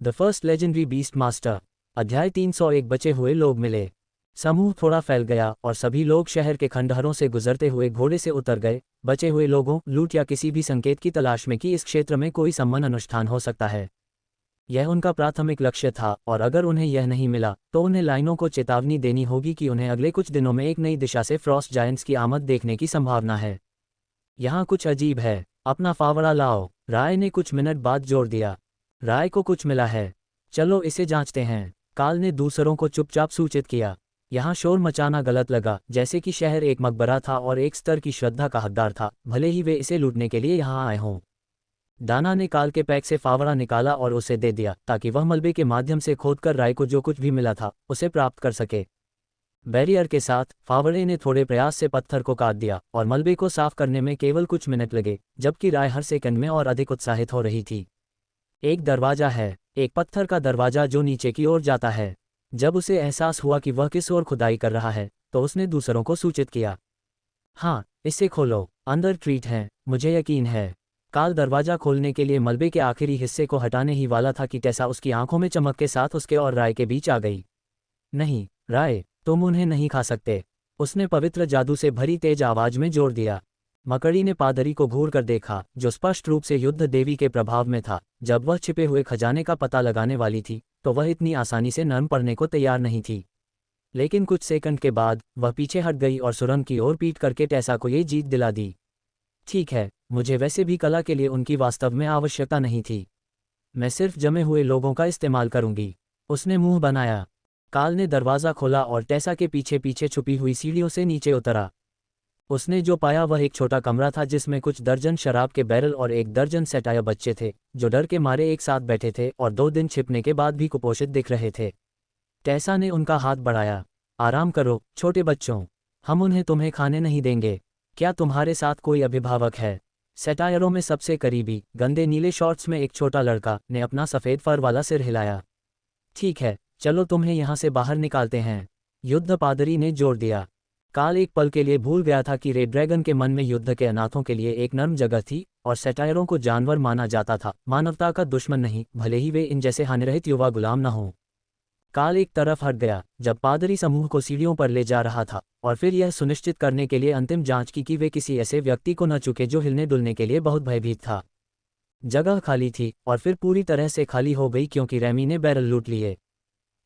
The first legendary beast master. अध्याय 301 बचे हुए लोग मिले। समूह थोड़ा फैल गया और सभी लोग शहर के खंडहरों से गुजरते हुए घोड़े से उतर गए। बचे हुए लोगों लूट या किसी भी संकेत की तलाश में कि इस क्षेत्र में कोई सम्मान अनुष्ठान हो सकता है। यह उनका प्राथमिक लक्ष्य था और अगर उन्हें यह नहीं मिला तो उन्हें लाइनों को चेतावनी देनी होगी कि उन्हें अगले कुछ दिनों में एक नई दिशा से फ्रॉस्ट जायंट्स की आमद देखने की संभावना है। यहाँ कुछ अजीब है, अपना फावड़ा लाओ, राय ने कुछ मिनट बाद जोर दिया। राय को कुछ मिला है, चलो इसे जांचते हैं, काल ने दूसरों को चुपचाप सूचित किया। यहाँ शोर मचाना गलत लगा, जैसे कि शहर एक मकबरा था और एक स्तर की श्रद्धा का हकदार था, भले ही वे इसे लूटने के लिए यहाँ आए हों। दाना ने काल के पैक से फावड़ा निकाला और उसे दे दिया ताकि वह मलबे के माध्यम से खोदकर राय को जो कुछ भी मिला था उसे प्राप्त कर सके। बैरियर के साथ फावड़े ने थोड़े प्रयास से पत्थर को काट दिया और मलबे को साफ करने में केवल कुछ मिनट लगे, जबकि राय हर सेकंड में और अधिक उत्साहित हो रही थी। एक दरवाजा है, एक पत्थर का दरवाजा जो नीचे की ओर जाता है। जब उसे एहसास हुआ कि वह किस ओर खुदाई कर रहा है तो उसने दूसरों को सूचित किया। हाँ, इसे खोलो, अंदर ट्रीट है, मुझे यकीन है। काल दरवाजा खोलने के लिए मलबे के आखिरी हिस्से को हटाने ही वाला था कि टेसा उसकी आंखों में चमक के साथ उसके और राय के बीच आ गई। नहीं राय, तुम उन्हें नहीं खा सकते, उसने पवित्र जादू से भरी तेज आवाज में जोर दिया। मकड़ी ने पादरी को घूर कर देखा, जो स्पष्ट रूप से युद्ध देवी के प्रभाव में था। जब वह छिपे हुए खजाने का पता लगाने वाली थी तो वह इतनी आसानी से नरम पड़ने को तैयार नहीं थी। लेकिन कुछ सेकंड के बाद वह पीछे हट गई और सुरंग की ओर पीट करके टेसा को ये जीत दिला दी। ठीक है, मुझे वैसे भी कला के लिए उनकी वास्तव में आवश्यकता नहीं थी, मैं सिर्फ जमे हुए लोगों का इस्तेमाल करूंगी, उसने मुंह बनाया। काल ने दरवाज़ा खोला और टेसा के पीछे पीछे छुपी हुई सीढ़ियों से नीचे उतरा। उसने जो पाया वह एक छोटा कमरा था जिसमें कुछ दर्जन शराब के बैरल और एक दर्जन सेटाया बच्चे थे जो डर के मारे एक साथ बैठे थे और 2 दिन छिपने के बाद भी कुपोषित दिख रहे थे। टेसा ने उनका हाथ बढ़ाया। आराम करो छोटे बच्चों, हम उन्हें तुम्हें खाने नहीं देंगे। क्या तुम्हारे साथ कोई अभिभावक है? सेटायरों में सबसे करीबी गंदे नीले शॉर्ट्स में एक छोटा लड़का ने अपना सफ़ेद फर वाला सिर हिलाया। ठीक है, चलो तुम्हें यहाँ से बाहर निकालते हैं, युद्ध पादरी ने जोर दिया। काल एक पल के लिए भूल गया था कि रेड ड्रैगन के मन में युद्ध के अनाथों के लिए एक नर्म जगह थी और सेटायरों को जानवर माना जाता था, मानवता का दुश्मन नहीं, भले ही वे इन जैसे हानिरहित युवा गुलाम न हों। काल एक तरफ हट गया जब पादरी समूह को सीढ़ियों पर ले जा रहा था और फिर यह सुनिश्चित करने के लिए अंतिम जांच की कि वे किसी ऐसे व्यक्ति को न चुके जो हिलने डुलने के लिए बहुत भयभीत था। जगह खाली थी और फिर पूरी तरह से खाली हो गई क्योंकि रैमी ने बैरल लूट लिए।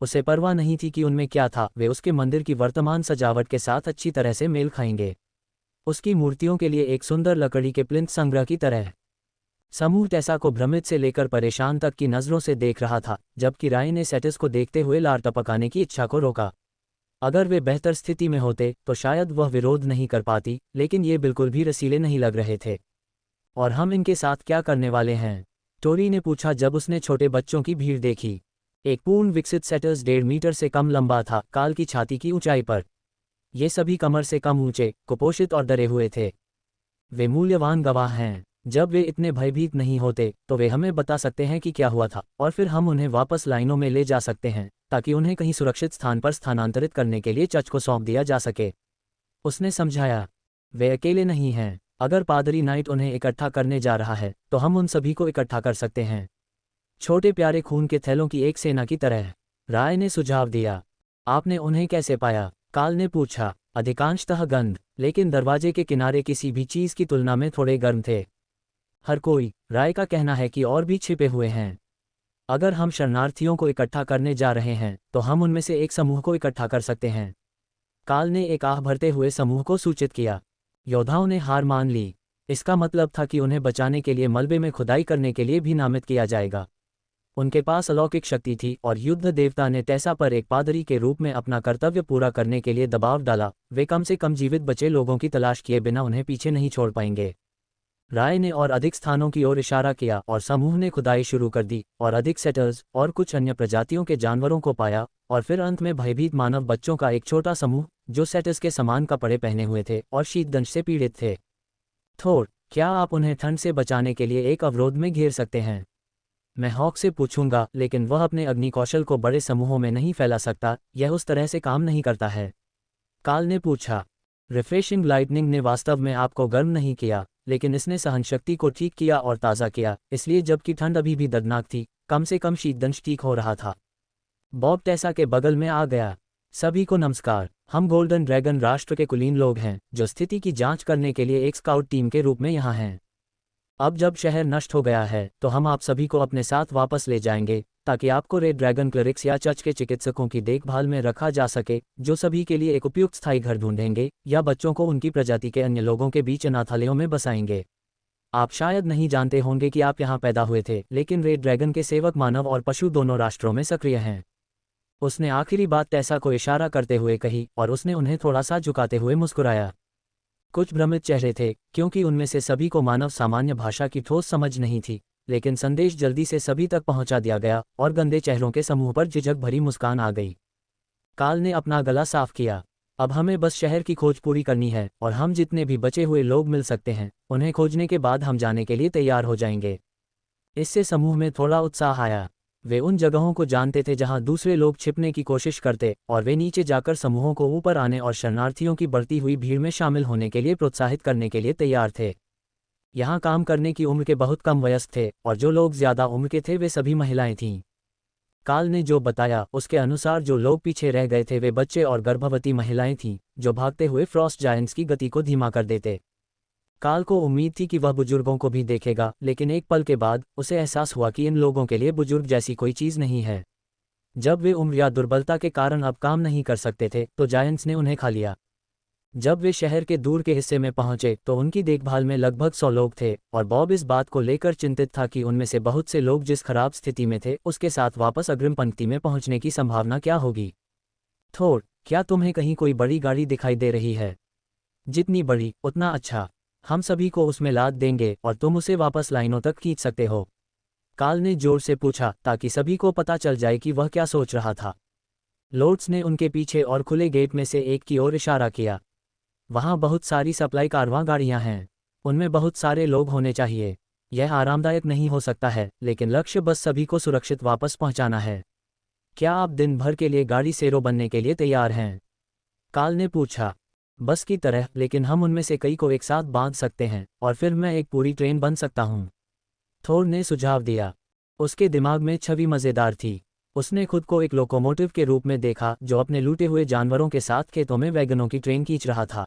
उसे परवाह नहीं थी कि उनमें क्या था, वे उसके मंदिर की वर्तमान सजावट के साथ अच्छी तरह से मेल खाएंगे, उसकी मूर्तियों के लिए एक सुंदर लकड़ी के प्लिंथ संग्रह की तरह। समूह टेसा को भ्रमित से लेकर परेशान तक की नज़रों से देख रहा था, जबकि राय ने सेटिस को देखते हुए लार टपकाने की इच्छा को रोका। अगर वे बेहतर स्थिति में होते तो शायद वह विरोध नहीं कर पाती, लेकिन ये बिल्कुल भी रसीले नहीं लग रहे थे। और हम इनके साथ क्या करने वाले हैं? टोरी ने पूछा जब उसने छोटे बच्चों की भीड़ देखी। एक पूर्ण विकसित सेटर्स 1.5 मीटर से कम लंबा था, काल की छाती की ऊंचाई पर। ये सभी कमर से कम ऊंचे, कुपोषित और डरे हुए थे। वे मूल्यवान गवाह हैं। जब वे इतने भयभीत नहीं होते तो वे हमें बता सकते हैं कि क्या हुआ था और फिर हम उन्हें वापस लाइनों में ले जा सकते हैं ताकि उन्हें कहीं सुरक्षित स्थान पर स्थानांतरित करने के लिए चर्च को सौंप दिया जा सके, उसने समझाया। वे अकेले नहीं हैं, अगर पादरी नाइट उन्हें इकट्ठा करने जा रहा है तो हम उन सभी को इकट्ठा कर सकते हैं, छोटे प्यारे खून के थैलों की एक सेना की तरह, राय ने सुझाव दिया। आपने उन्हें कैसे पाया? काल ने पूछा। अधिकांशतः गंध, लेकिन दरवाजे के किनारे किसी भी चीज़ की तुलना में थोड़े गर्म थे। हर कोई, राय का कहना है कि और भी छिपे हुए हैं। अगर हम शरणार्थियों को इकट्ठा करने जा रहे हैं तो हम उनमें से एक समूह को इकट्ठा कर सकते हैं, काल ने एक आह भरते हुए समूह को सूचित किया। योद्धाओं ने हार मान ली। इसका मतलब था कि उन्हें बचाने के लिए मलबे में खुदाई करने के लिए भी नामित किया जाएगा। उनके पास अलौकिक शक्ति थी और युद्ध देवता ने टेसा पर एक पादरी के रूप में अपना कर्तव्य पूरा करने के लिए दबाव डाला। वे कम से कम जीवित बचे लोगों की तलाश किए बिना उन्हें पीछे नहीं छोड़ पाएंगे। राय ने और अधिक स्थानों की ओर इशारा किया और समूह ने खुदाई शुरू कर दी और अधिक सेटर्स और कुछ अन्य प्रजातियों के जानवरों को पाया और फिर अंत में भयभीत मानव बच्चों का एक छोटा समूह जो सेटर्स के समान कपड़े पहने हुए थे और शीतदंश से पीड़ित थे। थोर, क्या आप उन्हें ठंड से बचाने के लिए एक अवरोध में घेर सकते हैं? मैं हॉक से पूछूंगा, लेकिन वह अपने अग्नि कौशल को बड़े समूहों में नहीं फैला सकता, यह उस तरह से काम नहीं करता है, काल ने पूछा। रिफ्रेशिंग लाइटनिंग ने वास्तव में आपको गर्म नहीं किया, लेकिन इसने सहनशक्ति को ठीक किया और ताज़ा किया, इसलिए जबकि ठंड अभी भी दर्दनाक थी कम से कम शीतदंश ठीक हो रहा था। बॉब टेसा के बगल में आ गया। सभी को नमस्कार। हम गोल्डन ड्रैगन राष्ट्र के कुलीन लोग हैं जो स्थिति की जांच करने के लिए एक स्काउट टीम के रूप में यहाँ हैं। अब जब शहर नष्ट हो गया है तो हम आप सभी को अपने साथ वापस ले जाएंगे ताकि आपको रेड ड्रैगन क्लरिक्स या चर्च के चिकित्सकों की देखभाल में रखा जा सके, जो सभी के लिए एक उपयुक्त स्थायी घर ढूंढेंगे या बच्चों को उनकी प्रजाति के अन्य लोगों के बीच अनाथालयों में बसाएंगे। आप शायद नहीं जानते होंगे कि आप यहाँ पैदा हुए थे, लेकिन रेड ड्रैगन के सेवक मानव और पशु दोनों राष्ट्रों में सक्रिय हैं। उसने आखिरी बात टेसा को इशारा करते हुए कही और उसने उन्हें थोड़ा सा झुकाते हुए मुस्कुराया। कुछ भ्रमित चेहरे थे क्योंकि उनमें से सभी को मानव सामान्य भाषा की ठोस समझ नहीं थी, लेकिन संदेश जल्दी से सभी तक पहुंचा दिया गया और गंदे चेहरों के समूह पर झिझक भरी मुस्कान आ गई। काल ने अपना गला साफ किया। अब हमें बस शहर की खोज पूरी करनी है और हम जितने भी बचे हुए लोग मिल सकते हैं उन्हें खोजने के बाद हम जाने के लिए तैयार हो जाएंगे। इससे समूह में थोड़ा उत्साह आया। वे उन जगहों को जानते थे जहां दूसरे लोग छिपने की कोशिश करते और वे नीचे जाकर समूहों को ऊपर आने और शरणार्थियों की बढ़ती हुई भीड़ में शामिल होने के लिए प्रोत्साहित करने के लिए तैयार थे। यहाँ काम करने की उम्र के बहुत कम वयस्क थे और जो लोग ज्यादा उम्र के थे वे सभी महिलाएं थीं। काल ने जो बताया उसके अनुसार जो लोग पीछे रह गए थे वे बच्चे और गर्भवती महिलाएं थीं जो भागते हुए फ्रॉस्ट जायंट्स की गति को धीमा कर देते। काल को उम्मीद थी कि वह बुजुर्गों को भी देखेगा, लेकिन एक पल के बाद उसे एहसास हुआ कि इन लोगों के लिए बुजुर्ग जैसी कोई चीज़ नहीं है। जब वे उम्र या दुर्बलता के कारण अब काम नहीं कर सकते थे तो जायंट्स ने उन्हें खा लिया। जब वे शहर के दूर के हिस्से में पहुंचे तो उनकी देखभाल में लगभग 100 लोग थे और बॉब इस बात को लेकर चिंतित था कि उनमें से बहुत से लोग जिस खराब स्थिति में थे उसके साथ वापस अग्रिम पंक्ति में पहुंचने की संभावना क्या होगी। थोर, क्या तुम्हें कहीं कोई बड़ी गाड़ी दिखाई दे रही है? जितनी बड़ी उतना अच्छा। हम सभी को उसमें लाद देंगे और तुम उसे वापस लाइनों तक खींच सकते हो। काल ने जोर से पूछा ताकि सभी को पता चल जाए कि वह क्या सोच रहा था। लोड्स ने उनके पीछे और खुले गेट में से एक की ओर इशारा किया। वहाँ बहुत सारी सप्लाई कारवां गाड़ियाँ हैं। उनमें बहुत सारे लोग होने चाहिए। यह आरामदायक नहीं हो सकता है, लेकिन लक्ष्य बस सभी को सुरक्षित वापस पहुँचाना है। क्या आप दिन भर के लिए गाड़ी सेरो बनने के लिए तैयार हैं? काल ने पूछा। बस की तरह, लेकिन हम उनमें से कई को एक साथ बांध सकते हैं और फिर मैं एक पूरी ट्रेन बन सकता हूँ। थोर ने सुझाव दिया। उसके दिमाग में छवि मज़ेदार थी। उसने खुद को एक लोकोमोटिव के रूप में देखा जो अपने लूटे हुए जानवरों के साथ खेतों में वैगनों की ट्रेन खींच रहा था।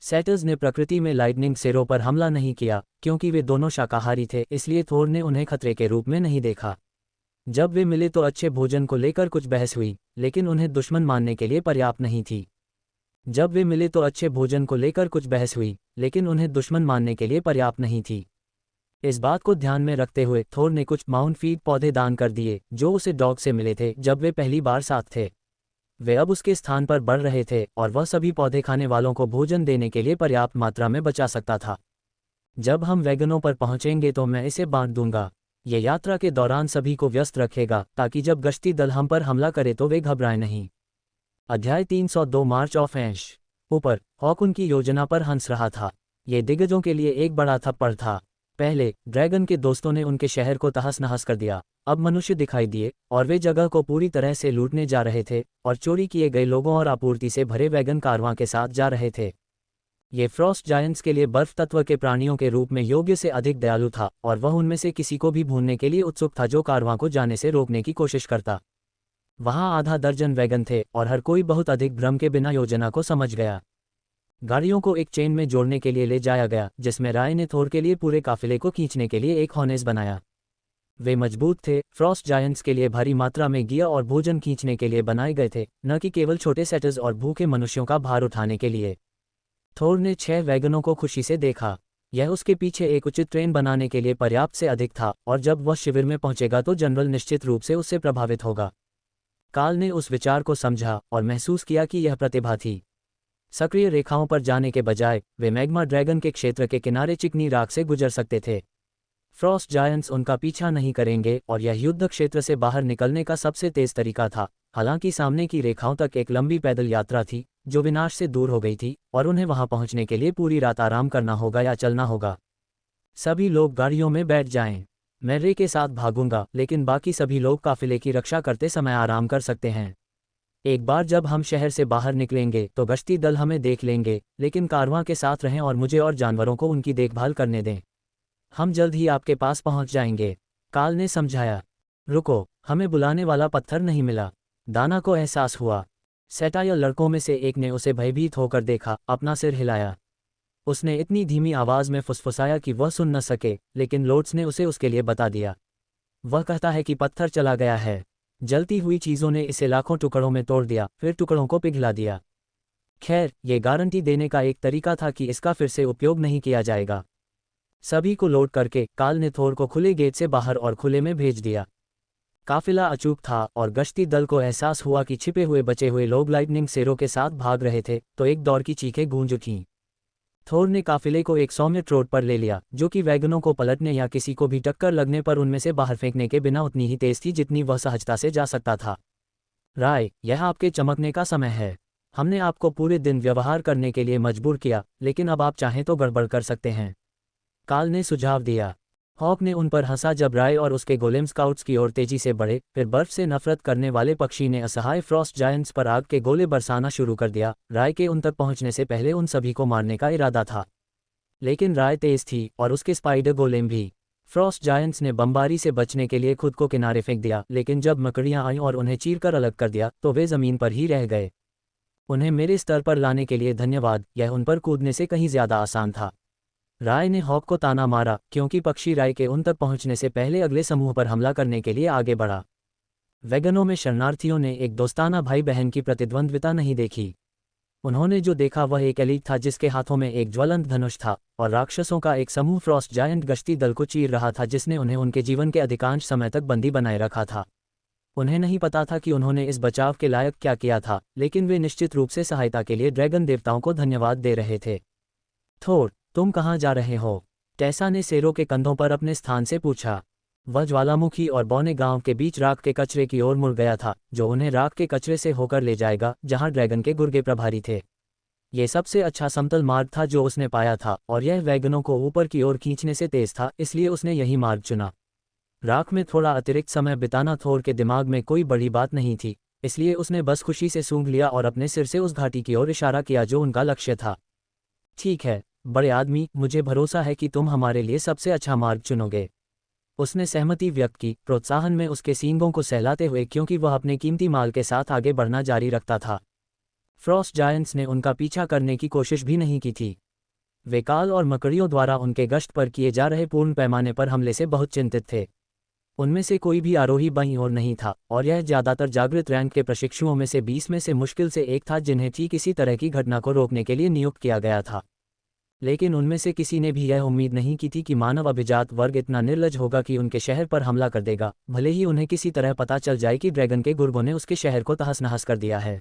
सेटर्स ने प्रकृति में लाइटनिंग सेरो पर हमला नहीं किया क्योंकि वे दोनों शाकाहारी थे, इसलिए थोर ने उन्हें खतरे के रूप में नहीं देखा। जब वे मिले तो अच्छे भोजन को लेकर कुछ बहस हुई, लेकिन उन्हें दुश्मन मानने के लिए पर्याप्त नहीं थी। इस बात को ध्यान में रखते हुए थोर ने कुछ माउंट फीड पौधे दान कर दिए जो उसे डॉग से मिले थे जब वे पहली बार साथ थे। वे अब उसके स्थान पर बढ़ रहे थे और वह सभी पौधे खाने वालों को भोजन देने के लिए पर्याप्त मात्रा में बचा सकता था। जब हम वैगनों पर पहुंचेंगे तो मैं इसे बांट दूंगा। ये यात्रा के दौरान सभी को व्यस्त रखेगा ताकि जब गश्ती दल हम पर हमला करे तो वे घबराएं नहीं। अध्याय 302 मार्च ऑफ ऐश। ऊपर हॉक उनकी योजना पर हंस रहा था। ये दिग्गजों के लिए एक बड़ा थप्पड़ था। पहले ड्रैगन के दोस्तों ने उनके शहर को तहस नहस कर दिया। अब मनुष्य दिखाई दिए और वे जगह को पूरी तरह से लूटने जा रहे थे और चोरी किए गए लोगों और आपूर्ति से भरे वैगन कारवां के साथ जा रहे थे। ये फ्रॉस्ट जायंट्स के लिए बर्फ तत्व के प्राणियों के रूप में योग्य से अधिक दयालु था और वह उनमें से किसी को भी भूनने के लिए उत्सुक था जो कारवां को जाने से रोकने की कोशिश करता। वहां आधा दर्जन वैगन थे और हर कोई बहुत अधिक भ्रम के बिना योजना को समझ गया। गाड़ियों को एक चेन में जोड़ने के लिए ले जाया गया जिसमें राय ने थोर के लिए पूरे काफिले को खींचने के लिए एक हॉर्नेस बनाया। वे मजबूत थे, फ्रॉस्ट जायंट्स के लिए भारी मात्रा में गियर और भोजन खींचने के लिए बनाए गए थे, न कि केवल छोटे सेटर्स और भूखे मनुष्यों का भार उठाने के लिए। थोर ने 6 वैगनों को खुशी से देखा। यह उसके पीछे एक उचित ट्रेन बनाने के लिए पर्याप्त से अधिक था और जब वह शिविर में पहुंचेगा तो जनरल निश्चित रूप से उससे प्रभावित होगा। काल ने उस विचार को समझा और महसूस किया कि यह प्रतिभा थी। सक्रिय रेखाओं पर जाने के बजाय वे मैग्मा ड्रैगन के क्षेत्र के किनारे चिकनी राख से गुजर सकते थे। फ्रॉस्ट जायंट्स उनका पीछा नहीं करेंगे और यह युद्ध क्षेत्र से बाहर निकलने का सबसे तेज तरीका था। हालांकि सामने की रेखाओं तक एक लंबी पैदल यात्रा थी जो विनाश से दूर हो गई थी और उन्हें वहां पहुंचने के लिए पूरी रात आराम करना होगा या चलना होगा। सभी लोग गाड़ियों में बैठ जाएं। मैं रे के साथ भागूंगा, लेकिन बाकी सभी लोग काफिले की रक्षा करते समय आराम कर सकते हैं। एक बार जब हम शहर से बाहर निकलेंगे तो गश्ती दल हमें देख लेंगे, लेकिन कारवां के साथ रहें और मुझे और जानवरों को उनकी देखभाल करने दें। हम जल्द ही आपके पास पहुंच जाएंगे, काल ने समझाया। रुको, हमें बुलाने वाला पत्थर नहीं मिला। दाना को एहसास हुआ। सेटायर लड़कों में से एक ने उसे भयभीत होकर देखा, अपना सिर हिलाया। उसने इतनी धीमी आवाज़ में फुसफुसाया कि वह सुन न सके, लेकिन लोट्स ने उसे उसके लिए बता दिया। वह कहता है कि पत्थर चला गया है। जलती हुई चीज़ों ने इसे लाखों टुकड़ों में तोड़ दिया, फिर टुकड़ों को पिघला दिया। खैर, ये गारंटी देने का एक तरीका था कि इसका फिर से उपयोग नहीं किया जाएगा। सभी को लोड करके काल ने थोर को खुले गेट से बाहर और खुले में भेज दिया। काफिला अचूक था और गश्ती दल को एहसास हुआ कि छिपे हुए बचे हुए लोग लाइटनिंग सेरों के साथ भाग रहे थे, तो एक दौर की चीखें गूंज उठीं। थोर ने काफिले को एक 100 मीटर रोड पर ले लिया, जो कि वैगनों को पलटने या किसी को भी टक्कर लगने पर उनमें से बाहर फेंकने के बिना उतनी ही तेज थी जितनी वह सहजता से जा सकता था। राय, यह आपके चमकने का समय है। हमने आपको पूरे दिन व्यवहार करने के लिए मजबूर किया, लेकिन अब आप चाहें तो गड़बड़ कर सकते हैं। काल ने सुझाव दिया। हॉक ने उन पर हंसा जब राय और उसके गोलेम स्काउट्स की ओर तेजी से बढ़े। फिर बर्फ से नफरत करने वाले पक्षी ने असहाय फ्रॉस्ट जायंट्स पर आग के गोले बरसाना शुरू कर दिया। राय के उन तक पहुंचने से पहले उन सभी को मारने का इरादा था, लेकिन राय तेज थी और उसके स्पाइडर गोलेम भी। फ्रॉस्ट जायंट्स ने बमबारी से बचने के लिए खुद को किनारे फेंक दिया, लेकिन जब मकड़ियां आईं और उन्हें चीरकर अलग कर दिया तो वे जमीन पर ही रह गए। उन्हें मेरे स्तर पर लाने के लिए धन्यवाद, यह उन पर कूदने से कहीं ज्यादा आसान था। राय ने हॉक को ताना मारा, क्योंकि पक्षी राय के उन तक पहुंचने से पहले अगले समूह पर हमला करने के लिए आगे बढ़ा। वैगनों में शरणार्थियों ने एक दोस्ताना भाई बहन की प्रतिद्वंद्विता नहीं देखी। उन्होंने जो देखा वह एक एलीट था जिसके हाथों में एक ज्वलंत धनुष था, और राक्षसों का एक समूह फ्रॉस्ट जायंट गश्ती दल को चीर रहा था जिसने उन्हें उनके जीवन के अधिकांश समय तक बंदी बनाए रखा था। उन्हें नहीं पता था कि उन्होंने इस बचाव के लायक क्या किया था, लेकिन वे निश्चित रूप से सहायता के लिए ड्रैगन देवताओं को धन्यवाद दे रहे थे। थोर, तुम कहाँ जा रहे हो? टेसा ने सेरो के कंधों पर अपने स्थान से पूछा। वह ज्वालामुखी और बौने गांव के बीच राख के कचरे की ओर मुड़ गया था, जो उन्हें राख के कचरे से होकर ले जाएगा जहां ड्रैगन के गुर्गे प्रभारी थे। ये सबसे अच्छा समतल मार्ग था जो उसने पाया था, और यह वैगनों को ऊपर की ओर खींचने से तेज था, इसलिए उसने यही मार्ग चुना। राख में थोड़ा अतिरिक्त समय बिताना थोर के दिमाग में कोई बड़ी बात नहीं थी, इसलिए उसने बस खुशी से सूंघ लिया और अपने सिर से उस घाटी की ओर इशारा किया जो उनका लक्ष्य था। ठीक है बड़े आदमी, मुझे भरोसा है कि तुम हमारे लिए सबसे अच्छा मार्ग चुनोगे। उसने सहमति व्यक्त की, प्रोत्साहन में उसके सींगों को सहलाते हुए, क्योंकि वह अपने कीमती माल के साथ आगे बढ़ना जारी रखता था। फ्रॉस्ट जायंट्स ने उनका पीछा करने की कोशिश भी नहीं की थी। वे काल और मकड़ियों द्वारा उनके गश्त पर किए जा रहे पूर्ण पैमाने पर हमले से बहुत चिंतित थे। उनमें से कोई भी आरोही बाईं ओर नहीं था, और यह ज्यादातर जागृत रैंक के प्रशिक्षुओं में से 20 में से मुश्किल से एक था जिन्हें ठीक इसी तरह की घटना को रोकने के लिए नियुक्त किया गया था। लेकिन उनमें से किसी ने भी यह उम्मीद नहीं की थी कि मानव अभिजात वर्ग इतना निर्लज होगा कि उनके शहर पर हमला कर देगा, भले ही उन्हें किसी तरह पता चल जाए कि ड्रैगन के गुर्गों ने उसके शहर को तहस नहस कर दिया है।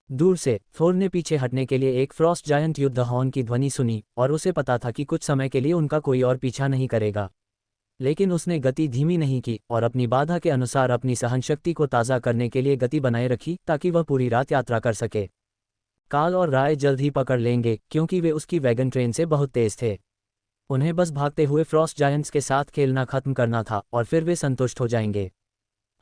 दूर से थोर ने पीछे हटने के लिए एक फ्रॉस्ट जायंट युद्ध हॉर्न की ध्वनि सुनी, और उसे पता था कि कुछ समय के लिए उनका कोई और पीछा नहीं करेगा। लेकिन उसने गति धीमी नहीं की और अपनी बाधा के अनुसार अपनी सहनशक्ति को ताज़ा करने के लिए गति बनाए रखी, ताकि वह पूरी रात यात्रा कर सके। काल और राय जल्द ही पकड़ लेंगे, क्योंकि वे उसकी वैगन ट्रेन से बहुत तेज थे। उन्हें बस भागते हुए फ्रॉस्ट जायंट्स के साथ खेलना खत्म करना था, और फिर वे संतुष्ट हो जाएंगे।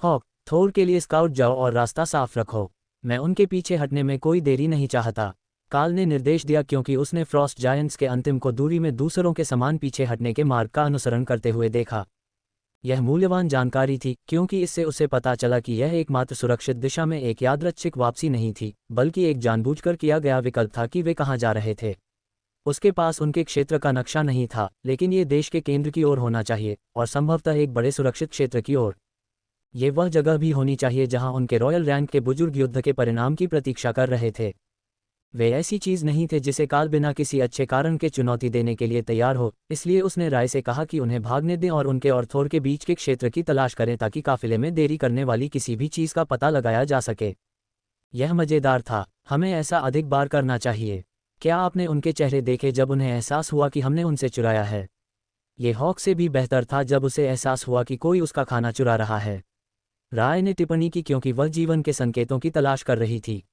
हॉक, थोर के लिए स्काउट जाओ और रास्ता साफ रखो। मैं उनके पीछे हटने में कोई देरी नहीं चाहता। काल ने निर्देश दिया, क्योंकि उसने फ्रॉस्ट जायंट्स के अंतिम को दूरी में दूसरों के समान पीछे हटने के मार्ग का अनुसरण करते हुए देखा। यह मूल्यवान जानकारी थी, क्योंकि इससे उसे पता चला कि यह एकमात्र सुरक्षित दिशा में एक यादृच्छिक वापसी नहीं थी, बल्कि एक जानबूझकर किया गया विकल्प था कि वे कहाँ जा रहे थे। उसके पास उनके क्षेत्र का नक्शा नहीं था, लेकिन ये देश के केंद्र की ओर होना चाहिए, और संभवतः एक बड़े सुरक्षित क्षेत्र की ओर। ये वह जगह भी होनी चाहिए जहां उनके रॉयल रैंक के बुजुर्ग युद्ध के परिणाम की प्रतीक्षा कर रहे थे। वे ऐसी चीज नहीं थे जिसे काल बिना किसी अच्छे कारण के चुनौती देने के लिए तैयार हो, इसलिए उसने राय से कहा कि उन्हें भागने दें और उनके और थोर के बीच के क्षेत्र की तलाश करें ताकि काफिले में देरी करने वाली किसी भी चीज का पता लगाया जा सके। यह मजेदार था। हमें ऐसा अधिक बार करना चाहिए। क्या आपने उनके चेहरे देखे जब उन्हें एहसास हुआ कि हमने उनसे चुराया है? ये हॉक से भी बेहतर था जब उसे एहसास हुआ कि कोई उसका खाना चुरा रहा है। राय ने टिप्पणी की, क्योंकि वह जीवन के संकेतों की तलाश कर रही थी।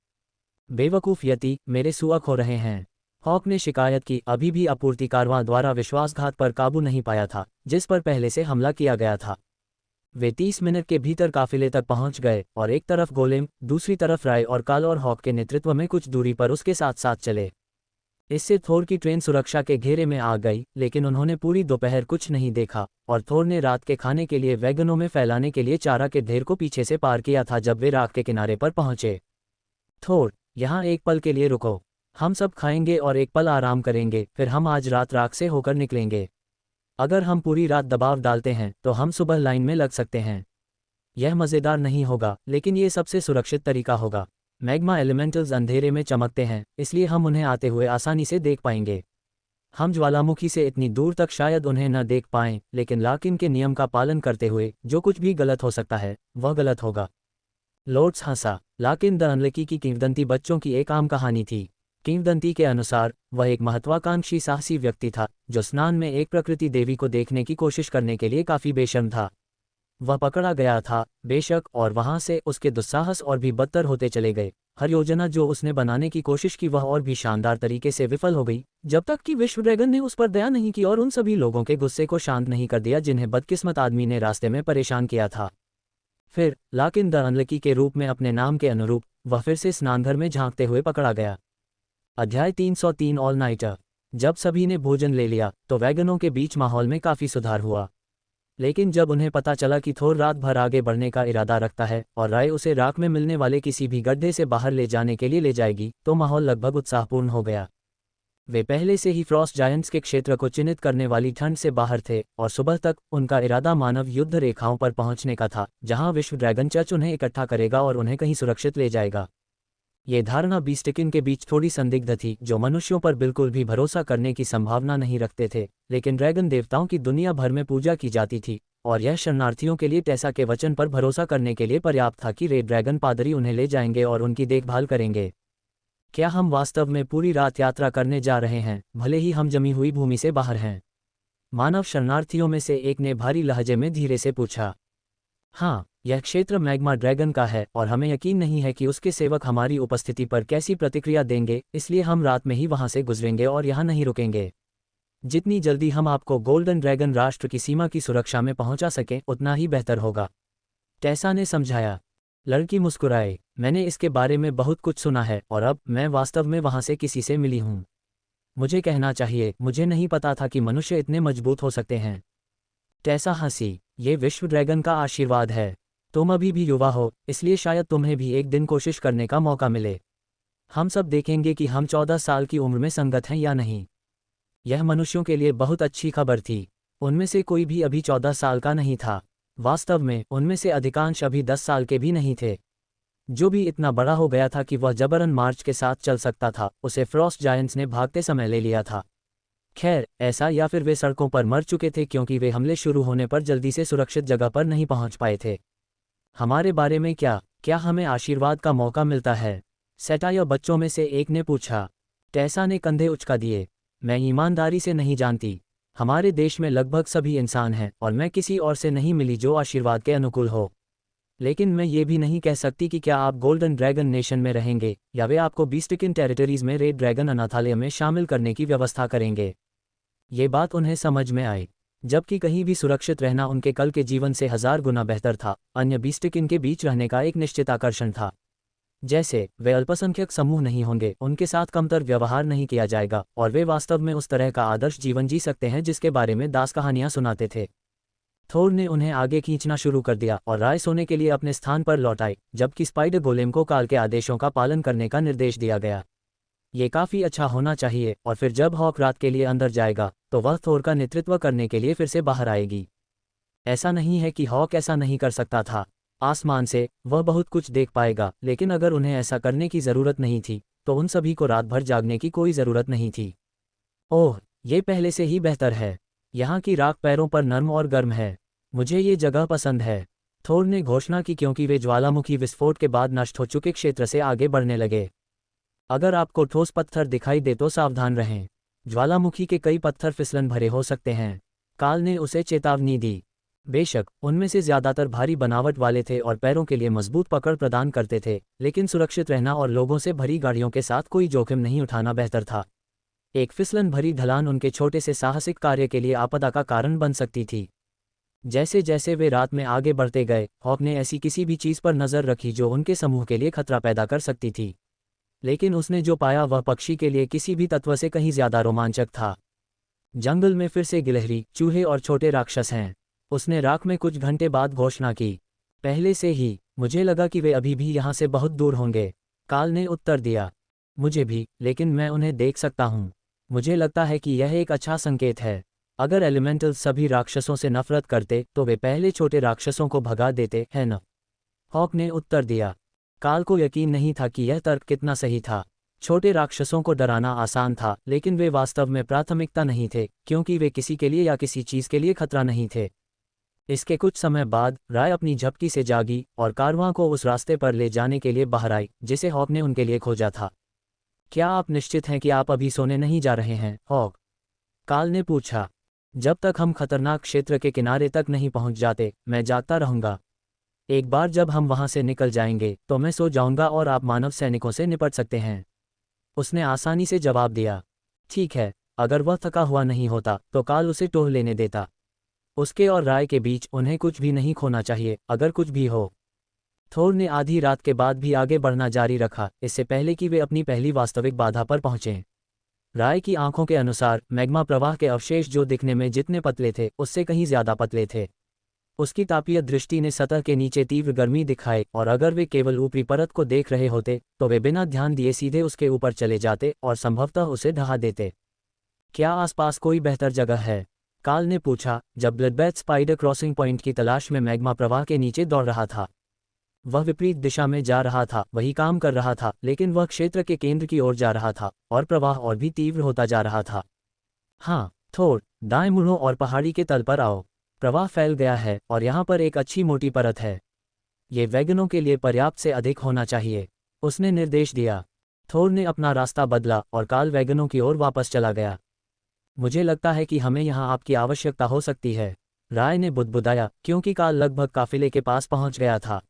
बेवकूफ यति, मेरे सुअक हो रहे हैं। हॉक ने शिकायत की, अभी भी आपूर्ति कारवां द्वारा विश्वासघात पर काबू नहीं पाया था, जिस पर पहले से हमला किया गया था। वे 30 मिनट के भीतर काफिले तक पहुंच गए, और एक तरफ गोलेम, दूसरी तरफ राय और काल और हॉक के नेतृत्व में कुछ दूरी पर उसके साथ साथ चले। इससे थोर की ट्रेन सुरक्षा के घेरे में आ गई, लेकिन उन्होंने पूरी दोपहर कुछ नहीं देखा और थोर ने रात के खाने के लिए वैगनों में फैलाने के लिए चारा के ढेर को पीछे से पार किया था। जब वे राख के किनारे पर पहुंचे, थोर, यहाँ एक पल के लिए रुको, हम सब खाएंगे और एक पल आराम करेंगे, फिर हम आज रात राख से होकर निकलेंगे। अगर हम पूरी रात दबाव डालते हैं तो हम सुबह लाइन में लग सकते हैं। यह मज़ेदार नहीं होगा, लेकिन ये सबसे सुरक्षित तरीका होगा। मैग्मा एलिमेंटल्स अंधेरे में चमकते हैं, इसलिए हम उन्हें आते हुए आसानी से देख पाएंगे। हम ज्वालामुखी से इतनी दूर तक शायद उन्हें न देख पाएं, लेकिन लाकिन के नियम का पालन करते हुए जो कुछ भी गलत हो सकता है वह गलत होगा। लॉर्ड्स हंसा। लाकिन द अनलकी की किंवदंती बच्चों की एक आम कहानी थी। किंवदंती के अनुसार वह एक महत्वाकांक्षी साहसी व्यक्ति था जो स्नान में एक प्रकृति देवी को देखने की कोशिश करने के लिए काफ़ी बेशर्म था। वह पकड़ा गया था, बेशक, और वहां से उसके दुस्साहस और भी बदतर होते चले गए। हर योजना जो उसने बनाने की कोशिश की वह और भी शानदार तरीके से विफल हो गई, जब तक कि विश्व ड्रैगन ने उस पर दया नहीं की और उन सभी लोगों के गुस्से को शांत नहीं कर दिया जिन्हें बदकिस्मत आदमी ने रास्ते में परेशान किया था। फिर लाकिन द अनलकी के रूप में अपने नाम के अनुरूप वह फिर से स्नानघर में झांकते हुए पकड़ा गया। अध्याय 303 ऑल नाइटर। जब सभी ने भोजन ले लिया तो वैगनों के बीच माहौल में काफ़ी सुधार हुआ, लेकिन जब उन्हें पता चला कि थोर रात भर आगे बढ़ने का इरादा रखता है और राय उसे राख में मिलने वाले किसी भी गड्ढे से बाहर ले जाने के लिए ले जाएगी, तो माहौल लगभग उत्साहपूर्ण हो गया। वे पहले से ही फ्रॉस्ट जायंट्स के क्षेत्र को चिन्हित करने वाली ठंड से बाहर थे और सुबह तक उनका इरादा मानव युद्ध रेखाओं पर पहुंचने का था, जहां विश्व ड्रैगन चर्च उन्हें इकट्ठा करेगा और उन्हें कहीं सुरक्षित ले जाएगा। ये धारणा बीस्टिकिन के बीच थोड़ी संदिग्ध थी, जो मनुष्यों पर बिल्कुल भी भरोसा करने की संभावना नहीं रखते थे, लेकिन ड्रैगन देवताओं की दुनिया भर में पूजा की जाती थी और यह शरणार्थियों के लिए टेसा के वचन पर भरोसा करने के लिए पर्याप्त था कि रेड ड्रैगन पादरी उन्हें ले जाएंगे और उनकी देखभाल करेंगे। क्या हम वास्तव में पूरी रात यात्रा करने जा रहे हैं, भले ही हम जमी हुई भूमि से बाहर हैं? मानव शरणार्थियों में से एक ने भारी लहजे में धीरे से पूछा। हाँ, यह क्षेत्र मैग्मा ड्रैगन का है और हमें यकीन नहीं है कि उसके सेवक हमारी उपस्थिति पर कैसी प्रतिक्रिया देंगे, इसलिए हम रात में ही वहां से गुजरेंगे और यहाँ नहीं रुकेंगे। जितनी जल्दी हम आपको गोल्डन ड्रैगन राष्ट्र की सीमा की सुरक्षा में पहुंचा सकें उतना ही बेहतर होगा, टेसा ने समझाया। लड़की मुस्कुराए। मैंने इसके बारे में बहुत कुछ सुना है और अब मैं वास्तव में वहां से किसी से मिली हूं। मुझे कहना चाहिए, मुझे नहीं पता था कि मनुष्य इतने मजबूत हो सकते हैं। टेसा हंसी। ये विश्व ड्रैगन का आशीर्वाद है। तुम अभी भी युवा हो, इसलिए शायद तुम्हें भी एक दिन कोशिश करने का मौका मिले। हम सब देखेंगे कि हम 14 साल की उम्र में संगत हैं या नहीं। यह मनुष्यों के लिए बहुत अच्छी खबर थी। उनमें से कोई भी अभी 14 साल का नहीं था। वास्तव में उनमें से अधिकांश अभी 10 साल के भी नहीं थे। जो भी इतना बड़ा हो गया था कि वह जबरन मार्च के साथ चल सकता था, उसे फ्रॉस्ट जायंट्स ने भागते समय ले लिया था। खैर, ऐसा या फिर वे सड़कों पर मर चुके थे क्योंकि वे हमले शुरू होने पर जल्दी से सुरक्षित जगह पर नहीं पहुंच पाए थे। हमारे बारे में क्या हमें आशीर्वाद का मौका मिलता है? सेटाया बच्चों में से एक ने पूछा। टेसा ने कंधे उचका दिए। मैं ईमानदारी से नहीं जानती। हमारे देश में लगभग सभी इंसान हैं और मैं किसी और से नहीं मिली जो आशीर्वाद के अनुकूल हो। लेकिन मैं ये भी नहीं कह सकती कि क्या आप गोल्डन ड्रैगन नेशन में रहेंगे या वे आपको बीस्टिकिन टेरिटरीज में रेड ड्रैगन अनाथालय में शामिल करने की व्यवस्था करेंगे। ये बात उन्हें समझ में आई। जबकि कहीं भी सुरक्षित रहना उनके कल के जीवन से 1000 गुना बेहतर था, अन्य बीस्टिकिन के बीच रहने का एक निश्चित आकर्षण था। जैसे वे अल्पसंख्यक समूह नहीं होंगे, उनके साथ कमतर व्यवहार नहीं किया जाएगा और वे वास्तव में उस तरह का आदर्श जीवन जी सकते हैं जिसके बारे में दास कहानियां सुनाते थे। थोर ने उन्हें आगे खींचना शुरू कर दिया और राय सोने के लिए अपने स्थान पर लौट आई, जबकि स्पाइडर गोलेम को काल के आदेशों का पालन करने का निर्देश दिया गया। ये काफ़ी अच्छा होना चाहिए, और फिर जब हॉक रात के लिए अंदर जाएगा तो वह थोर का नेतृत्व करने के लिए फिर से बाहर आएगी। ऐसा नहीं है कि हॉक ऐसा नहीं कर सकता था। आसमान से वह बहुत कुछ देख पाएगा, लेकिन अगर उन्हें ऐसा करने की ज़रूरत नहीं थी तो उन सभी को रात भर जागने की कोई ज़रूरत नहीं थी। ओह, ये पहले से ही बेहतर है। यहाँ की राख पैरों पर नर्म और गर्म है। मुझे ये जगह पसंद है, थोर ने घोषणा की, क्योंकि वे ज्वालामुखी विस्फोट के बाद नष्ट हो चुके क्षेत्र से आगे बढ़ने लगे। अगर आपको ठोस पत्थर दिखाई दे तो सावधान रहें। ज्वालामुखी के कई पत्थर फिसलन भरे हो सकते हैं, काल ने उसे चेतावनी दी। बेशक उनमें से ज़्यादातर भारी बनावट वाले थे और पैरों के लिए मजबूत पकड़ प्रदान करते थे, लेकिन सुरक्षित रहना और लोगों से भरी गाड़ियों के साथ कोई जोखिम नहीं उठाना बेहतर था। एक फिसलन भरी ढलान उनके छोटे से साहसिक कार्य के लिए आपदा का कारण बन सकती थी। जैसे जैसे वे रात में आगे बढ़ते गए, हॉक ने ऐसी किसी भी चीज़ पर नज़र रखी जो उनके समूह के लिए खतरा पैदा कर सकती थी। लेकिन उसने जो पाया वह पक्षी के लिए किसी भी तत्व से कहीं ज्यादा रोमांचक था। जंगल में फिर से गिलहरी, चूहे और छोटे राक्षस हैं। उसने राख में कुछ घंटे बाद घोषणा की। पहले से ही मुझे लगा कि वे अभी भी यहाँ से बहुत दूर होंगे, काल ने उत्तर दिया। मुझे भी, लेकिन मैं उन्हें देख सकता हूँ। मुझे लगता है कि यह एक अच्छा संकेत है। अगर एलिमेंटल्स सभी राक्षसों से नफरत करते तो वे पहले छोटे राक्षसों को भगा देते, है न? हॉक ने उत्तर दिया। काल को यकीन नहीं था कि यह तर्क कितना सही था। छोटे राक्षसों को डराना आसान था, लेकिन वे वास्तव में प्राथमिकता नहीं थे, क्योंकि वे किसी के लिए या किसी चीज के लिए खतरा नहीं थे। इसके कुछ समय बाद राय अपनी झपकी से जागी और कारवां को उस रास्ते पर ले जाने के लिए बाहर आई जिसे हॉक ने उनके लिए खोजा था। क्या आप निश्चित हैं कि आप अभी सोने नहीं जा रहे हैं, हॉक? काल ने पूछा। जब तक हम खतरनाक क्षेत्र के किनारे तक नहीं पहुंच जाते, मैं जागता रहूंगा। एक बार जब हम वहां से निकल जाएंगे तो मैं सो जाऊंगा और आप मानव सैनिकों से निपट सकते हैं। उसने आसानी से जवाब दिया। ठीक है। अगर वह थका हुआ नहीं होता तो काल उसे टोह लेने देता। उसके और राय के बीच उन्हें कुछ भी नहीं खोना चाहिए, अगर कुछ भी हो। थोर ने आधी रात के बाद भी आगे बढ़ना जारी रखा, इससे पहले कि वे अपनी पहली वास्तविक बाधा पर पहुंचें। राय की आंखों के अनुसार मैग्मा प्रवाह के अवशेष जो दिखने में जितने पतले थे उससे कहीं ज्यादा पतले थे। उसकी तापीय दृष्टि ने सतह के नीचे तीव्र गर्मी दिखाई, और अगर वे केवल ऊपरी परत को देख रहे होते तो वे बिना ध्यान दिए सीधे उसके ऊपर चले जाते और संभवतः उसे ढहा देते। क्या आसपास कोई बेहतर जगह है? काल ने पूछा, जब ब्लडबैथ स्पाइडर क्रॉसिंग पॉइंट की तलाश में मैग्मा प्रवाह के नीचे दौड़ रहा था। वह विपरीत दिशा में जा रहा था, वही काम कर रहा था, लेकिन वह क्षेत्र के केंद्र की ओर जा रहा था और प्रवाह और भी तीव्र होता जा रहा था। हाँ, थोर, दाएं मुड़ो और पहाड़ी के तल पर आओ। प्रवाह फैल गया है और यहाँ पर एक अच्छी मोटी परत है। ये वैगनों के लिए पर्याप्त से अधिक होना चाहिए, उसने निर्देश दिया। थोर ने अपना रास्ता बदला और काल वैगनों की ओर वापस चला गया। मुझे लगता है कि हमें यहाँ आपकी आवश्यकता हो सकती है, राय ने बुदबुदाया, क्योंकि काल लगभग काफिले के पास पहुंच गया था।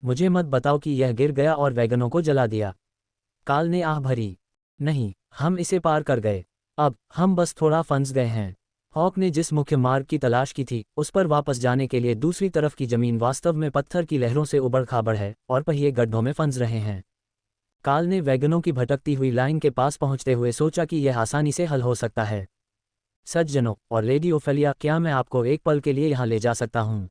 मुझे मत बताओ कि यह गिर गया और वैगनों को जला दिया। काल ने आह भरी। नहीं, हम इसे पार कर गए। अब हम बस थोड़ा फंस गए हैं। हॉक ने जिस मुख्य मार्ग की तलाश की थी उस पर वापस जाने के लिए दूसरी तरफ की जमीन वास्तव में पत्थर की लहरों से उबड़ खाबड़ है और पहिए गड्ढों में फंस रहे हैं। काल ने वैगनों की भटकती हुई लाइन के पास पहुंचते हुए सोचा कि यह आसानी से हल हो सकता है। सज्जनों और लेडी ओफेलिया, क्या मैं आपको एक पल के लिए यहाँ ले जा सकता हूँ?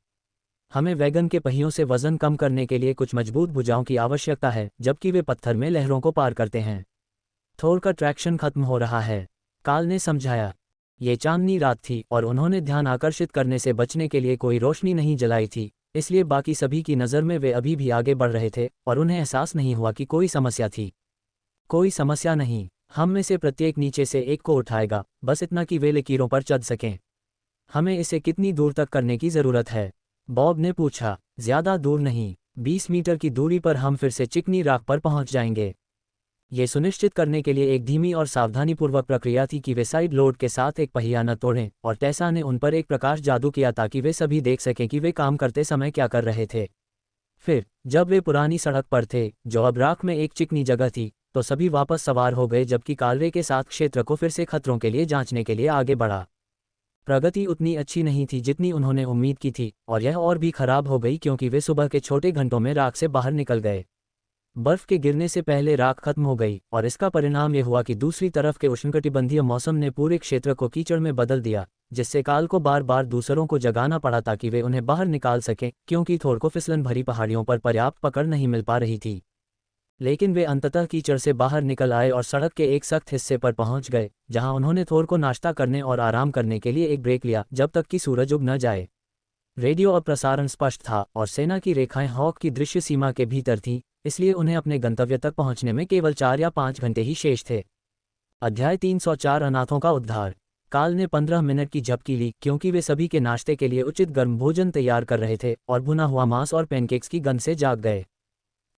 हमें वैगन के पहियों से वजन कम करने के लिए कुछ मजबूत भुजाओं की आवश्यकता है, जबकि वे पत्थर में लहरों को पार करते हैं। थोर का ट्रैक्शन खत्म हो रहा है, काल ने समझाया। ये चांदनी रात थी और उन्होंने ध्यान आकर्षित करने से बचने के लिए कोई रोशनी नहीं जलाई थी, इसलिए बाकी सभी की नज़र में वे अभी भी आगे बढ़ रहे थे और उन्हें एहसास नहीं हुआ कि कोई समस्या थी। कोई समस्या नहीं, हम में से प्रत्येक नीचे से एक को उठाएगा, बस इतना कि वे लकीरों पर चढ़ सकें। हमें इसे कितनी दूर तक करने की ज़रूरत है? बॉब ने पूछा। ज़्यादा दूर नहीं, 20 मीटर की दूरी पर हम फिर से चिकनी राख पर पहुंच जाएंगे। ये सुनिश्चित करने के लिए एक धीमी और सावधानीपूर्वक प्रक्रिया थी कि वे साइड लोड के साथ एक पहिया न तोड़ें, और टेसा ने उन पर एक प्रकाश जादू किया ताकि वे सभी देख सकें कि वे काम करते समय क्या कर रहे थे। फिर जब वे पुरानी सड़क पर थे, जो अब राख में एक चिकनी जगह थी, तो सभी वापस सवार हो गए, जबकि कालवे के साथ क्षेत्र को फिर से खतरों के लिए जांचने के लिए आगे बढ़ा। प्रगति उतनी अच्छी नहीं थी जितनी उन्होंने उम्मीद की थी, और यह और भी खराब हो गई क्योंकि वे सुबह के छोटे घंटों में राख से बाहर निकल गए। बर्फ के गिरने से पहले राख खत्म हो गई, और इसका परिणाम यह हुआ कि दूसरी तरफ के उष्णकटिबंधीय मौसम ने पूरे क्षेत्र को कीचड़ में बदल दिया, जिससे काल को बार बार दूसरों को जगाना पड़ा ताकि वे उन्हें बाहर निकाल सकें, क्योंकि थोर को फिसलन भरी पहाड़ियों पर पर्याप्त पकड़ नहीं मिल पा रही थी। लेकिन वे अंततः कीचड़ से बाहर निकल आए और सड़क के एक सख्त हिस्से पर पहुंच गए, जहां उन्होंने थोर को नाश्ता करने और आराम करने के लिए एक ब्रेक लिया जब तक कि सूरज उग न जाए। रेडियो और प्रसारण स्पष्ट था और सेना की रेखाएं हॉक की दृश्य सीमा के भीतर थीं, इसलिए उन्हें अपने गंतव्य तक पहुंचने में केवल 4 या 5 घंटे ही शेष थे। अध्याय 304 अनाथों का उद्धार। काल ने 15 मिनट की झपकी ली, क्योंकि वे सभी के नाश्ते के लिए उचित गर्म भोजन तैयार कर रहे थे और भुना हुआ मांस और पैनकेक्स की गंध से जाग गए।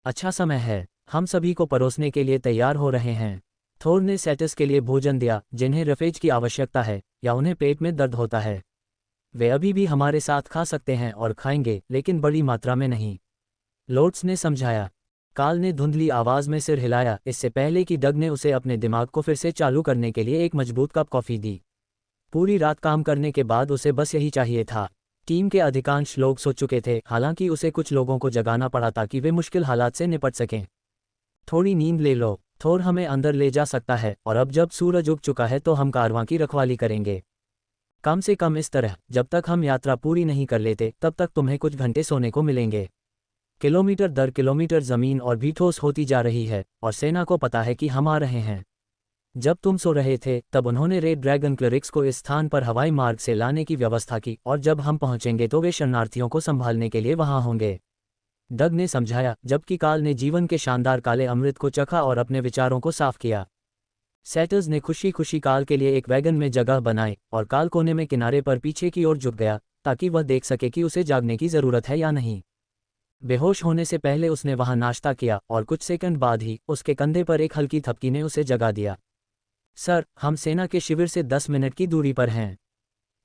अच्छा समय है, हम सभी को परोसने के लिए तैयार हो रहे हैं। थोर ने सेटस के लिए भोजन दिया, जिन्हें रफेज की आवश्यकता है या उन्हें पेट में दर्द होता है। वे अभी भी हमारे साथ खा सकते हैं और खाएंगे, लेकिन बड़ी मात्रा में नहीं, लोट्स ने समझाया। काल ने धुंधली आवाज में सिर हिलाया, इससे पहले कि डग ने उसे अपने दिमाग को फिर से चालू करने के लिए एक मजबूत कप कॉफी दी। पूरी रात काम करने के बाद उसे बस यही चाहिए था। टीम के अधिकांश लोग सो चुके थे, हालांकि उसे कुछ लोगों को जगाना पड़ा ताकि वे मुश्किल हालात से निपट सकें। थोड़ी नींद ले लो, थोर हमें अंदर ले जा सकता है और अब जब सूरज उग चुका है तो हम कारवां की रखवाली करेंगे। कम से कम इस तरह, जब तक हम यात्रा पूरी नहीं कर लेते तब तक तुम्हें कुछ घंटे सोने को मिलेंगे। किलोमीटर दर किलोमीटर जमीन और भी ठोस होती जा रही है और सेना को पता है कि हम आ रहे हैं। जब तुम सो रहे थे तब उन्होंने रेड ड्रैगन क्लरिक्स को इस स्थान पर हवाई मार्ग से लाने की व्यवस्था की और जब हम पहुंचेंगे तो वे शरणार्थियों को संभालने के लिए वहां होंगे। डग ने समझाया, जबकि काल ने जीवन के शानदार काले अमृत को चखा और अपने विचारों को साफ किया। सेटर्स ने खुशी खुशी काल के लिए एक वैगन में जगह बनाई और काल कोने में किनारे पर पीछे की ओर झुक गया ताकि वह देख सके कि उसे जागने की जरूरत है या नहीं। बेहोश होने से पहले उसने वहां नाश्ता किया और कुछ सेकंड बाद ही उसके कंधे पर एक हल्की थपकी ने उसे जगा दिया। सर, हम सेना के शिविर से 10 मिनट की दूरी पर हैं।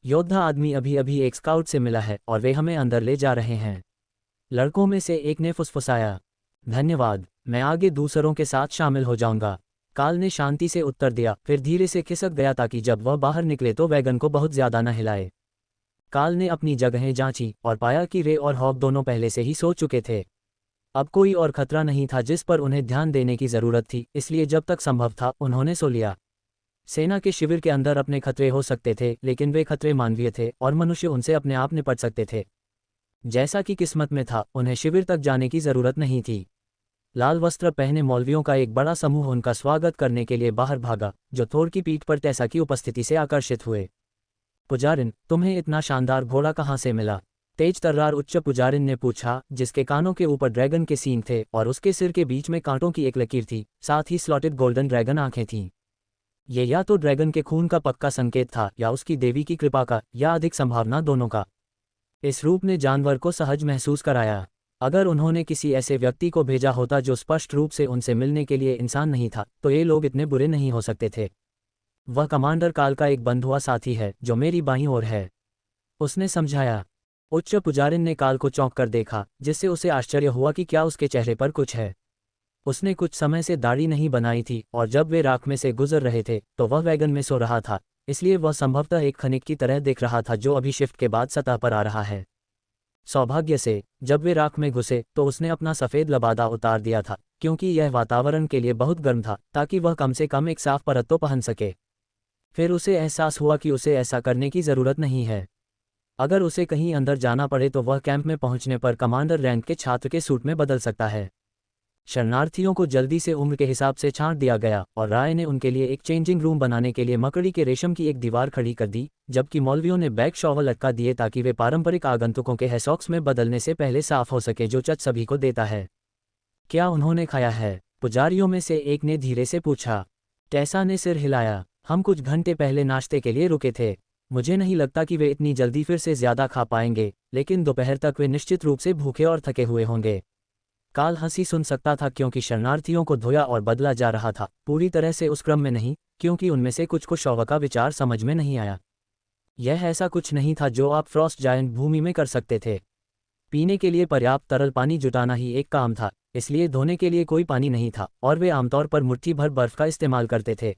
योद्धा आदमी अभी अभी एक स्काउट से मिला है और वे हमें अंदर ले जा रहे हैं। लड़कों में से एक ने फुसफुसाया। धन्यवाद, मैं आगे दूसरों के साथ शामिल हो जाऊंगा, काल ने शांति से उत्तर दिया, फिर धीरे से खिसक गया ताकि जब वह बाहर निकले तो वैगन को बहुत ज्यादा न हिलाए। काल ने अपनी जगहें जांची और पाया कि रे और हॉक दोनों पहले से ही सो चुके थे। अब कोई और खतरा नहीं था जिस पर उन्हें ध्यान देने की जरूरत थी, इसलिए जब तक संभव था उन्होंने सो लिया। सेना के शिविर के अंदर अपने खतरे हो सकते थे, लेकिन वे खतरे मानवीय थे और मनुष्य उनसे अपने आप निपट सकते थे। जैसा कि किस्मत में था, उन्हें शिविर तक जाने की जरूरत नहीं थी। लाल वस्त्र पहने मौलवियों का एक बड़ा समूह उनका स्वागत करने के लिए बाहर भागा, जो थोर की पीठ पर टेसा की उपस्थिति से आकर्षित हुए। पुजारिन, तुम्हें इतना शानदार घोड़ा कहाँ से मिला? तेज तर्रार उच्च पुजारिन ने पूछा, जिसके कानों के ऊपर ड्रैगन के सींग थे और उसके सिर के बीच में कांटों की एक लकीर थी, साथ ही स्लॉटेड गोल्डन ड्रैगन आंखें थीं। ये या तो ड्रैगन के खून का पक्का संकेत था या उसकी देवी की कृपा का, या अधिक संभावना दोनों का। इस रूप ने जानवर को सहज महसूस कराया। अगर उन्होंने किसी ऐसे व्यक्ति को भेजा होता जो स्पष्ट रूप से उनसे मिलने के लिए इंसान नहीं था, तो ये लोग इतने बुरे नहीं हो सकते थे। वह कमांडर काल का एक बंधुआ साथी है जो मेरी बाईं ओर है, उसने समझाया। उच्च पुजारिन ने काल को चौंक कर देखा, जिससे उसे आश्चर्य हुआ कि क्या उसके चेहरे पर कुछ है। उसने कुछ समय से दाढ़ी नहीं बनाई थी और जब वे राख में से गुजर रहे थे तो वह वैगन में सो रहा था, इसलिए वह संभवतः एक खनिक की तरह दिख रहा था जो अभी शिफ्ट के बाद सतह पर आ रहा है। सौभाग्य से जब वे राख में घुसे तो उसने अपना सफ़ेद लबादा उतार दिया था, क्योंकि यह वातावरण के लिए बहुत गर्म था, ताकि वह कम से कम एक साफ परत तो पहन सके। फिर उसे एहसास हुआ कि उसे ऐसा करने की ज़रूरत नहीं है। अगर उसे कहीं अंदर जाना पड़े तो वह कैंप में पहुंचने पर कमांडर रैंक के छात्र के सूट में बदल सकता है। शरणार्थियों को जल्दी से उम्र के हिसाब से छांट दिया गया और राय ने उनके लिए एक चेंजिंग रूम बनाने के लिए मकड़ी के रेशम की एक दीवार खड़ी कर दी, जबकि मौलवियों ने बैक शॉवर लटका दिए ताकि वे पारंपरिक आगंतुकों के हैसॉक्स में बदलने से पहले साफ हो सके, जो चच सभी को देता है। क्या उन्होंने खाया है? पुजारियों में से एक ने धीरे से पूछा। टेसा ने सिर हिलाया। हम कुछ घंटे पहले नाश्ते के लिए रुके थे। मुझे नहीं लगता कि वे इतनी जल्दी फिर से ज्यादा खा पाएंगे, लेकिन दोपहर तक वे निश्चित रूप से भूखे और थके हुए होंगे। काल हंसी सुन सकता था क्योंकि शरणार्थियों को धोया और बदला जा रहा था, पूरी तरह से उस क्रम में नहीं, क्योंकि उनमें से कुछ को शौवा का विचार समझ में नहीं आया। यह ऐसा कुछ नहीं था जो आप फ्रॉस्ट जायंट भूमि में कर सकते थे। पीने के लिए पर्याप्त तरल पानी जुटाना ही एक काम था, इसलिए धोने के लिए कोई पानी नहीं था और वे आमतौर पर मुट्ठी भर बर्फ का इस्तेमाल करते थे।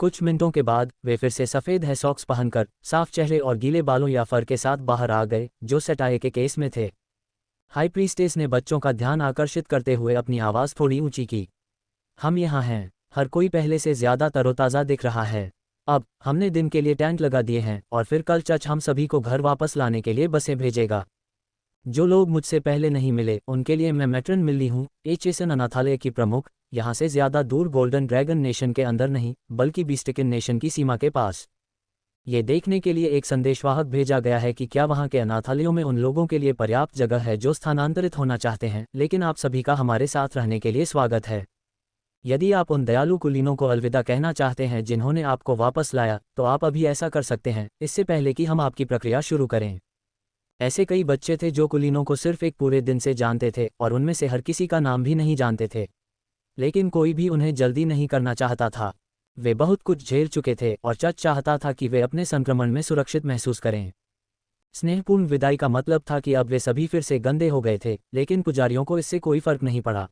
कुछ मिनटों के बाद वे फिर से सफ़ेद हैसॉक्स पहनकर साफ चेहरे और गीले बालों या फर के साथ बाहर आ गए, जो सेटाए के केस में थे। हाई प्रीस्टेस ने बच्चों का ध्यान आकर्षित करते हुए अपनी आवाज़ थोड़ी ऊंची की। हम यहाँ हैं। हर कोई पहले से ज़्यादा तरोताज़ा दिख रहा है। अब हमने दिन के लिए टेंट लगा दिए हैं और फिर कल चच हम सभी को घर वापस लाने के लिए बसें भेजेगा। जो लोग मुझसे पहले नहीं मिले उनके लिए मैं मैट्रन मिली हूँ, एचेसन अनाथालय की प्रमुख, यहाँ से ज़्यादा दूर गोल्डन ड्रैगन नेशन के अंदर नहीं, बल्कि बीस्टिकन नेशन की सीमा के पास। ये देखने के लिए एक संदेशवाहक भेजा गया है कि क्या वहाँ के अनाथालयों में उन लोगों के लिए पर्याप्त जगह है जो स्थानांतरित होना चाहते हैं, लेकिन आप सभी का हमारे साथ रहने के लिए स्वागत है। यदि आप उन दयालु कुलीनों को अलविदा कहना चाहते हैं जिन्होंने आपको वापस लाया, तो आप अभी ऐसा कर सकते हैं, इससे पहले कि हम आपकी प्रक्रिया शुरू करें। ऐसे कई बच्चे थे जो कुलीनों को सिर्फ एक पूरे दिन से जानते थे और उनमें से हर किसी का नाम भी नहीं जानते थे, लेकिन कोई भी उन्हें जल्दी नहीं करना चाहता था। वे बहुत कुछ झेल चुके थे और चच चाहता था कि वे अपने संक्रमण में सुरक्षित महसूस करें। स्नेहपूर्ण विदाई का मतलब था कि अब वे सभी फिर से गंदे हो गए थे, लेकिन पुजारियों को इससे कोई फर्क नहीं पड़ा।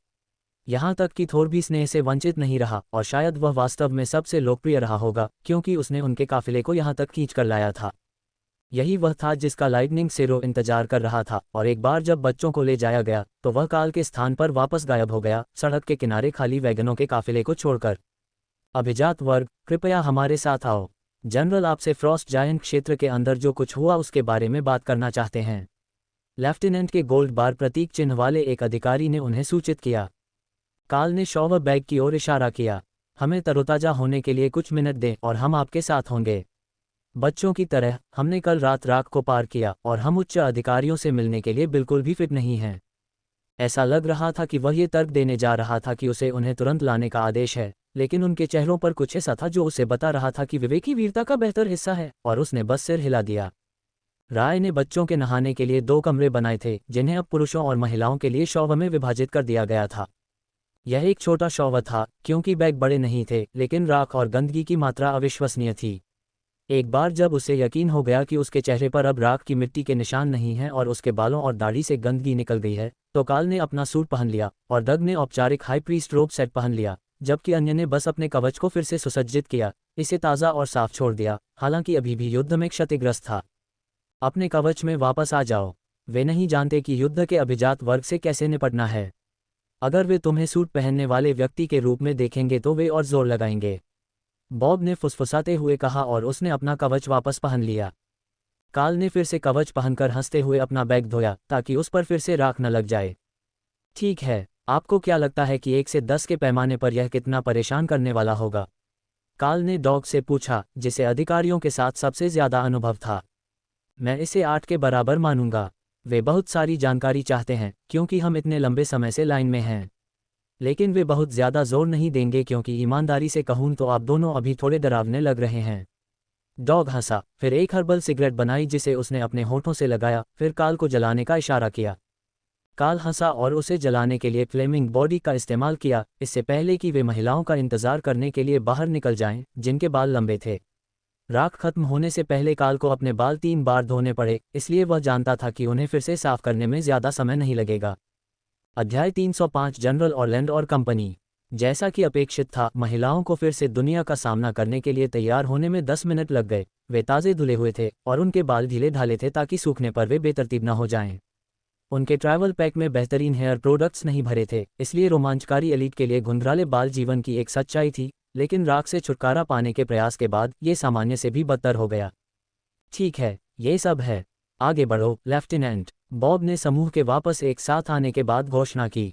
यहाँ तक कि थोर भी स्नेह से वंचित नहीं रहा और शायद वह वास्तव में सबसे लोकप्रिय रहा होगा, क्योंकि उसने उनके काफिले को यहाँ तक खींच कर लाया था। यही वह था जिसका लाइटनिंग सेरो इंतजार कर रहा था, और एक बार जब बच्चों को ले जाया गया तो वह काल के स्थान पर वापस गायब हो गया, सड़क के किनारे खाली वैगनों के काफिले को छोड़कर। अभिजात वर्ग, कृपया हमारे साथ आओ। जनरल आपसे फ्रॉस्ट जायंट क्षेत्र के अंदर जो कुछ हुआ उसके बारे में बात करना चाहते हैं। लेफ्टिनेंट के गोल्ड बार प्रतीक चिन्ह वाले एक अधिकारी ने उन्हें सूचित किया। काल ने शॉवर बैग की ओर इशारा किया। हमें तरोताजा होने के लिए कुछ मिनट दें और हम आपके साथ होंगे। बच्चों की तरह हमने कल रात को पार किया और हम उच्च अधिकारियों से मिलने के लिए बिल्कुल भी फिट नहीं हैं। ऐसा लग रहा था कि वह ये तर्क देने जा रहा था कि उसे उन्हें तुरंत लाने का आदेश है, लेकिन उनके चेहरों पर कुछ ऐसा था जो उसे बता रहा था कि विवेक ही वीरता का बेहतर हिस्सा है, और उसने बस सिर हिला दिया। राय ने बच्चों के नहाने के लिए 2 कमरे बनाए थे, जिन्हें अब पुरुषों और महिलाओं के लिए शॉवर में विभाजित कर दिया गया था। यह एक छोटा शॉवर था क्योंकि बैग बड़े नहीं थे, लेकिन राख और गंदगी की मात्रा अविश्वसनीय थी। एक बार जब उसे यकीन हो गया कि उसके चेहरे पर अब राख की मिट्टी के निशान नहीं हैं और उसके बालों और दाढ़ी से गंदगी निकल गई है, तो काल ने अपना सूट पहन लिया और डग ने औपचारिक हाई प्रीस्ट रोब सेट पहन लिया, जबकि अन्य ने बस अपने कवच को फिर से सुसज्जित किया, इसे ताज़ा और साफ छोड़ दिया, हालांकि अभी भी युद्ध में क्षतिग्रस्त था। अपने कवच में वापस आ जाओ। वे नहीं जानते कि युद्ध के अभिजात वर्ग से कैसे निपटना है। अगर वे तुम्हें सूट पहनने वाले व्यक्ति के रूप में देखेंगे तो वे और जोर लगाएंगे। बॉब ने फुसफुसाते हुए कहा और उसने अपना कवच वापस पहन लिया। काल ने फिर से कवच पहनकर हंसते हुए अपना बैग धोया ताकि उस पर फिर से राख न लग जाए। ठीक है, आपको क्या लगता है कि 1 से 10 के पैमाने पर यह कितना परेशान करने वाला होगा? काल ने डॉग से पूछा, जिसे अधिकारियों के साथ सबसे ज्यादा अनुभव था। मैं इसे 8 के बराबर मानूंगा। वे बहुत सारी जानकारी चाहते हैं क्योंकि हम इतने लंबे समय से लाइन में हैं, लेकिन वे बहुत ज़्यादा जोर नहीं देंगे क्योंकि ईमानदारी से कहूँ तो आप दोनों अभी थोड़े डरावने लग रहे हैं। डॉग हंसा, फिर एक हर्बल सिगरेट बनाई जिसे उसने अपने होठों से लगाया, फिर काल को जलाने का इशारा किया। काल हंसा और उसे जलाने के लिए फ्लेमिंग बॉडी का इस्तेमाल किया, इससे पहले कि वे महिलाओं का इंतजार करने के लिए बाहर निकल जाएं, जिनके बाल लंबे थे। राख खत्म होने से पहले काल को अपने बाल 3 बार धोने पड़े, इसलिए वह जानता था कि उन्हें फिर से साफ करने में ज़्यादा समय नहीं लगेगा। अध्याय 305 जनरल ऑरलैंड और कंपनी। जैसा कि अपेक्षित था, महिलाओं को फिर से दुनिया का सामना करने के लिए तैयार होने में 10 मिनट लग गए। वे ताज़े धुले हुए थे और उनके बाल ढीले ढाले थे ताकि सूखने पर वे बेतरतीब न हो जाएं। उनके ट्रैवल पैक में बेहतरीन हेयर प्रोडक्ट्स नहीं भरे थे, इसलिए रोमांचकारी एलीट के लिए घुंघराले बाल जीवन की एक सच्चाई थी, लेकिन राख से छुटकारा पाने के प्रयास के बाद ये सामान्य से भी बदतर हो गया। ठीक है, ये सब है। आगे बढ़ो, लेफ्टिनेंट, बॉब ने समूह के वापस एक साथ आने के बाद घोषणा की।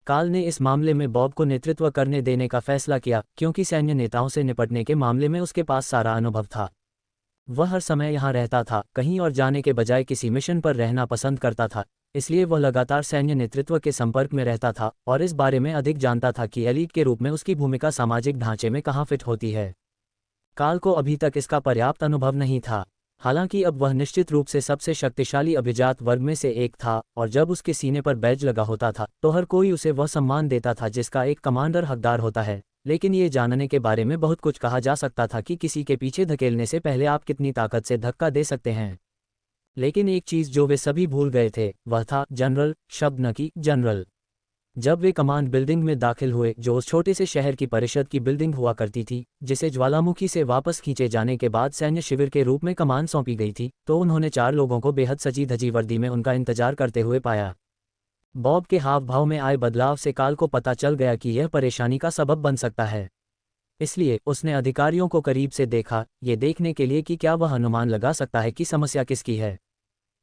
काल ने इस मामले में बॉब को नेतृत्व करने देने का फैसला किया क्योंकि सैन्य नेताओं से निपटने के मामले में उसके पास सारा अनुभव था। वह हर समय यहाँ रहता था, कहीं और जाने के बजाय किसी मिशन पर रहना पसंद करता था, इसलिए वह लगातार सैन्य नेतृत्व के संपर्क में रहता था और इस बारे में अधिक जानता था कि एलीट के रूप में उसकी भूमिका सामाजिक ढांचे में कहाँ फिट होती है। काल को अभी तक इसका पर्याप्त अनुभव नहीं था, हालांकि अब वह निश्चित रूप से सबसे शक्तिशाली अभिजात वर्ग में से एक था, और जब उसके सीने पर बैज लगा होता था तो हर कोई उसे वह सम्मान देता था जिसका एक कमांडर हकदार होता है। लेकिन ये जानने के बारे में बहुत कुछ कहा जा सकता था कि किसी के पीछे धकेलने से पहले आप कितनी ताकत से धक्का दे सकते हैं। लेकिन एक चीज़ जो वे सभी भूल गए थे वह था जनरल शब्द, न कि जनरल। जब वे कमांड बिल्डिंग में दाखिल हुए, जो उस छोटे से शहर की परिषद की बिल्डिंग हुआ करती थी जिसे ज्वालामुखी से वापस खींचे जाने के बाद सैन्य शिविर के रूप में कमान सौंपी गई थी, तो उन्होंने 4 लोगों को बेहद सजी धजी वर्दी में उनका इंतजार करते हुए पाया। बॉब के हाव भाव में आए बदलाव से काल को पता चल गया कि यह परेशानी का सबब बन सकता है। इसलिए उसने अधिकारियों को करीब से देखा, ये देखने के लिए कि क्या वह अनुमान लगा सकता है कि समस्या किसकी है।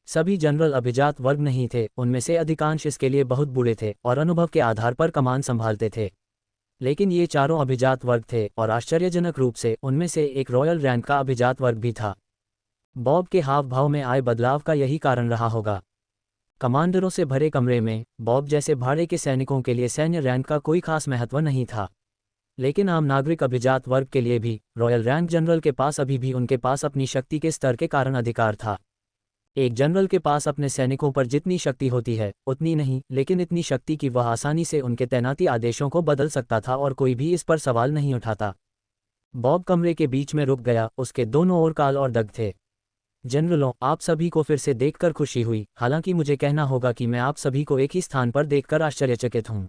सभी जनरल अभिजात वर्ग नहीं थे, उनमें से अधिकांश इसके लिए बहुत बूढ़े थे और अनुभव के आधार पर कमान संभालते थे। लेकिन ये चारों अभिजात वर्ग थे और आश्चर्यजनक रूप से उनमें से एक रॉयल रैंक का अभिजात वर्ग भी था। बॉब के हाव भाव में आए बदलाव का यही कारण रहा होगा। कमांडरों से भरे कमरे में बॉब जैसे भाड़े के सैनिकों के लिए सैन्य रैंक का कोई खास महत्व नहीं था, लेकिन आम नागरिक अभिजात वर्ग के लिए भी रॉयल रैंक जनरल के पास अभी भी उनके पास अपनी शक्ति के स्तर के कारण अधिकार था। एक जनरल के पास अपने सैनिकों पर जितनी शक्ति होती है उतनी नहीं, लेकिन इतनी शक्ति कि वह आसानी से उनके तैनाती आदेशों को बदल सकता था और कोई भी इस पर सवाल नहीं उठाता। बॉब कमरे के बीच में रुक गया, उसके दोनों ओर काल और डग थे। जनरलों, आप सभी को फिर से देखकर खुशी हुई, हालांकि मुझे कहना होगा कि मैं आप सभी को एक ही स्थान पर देखकर आश्चर्यचकित हूं।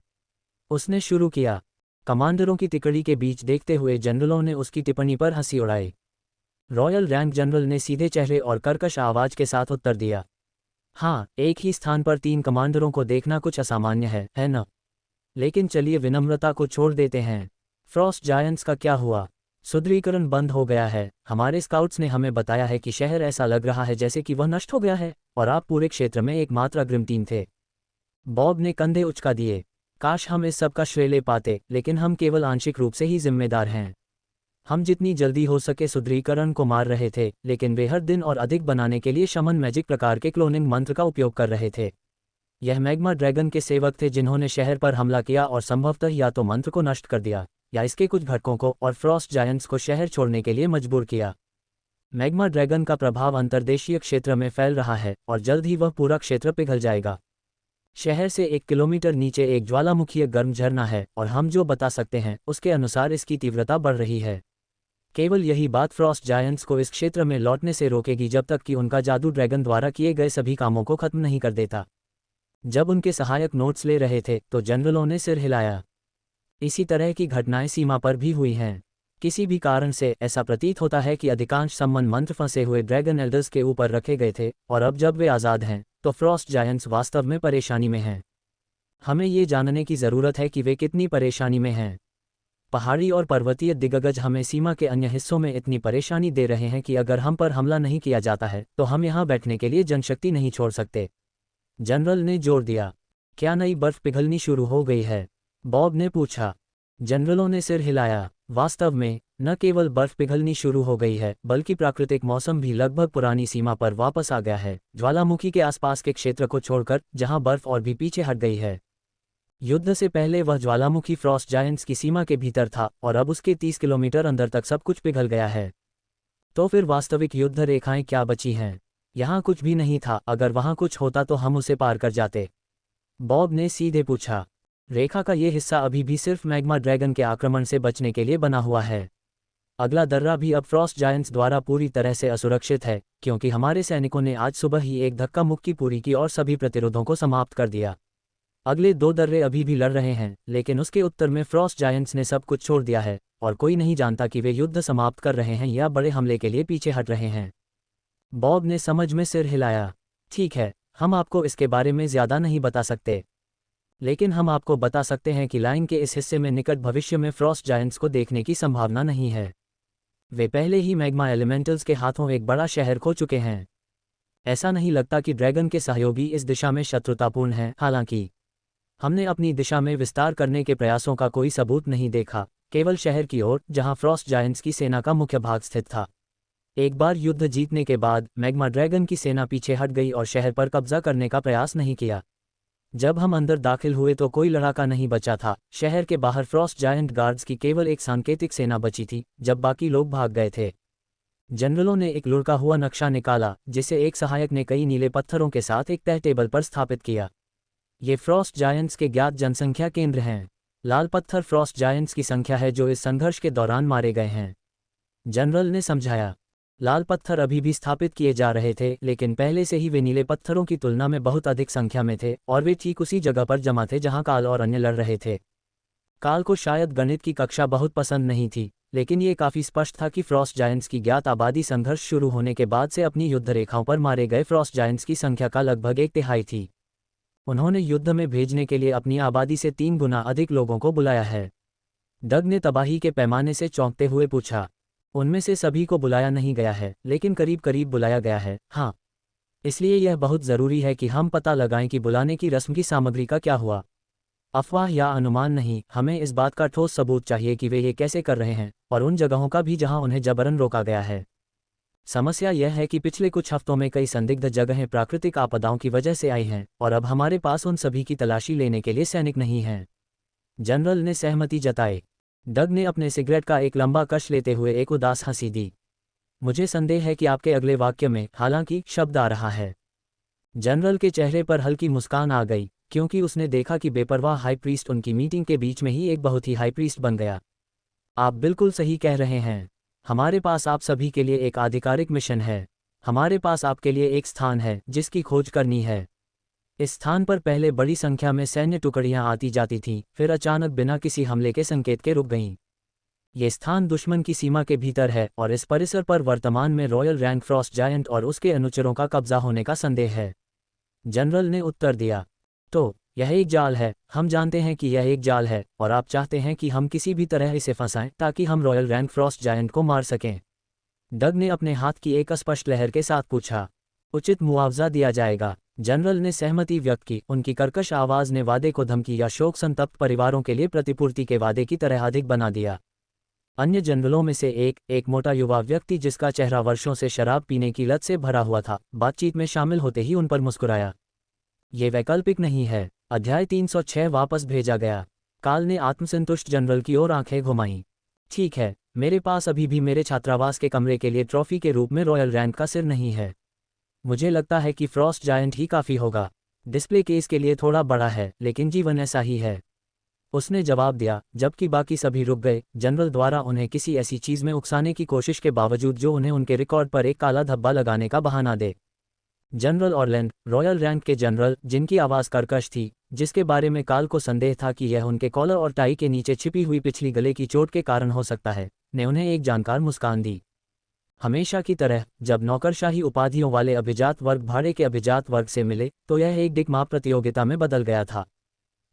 उसने शुरू किया। कमांडरों की तिकड़ी के बीच देखते हुए जनरलों ने उसकी टिप्पणी पर हंसी उड़ाई। रॉयल रैंक जनरल ने सीधे चेहरे और कर्कश आवाज के साथ उत्तर दिया। हाँ, एक ही स्थान पर 3 कमांडरों को देखना कुछ असामान्य है न? लेकिन चलिए विनम्रता को छोड़ देते हैं। फ्रॉस्ट जायंट्स का क्या हुआ? सुदृढ़ीकरण बंद हो गया है। हमारे स्काउट्स ने हमें बताया है कि शहर ऐसा लग रहा है जैसे कि वह नष्ट हो गया है, और आप पूरे क्षेत्र में एकमात्र अग्रिम टीम थे। बॉब ने कंधे उचका दिए। काश हम इस सब का श्रेय ले पाते, लेकिन हम केवल आंशिक रूप से ही जिम्मेदार हैं। हम जितनी जल्दी हो सके सुदृढ़ीकरण को मार रहे थे, लेकिन वे हर दिन और अधिक बनाने के लिए शमन मैजिक प्रकार के क्लोनिंग मंत्र का उपयोग कर रहे थे। यह मैग्मा ड्रैगन के सेवक थे जिन्होंने शहर पर हमला किया और संभवतः या तो मंत्र को नष्ट कर दिया, या इसके कुछ घटकों को और फ्रॉस्ट जायंट्स को शहर छोड़ने के लिए मजबूर किया। मैग्मा ड्रैगन का प्रभाव अंतर्देशीय क्षेत्र में फैल रहा है और जल्द ही वह पूरा क्षेत्र पिघल जाएगा। शहर से 1 किलोमीटर नीचे एक ज्वालामुखीय गर्म झरना है, और हम जो बता सकते हैं उसके अनुसार इसकी तीव्रता बढ़ रही है। केवल यही बात फ्रॉस्ट जायंट्स को इस क्षेत्र में लौटने से रोकेगी जब तक कि उनका जादू ड्रैगन द्वारा किए गए सभी कामों को खत्म नहीं कर देता। जब उनके सहायक नोट्स ले रहे थे तो जनरलों ने सिर हिलाया। इसी तरह की घटनाएं सीमा पर भी हुई हैं। किसी भी कारण से ऐसा प्रतीत होता है कि अधिकांश सम्मन मंत्र फंसे हुए ड्रैगन एल्डर्स के ऊपर रखे गए थे, और अब जब वे आज़ाद हैं तो फ्रॉस्ट जायंट्स वास्तव में परेशानी में हैं। हमें ये जानने की ज़रूरत है कि वे कितनी परेशानी में हैं। पहाड़ी और पर्वतीय दिग्गज हमें सीमा के अन्य हिस्सों में इतनी परेशानी दे रहे हैं कि अगर हम पर हमला नहीं किया जाता है तो हम यहाँ बैठने के लिए जनशक्ति नहीं छोड़ सकते। जनरल ने जोर दिया। क्या नई बर्फ पिघलनी शुरू हो गई है? बॉब ने पूछा। जनरलों ने सिर हिलाया। वास्तव में न केवल बर्फ पिघलनी शुरू हो गई है, बल्कि प्राकृतिक मौसम भी लगभग पुरानी सीमा पर वापस आ गया है, ज्वालामुखी के आसपास के क्षेत्र को छोड़कर जहां बर्फ और भी पीछे हट गई है। युद्ध से पहले वह ज्वालामुखी फ्रॉस्ट जायंट्स की सीमा के भीतर था, और अब उसके 30 किलोमीटर अंदर तक सब कुछ पिघल गया है। तो फिर वास्तविक युद्ध रेखाएं क्या बची हैं? यहाँ कुछ भी नहीं था। अगर वहाँ कुछ होता तो हम उसे पार कर जाते। बॉब ने सीधे पूछा। रेखा का ये हिस्सा अभी भी सिर्फ मैग्मा ड्रैगन के आक्रमण से बचने के लिए बना हुआ है। अगला दर्रा भी अब फ्रॉस्ट जायंट्स द्वारा पूरी तरह से असुरक्षित है, क्योंकि हमारे सैनिकों ने आज सुबह ही एक धक्का मुक्की पूरी की और सभी प्रतिरोधों को समाप्त कर दिया। अगले 2 दर्रे अभी भी लड़ रहे हैं, लेकिन उसके उत्तर में फ्रॉस्ट जायंट्स ने सब कुछ छोड़ दिया है, और कोई नहीं जानता कि वे युद्ध समाप्त कर रहे हैं या बड़े हमले के लिए पीछे हट रहे हैं। बॉब ने समझ में सिर हिलाया। ठीक है, हम आपको इसके बारे में ज़्यादा नहीं बता सकते, लेकिन हम आपको बता सकते हैं कि लाइन के इस हिस्से में निकट भविष्य में फ्रॉस्ट जायंट्स को देखने की संभावना नहीं है। वे पहले ही मैग्मा एलिमेंटल्स के हाथों एक बड़ा शहर खो चुके हैं। ऐसा नहीं लगता कि ड्रैगन के सहयोगी इस दिशा में शत्रुतापूर्ण हैं। हालांकि हमने अपनी दिशा में विस्तार करने के प्रयासों का कोई सबूत नहीं देखा, केवल शहर की ओर जहां फ्रॉस्ट जायंट्स की सेना का मुख्य भाग स्थित था। एक बार युद्ध जीतने के बाद मैग्मा ड्रैगन की सेना पीछे हट गई और शहर पर कब्जा करने का प्रयास नहीं किया। जब हम अंदर दाखिल हुए तो कोई लड़ाका नहीं बचा था। शहर के बाहर फ्रॉस्ट जायंट गार्ड्स की केवल एक सांकेतिक सेना बची थी, जब बाकी लोग भाग गए थे। जनरलों ने एक लुढ़का हुआ नक्शा निकाला, जिसे एक सहायक ने कई नीले पत्थरों के साथ एक तह टेबल पर स्थापित किया। ये फ्रॉस्ट जायंट्स के ज्ञात जनसंख्या केंद्र हैं। लाल पत्थर फ्रॉस्ट जायंट्स की संख्या है जो इस संघर्ष के दौरान मारे गए हैं, जनरल ने समझाया। लाल पत्थर अभी भी स्थापित किए जा रहे थे, लेकिन पहले से ही वे नीले पत्थरों की तुलना में बहुत अधिक संख्या में थे, और वे ठीक उसी जगह पर जमा थे जहां काल और अन्य लड़ रहे थे। काल को शायद गणित की कक्षा बहुत पसंद नहीं थी, लेकिन ये काफ़ी स्पष्ट था कि फ्रॉस्ट जायंट्स की ज्ञात आबादी संघर्ष शुरू होने के बाद से अपनी युद्ध रेखाओं पर मारे गए फ्रॉस्ट जायंट्स की संख्या का लगभग 1/3 थी। उन्होंने युद्ध में भेजने के लिए अपनी आबादी से 3 गुना अधिक लोगों को बुलाया है। डग ने तबाही के पैमाने से चौंकते हुए पूछा। उनमें से सभी को बुलाया नहीं गया है, लेकिन करीब करीब बुलाया गया है, हाँ। इसलिए यह बहुत ज़रूरी है कि हम पता लगाएं कि बुलाने की रस्म की सामग्री का क्या हुआ। अफवाह या अनुमान नहीं, हमें इस बात का ठोस सबूत चाहिए कि वे ये कैसे कर रहे हैं, और उन जगहों का भी जहां उन्हें जबरन रोका गया है। समस्या यह है कि पिछले कुछ हफ्तों में कई संदिग्ध जगहें प्राकृतिक आपदाओं की वजह से आई हैं, और अब हमारे पास उन सभी की तलाशी लेने के लिए सैनिक नहीं हैं। जनरल ने सहमति जताई। डग ने अपने सिगरेट का एक लंबा कश लेते हुए एक उदास हंसी दी। मुझे संदेह है कि आपके अगले वाक्य में हालांकि शब्द आ रहा है। जनरल के चेहरे पर हल्की मुस्कान आ गई, क्योंकि उसने देखा कि बेपरवाह हाई प्रीस्ट उनकी मीटिंग के बीच में ही एक बहुत ही हाई प्रीस्ट बन गया। आप बिल्कुल सही कह रहे हैं। हमारे पास आप सभी के लिए एक आधिकारिक मिशन है। हमारे पास आपके लिए एक स्थान है जिसकी खोज करनी है। इस स्थान पर पहले बड़ी संख्या में सैन्य टुकड़ियां आती जाती थीं, फिर अचानक बिना किसी हमले के संकेत के रुक गईं। ये स्थान दुश्मन की सीमा के भीतर है और इस परिसर पर वर्तमान में रॉयल रैंक फ्रॉस्ट जायंट और उसके अनुचरों का कब्जा होने का संदेह है। जनरल ने उत्तर दिया, तो यह एक जाल है, हम जानते हैं कि यह एक जाल है और आप चाहते हैं कि हम किसी भी तरह इसे फंसाएं ताकि हम रॉयल रैंक फ्रॉस्ट जायंट को मार सकें। डग ने अपने हाथ की एक अस्पष्ट लहर के साथ पूछा। उचित मुआवजा दिया जाएगा। जनरल ने सहमति व्यक्त की। उनकी कर्कश आवाज ने वादे को धमकी या शोक संतप्त परिवारों के लिए प्रतिपूर्ति के वादे की तरह अधिक बना दिया। अन्य जनरलों में से एक मोटा युवा व्यक्ति जिसका चेहरा वर्षों से शराब पीने की लत से भरा हुआ था, बातचीत में शामिल होते ही उन पर मुस्कुराया। ये वैकल्पिक नहीं है। अध्याय 306 वापस भेजा गया। काल ने आत्मसंतुष्ट जनरल की ओर आंखें घुमाईं। ठीक है, मेरे पास अभी भी मेरे छात्रावास के कमरे के लिए ट्रॉफी के रूप में रॉयल रैंक का सिर नहीं है। मुझे लगता है कि फ्रॉस्ट जायंट ही काफ़ी होगा। डिस्प्ले केस के लिए थोड़ा बड़ा है, लेकिन जीवन ऐसा ही है, उसने जवाब दिया, जबकि बाकी सभी रुक गए, जनरल द्वारा उन्हें किसी ऐसी चीज़ में उकसाने की कोशिश के बावजूद जो उन्हें उनके रिकॉर्ड पर एक काला धब्बा लगाने का बहाना दे। जनरल ऑरलैंड, रॉयल रैंक के जनरल, जिनकी आवाज़ कर्कश थी, जिसके बारे में काल को संदेह था कि यह उनके कॉलर और टाई के नीचे छिपी हुई पिछली गले की चोट के कारण हो सकता है, ने उन्हें एक जानकार मुस्कान दी। हमेशा की तरह जब नौकरशाही उपाधियों वाले अभिजात वर्ग भाड़े के अभिजात वर्ग से मिले तो यह एक डिकमाप प्रतियोगिता में बदल गया था।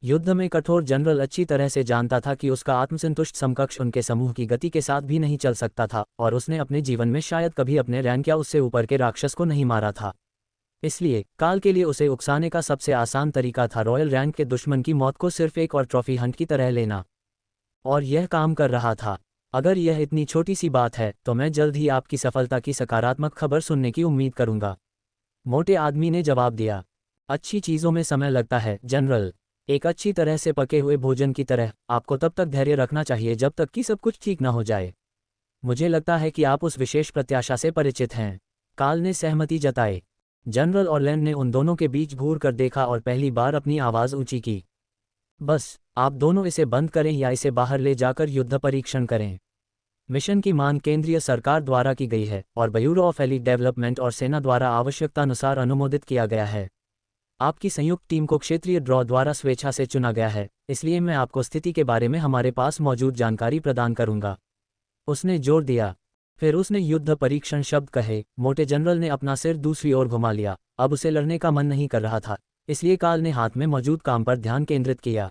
युद्ध में कठोर जनरल अच्छी तरह से जानता था कि उसका आत्मसंतुष्ट समकक्ष उनके समूह की गति के साथ भी नहीं चल सकता था, और उसने अपने जीवन में शायद कभी अपने रैंक या उससे ऊपर के राक्षस को नहीं मारा था। इसलिए काल के लिए उसे उकसाने का सबसे आसान तरीका था रॉयल रैंक के दुश्मन की मौत को सिर्फ एक और ट्रॉफी हंट की तरह लेना। और यह काम कर रहा था। अगर यह इतनी छोटी सी बात है तो मैं जल्द ही आपकी सफलता की सकारात्मक खबर सुनने की उम्मीद करूंगा, मोटे आदमी ने जवाब दिया। अच्छी चीज़ों में समय लगता है जनरल, एक अच्छी तरह से पके हुए भोजन की तरह। आपको तब तक धैर्य रखना चाहिए जब तक कि सब कुछ ठीक न हो जाए। मुझे लगता है कि आप उस विशेष प्रत्याशा से परिचित हैं। काल ने सहमति जताई। जनरल ऑरलैंड ने उन दोनों के बीच घूर कर देखा और पहली बार अपनी आवाज़ ऊंची की। बस, आप दोनों इसे बंद करें या इसे बाहर ले जाकर युद्ध परीक्षण करें। मिशन की मांग केंद्रीय सरकार द्वारा की गई है और ब्यूरो ऑफ एलीट डेवलपमेंट और सेना द्वारा आवश्यकतानुसार अनुमोदित किया गया है। आपकी संयुक्त टीम को क्षेत्रीय ड्रॉ द्वारा स्वेच्छा से चुना गया है, इसलिए मैं आपको स्थिति के बारे में हमारे पास मौजूद जानकारी प्रदान करूंगा, उसने जोर दिया। फिर उसने युद्ध परीक्षण शब्द कहे। मोटे जनरल ने अपना सिर दूसरी ओर घुमा लिया। अब उसे लड़ने का मन नहीं कर रहा था, इसलिए काल ने हाथ में मौजूद काम पर ध्यान केंद्रित किया।